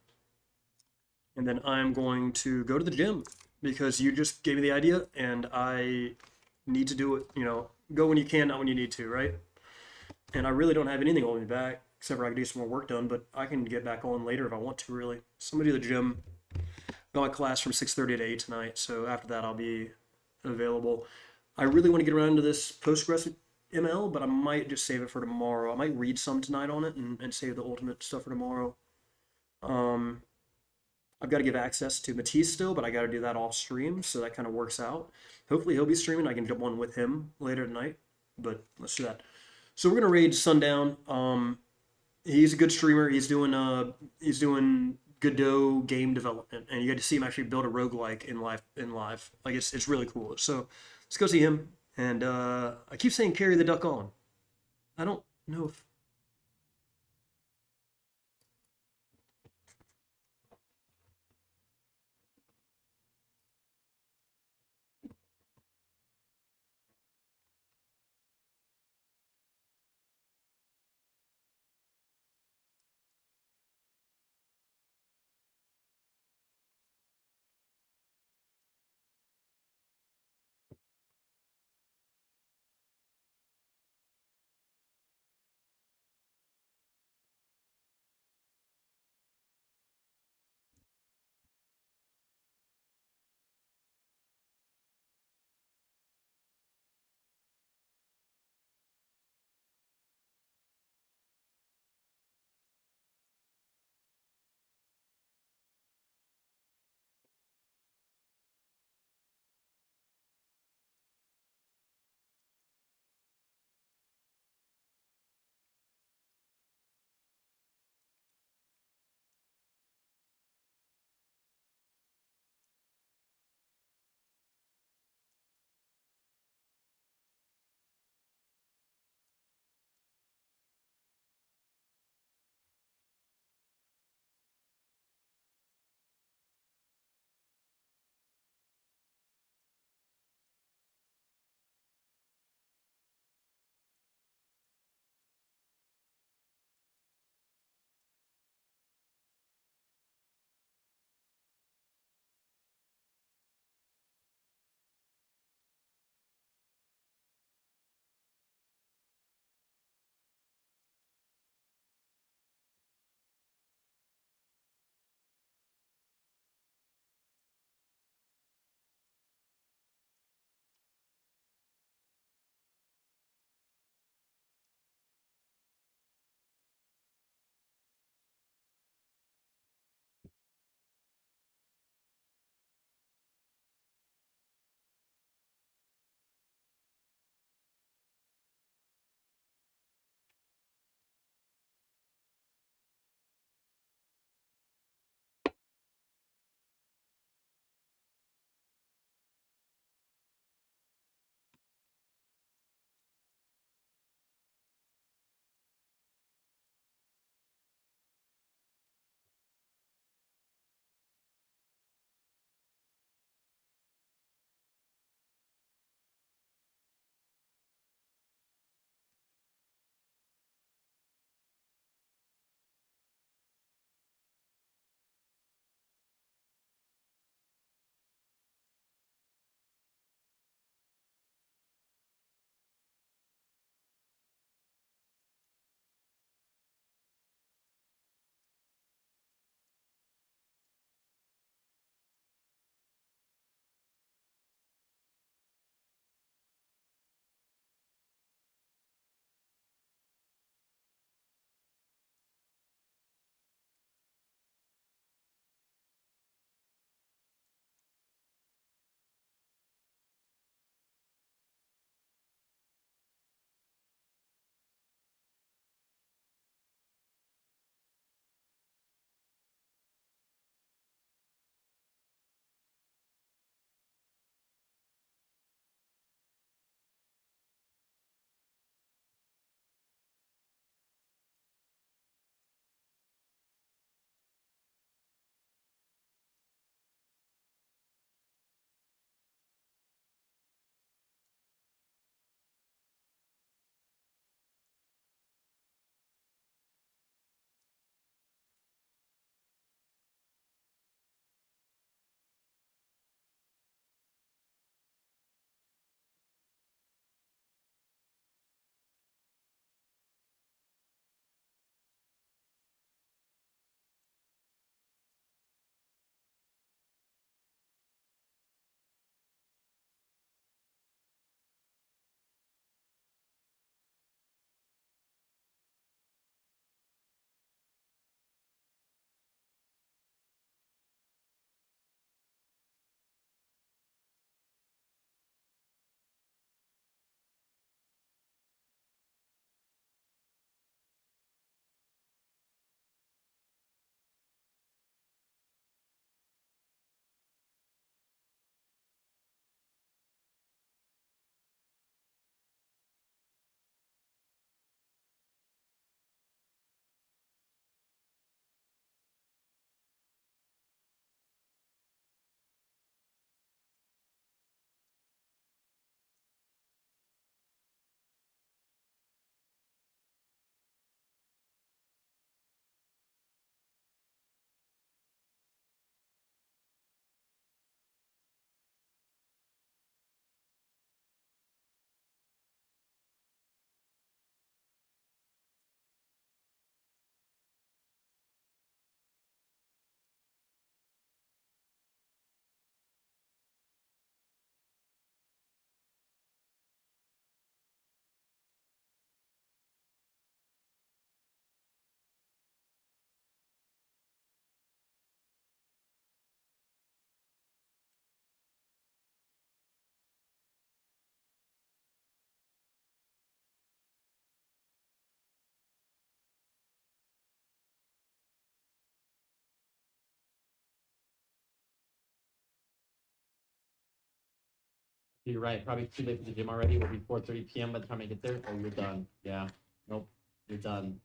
Speaker 1: then I'm going to go to the gym, because you just gave me the idea, and I need to do it, go when you can, not when you need to, right? And I really don't have anything holding me back, except for I can do some more work done, but I can get back on later if I want to, really. So I'm going to do the gym. Got my class from 6:30 to 8 tonight, so after that I'll be available. I really want to get around to this PostgresML, but I might just save it for tomorrow. I might read some tonight on it and save the ultimate stuff for tomorrow. I've got to give access to Matisse still, but I got to do that off stream, so that kind of works out. Hopefully he'll be streaming. I can jump on with him later tonight, but let's do that. So we're gonna raid Sundown. He's a good streamer. He's doing Godot game development, and you get to see him actually build a roguelike in live. Like it's really cool. So let's go see him. And I keep saying carry the duck on. I don't know if
Speaker 2: You're right. Probably too late for the gym already. It'll be 4:30 p.m. by the time I get there. Oh, you're done. Yeah. Nope. You're done.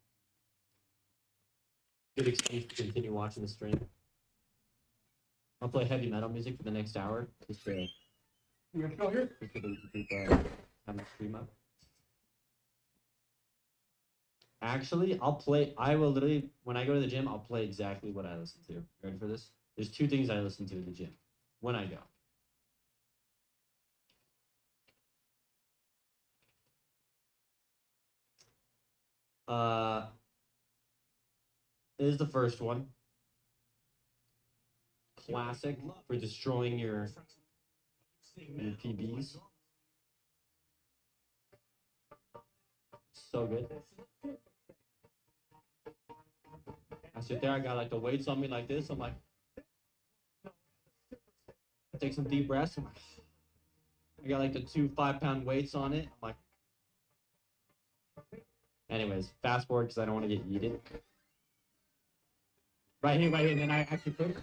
Speaker 2: Good excuse to continue watching the stream. I'll play heavy metal music for the next hour. Just to,
Speaker 3: You're still here?
Speaker 2: just so that we can keep having the stream up. Actually, I will literally, when I go to the gym, I'll play exactly what I listen to. You ready for this? There's two things I listen to in the gym when I go. Is the first one. Classic for destroying your PBs. So good. I sit there, I got like the weights on me like this. I'm like, take some deep breaths. I'm like, I got like the 2 5-pound weights on it. I'm like, anyways, fast forward because I don't want to get yeeted. Right here, and then I actually put.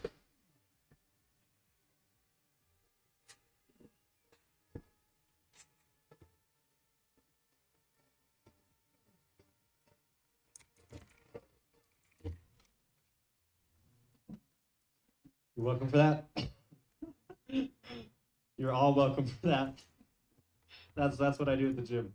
Speaker 2: You're welcome for that. You're all welcome for that. That's what I do at the gym.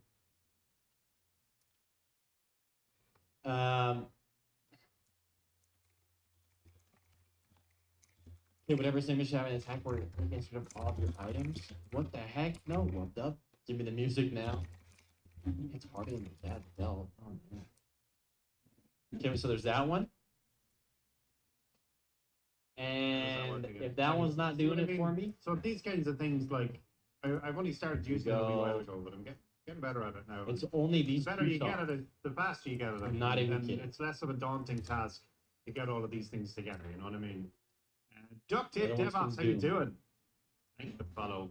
Speaker 2: Okay, whatever image you have an attack where you can rid of all of your items. What the heck? No, what up? Give me the music now. It's harder than that belt. Oh man. Okay, so there's that one. And if that one's not doing it for me,
Speaker 3: so these kinds of things, like I've only started using it a wee while ago, but I'm getting better at it now.
Speaker 2: It's only these.
Speaker 3: The better you get at it, the faster you get at it.
Speaker 2: I'm not even kidding.
Speaker 3: It's less of a daunting task to get all of these things together. You know what I mean? DuckTapeDevOps, how you doing? Thank you for the follow.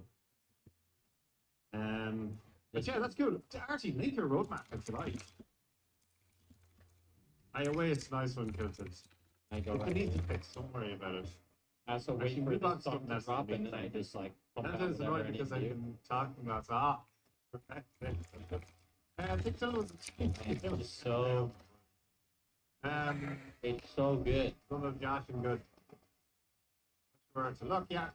Speaker 3: But yeah, that's good. Artie, make your roadmap if you like. It's a nice one, Kiltons.
Speaker 2: I go
Speaker 3: right. You need to fix. Don't worry about it.
Speaker 2: I also wait for the song to drop and then I just like.
Speaker 3: That is annoying because I've been talking about I think that was
Speaker 2: so. It's so good.
Speaker 3: Some of Josh and good. Sure to look, yeah.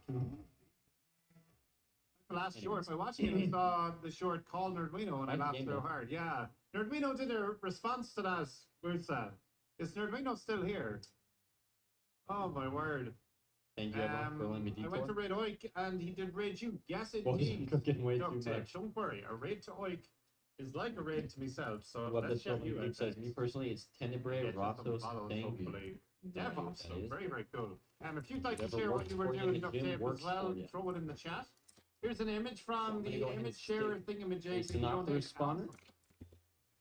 Speaker 3: The last short, by watching it, I saw the short called Nerdwino and I laughed so hard. Yeah. Nerdwino did a response to that. Where's that? Is Nerdwino still here? Oh my word.
Speaker 2: Thank you everyone for letting me detour.
Speaker 3: I went to Raid Oik and he did raid you. Yes, indeed.
Speaker 2: Way too much.
Speaker 3: Don't worry. A raid to Oik is like a raid to myself. So
Speaker 2: what
Speaker 3: let's
Speaker 2: this group says, me personally, it's Tenebrae, Rossos, thank you.
Speaker 3: DevOps, so very, very cool. If you'd like to share what you were doing up there as well, throw it in the chat. Here's an image from the image share thingamajig.
Speaker 2: It's not the responder.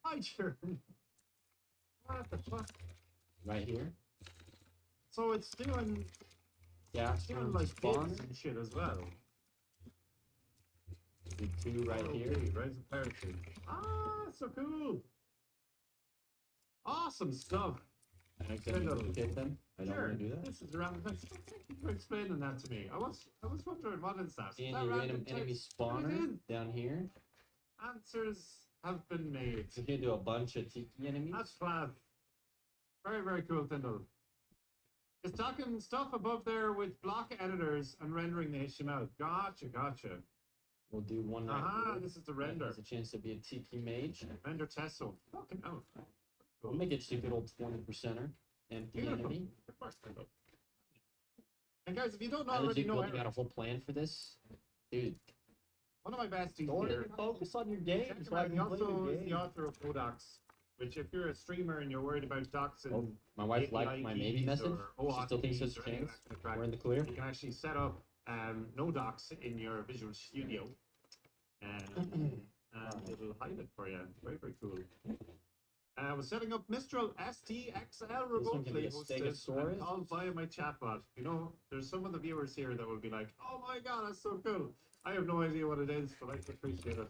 Speaker 3: Hi, Sharon. What the fuck?
Speaker 2: Right here.
Speaker 3: So it's doing.
Speaker 2: Yeah,
Speaker 3: it's doing like spawns and shit as well.
Speaker 2: The two right here.
Speaker 3: Rise of parachute. Ah, so cool. Awesome stuff.
Speaker 2: I accidentally hit them. I don't want to do that.
Speaker 3: This is around. Thank you for explaining that to me. I was wondering what is that?
Speaker 2: In the random enemy spawner down here.
Speaker 3: Answers have been made.
Speaker 2: You can do a bunch of tiki enemies.
Speaker 3: That's fab. Very, very cool, Tindall. It's talking stuff above there with block editors and rendering the HTML. Gotcha.
Speaker 2: We'll do one right
Speaker 3: this is the render.
Speaker 2: There's a chance to be a tiki mage.
Speaker 3: Render Tesso. Fucking hell.
Speaker 2: We'll make it just a good old 20%er. Empty enemy.
Speaker 3: And guys, if you don't already know,
Speaker 2: you got a whole plan for this, dude.
Speaker 3: One of my besties
Speaker 2: don't
Speaker 3: here.
Speaker 2: Focus on your game.
Speaker 3: He also is the author of Odocs, which if you're a streamer and you're worried about docs and
Speaker 2: my wife liked my maybe message. She still thinks there's a chance. We're in the clear.
Speaker 3: You can actually set up no docs in your Visual Studio, and it'll hide it for you. Very, very cool. I was setting up Mistral SDXL remotely hosted and called via my chatbot. You know, there's some of the viewers here that will be like, oh my god, that's so cool. I have no idea what it is, but I appreciate it.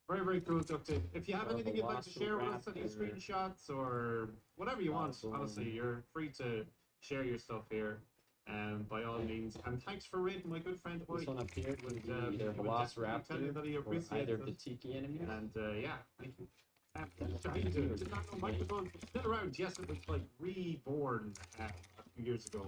Speaker 3: Very, very cool, DuckTape. If you have anything you'd like to share with us, any screenshots or whatever you want, honestly, you're free to share your stuff here. by all means. And thanks for raiding my good friend
Speaker 2: This
Speaker 3: Hoy.
Speaker 2: one up here would be either
Speaker 3: Would definitely
Speaker 2: Velociraptor
Speaker 3: tell you that he
Speaker 2: or
Speaker 3: appreciates
Speaker 2: either of
Speaker 3: it.
Speaker 2: the Tiki enemies.
Speaker 3: And yeah, thank you. How you doing? Did not know microphone was still around. Yes, it was like reborn a few years ago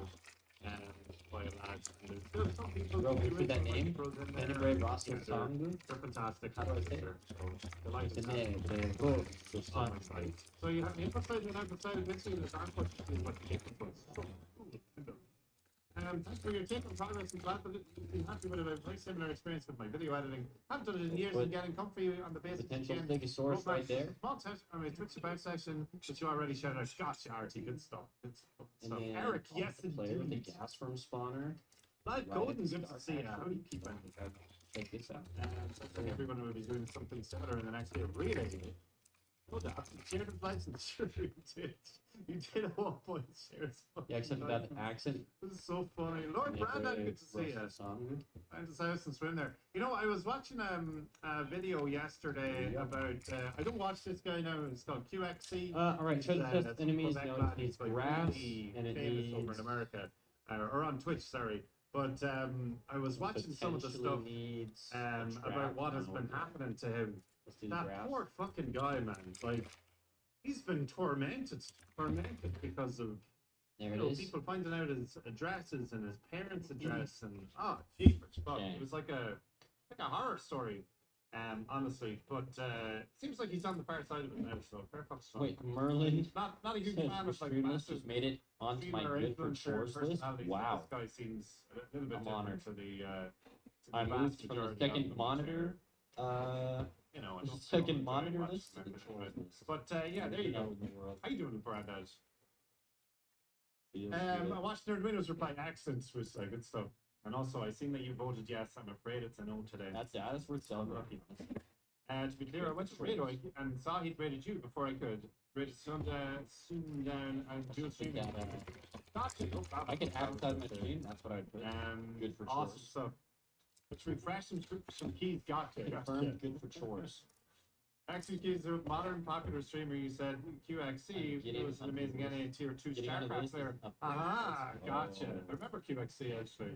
Speaker 3: by a lad. And there's still some people
Speaker 2: Bro,
Speaker 3: who
Speaker 2: we put that
Speaker 3: do
Speaker 2: name?
Speaker 3: micros in there.
Speaker 2: Penny Russell
Speaker 3: Yeah,
Speaker 2: Tongu.
Speaker 3: they're fantastic.
Speaker 2: How do I say it?
Speaker 3: So, delighted
Speaker 2: The
Speaker 3: to have
Speaker 2: name,
Speaker 3: them
Speaker 2: the book, the
Speaker 3: on
Speaker 2: song.
Speaker 3: my side. So you have the input side and output side of this, and there's output is what the input was. So, cool. Thanks for your take on progress and glad that you've been happy with it. I have a very similar experience with my video editing. Haven't done it in years and getting comfy on the basics
Speaker 2: Potential
Speaker 3: again.
Speaker 2: Stegosaurus right there.
Speaker 3: Small test on my Twitch about section, which you already shouted out. Gosh, RT, good stuff. Good stuff.
Speaker 2: And then
Speaker 3: Eric, yes,
Speaker 2: player with the
Speaker 3: indeed.
Speaker 2: gas worm spawner.
Speaker 3: Live
Speaker 2: Right,
Speaker 3: Golden,
Speaker 2: it's
Speaker 3: good to
Speaker 2: dark
Speaker 3: see you. How do
Speaker 2: actually.
Speaker 3: you keep on this out?
Speaker 2: Check this out.
Speaker 3: So I think everyone will be doing something similar in the next year. Really? Hold up. Share the license. Sure, you did. You did at one point share something.
Speaker 2: Yeah, except about the accent.
Speaker 3: This is so funny. Lord Brandon, good to see you. Found his house and swim there. You know, I was watching a video yesterday about. I don't watch this guy now. It's called QXC.
Speaker 2: Alright, show the
Speaker 3: He's,
Speaker 2: test
Speaker 3: some
Speaker 2: enemies.
Speaker 3: Quebec
Speaker 2: Now
Speaker 3: lad.
Speaker 2: it needs
Speaker 3: He's, like,
Speaker 2: grass
Speaker 3: really
Speaker 2: and it
Speaker 3: famous
Speaker 2: needs.
Speaker 3: over in America, or on Twitch. Sorry, but I was watching some of the stuff
Speaker 2: Needs
Speaker 3: about what has been happening to him.
Speaker 2: Let's do
Speaker 3: That
Speaker 2: grass.
Speaker 3: poor fucking guy, man. Like, he's been tormented because of
Speaker 2: There it
Speaker 3: you know,
Speaker 2: is.
Speaker 3: people finding out his addresses and his parents' address and jeepers, fuck.
Speaker 2: Okay.
Speaker 3: It was like a horror story, honestly. But seems like he's on the far side of it now, so fair fuck stuff.
Speaker 2: Wait, Merlin
Speaker 3: Not a huge
Speaker 2: says
Speaker 3: fan of like
Speaker 2: Streamless
Speaker 3: massive
Speaker 2: just made it onto my
Speaker 3: streamer or
Speaker 2: good for
Speaker 3: influencer
Speaker 2: chores list.
Speaker 3: personalities, but
Speaker 2: Wow.
Speaker 3: This guy seems a little bit
Speaker 2: I'm
Speaker 3: different
Speaker 2: honored.
Speaker 3: to the
Speaker 2: I
Speaker 3: vast
Speaker 2: moved from the
Speaker 3: majority of
Speaker 2: second
Speaker 3: them,
Speaker 2: monitor.
Speaker 3: you know, I
Speaker 2: The
Speaker 3: don't
Speaker 2: second
Speaker 3: enjoy
Speaker 2: monitor
Speaker 3: much
Speaker 2: list to the
Speaker 3: membership,
Speaker 2: chores
Speaker 3: but-
Speaker 2: list.
Speaker 3: But yeah, there you go.
Speaker 2: In the world.
Speaker 3: How you doing, Brandon?
Speaker 2: Feels
Speaker 3: I
Speaker 2: good.
Speaker 3: watched Nerd Windows reply accents, which good stuff. And also, I seen that you voted yes. I'm afraid it's a no today.
Speaker 2: That's worth celebrating.
Speaker 3: To be clear, I went to Rado and saw he'd rated you before I could. Rated soon down and do a stream. Gotcha. No problem.
Speaker 2: I can advertise my stream. That's what I would put. Good for
Speaker 3: awesome
Speaker 2: chores.
Speaker 3: stuff. Let's refresh some keys. Gotcha.
Speaker 2: Confirmed. Good for chores.
Speaker 3: XQ is a modern popular streamer. You said QXC. It was an amazing NA tier 2
Speaker 2: Getting out of
Speaker 3: StarCraft
Speaker 2: this
Speaker 3: player.
Speaker 2: is up.
Speaker 3: Ah,
Speaker 2: Oh.
Speaker 3: gotcha. I remember QXC actually.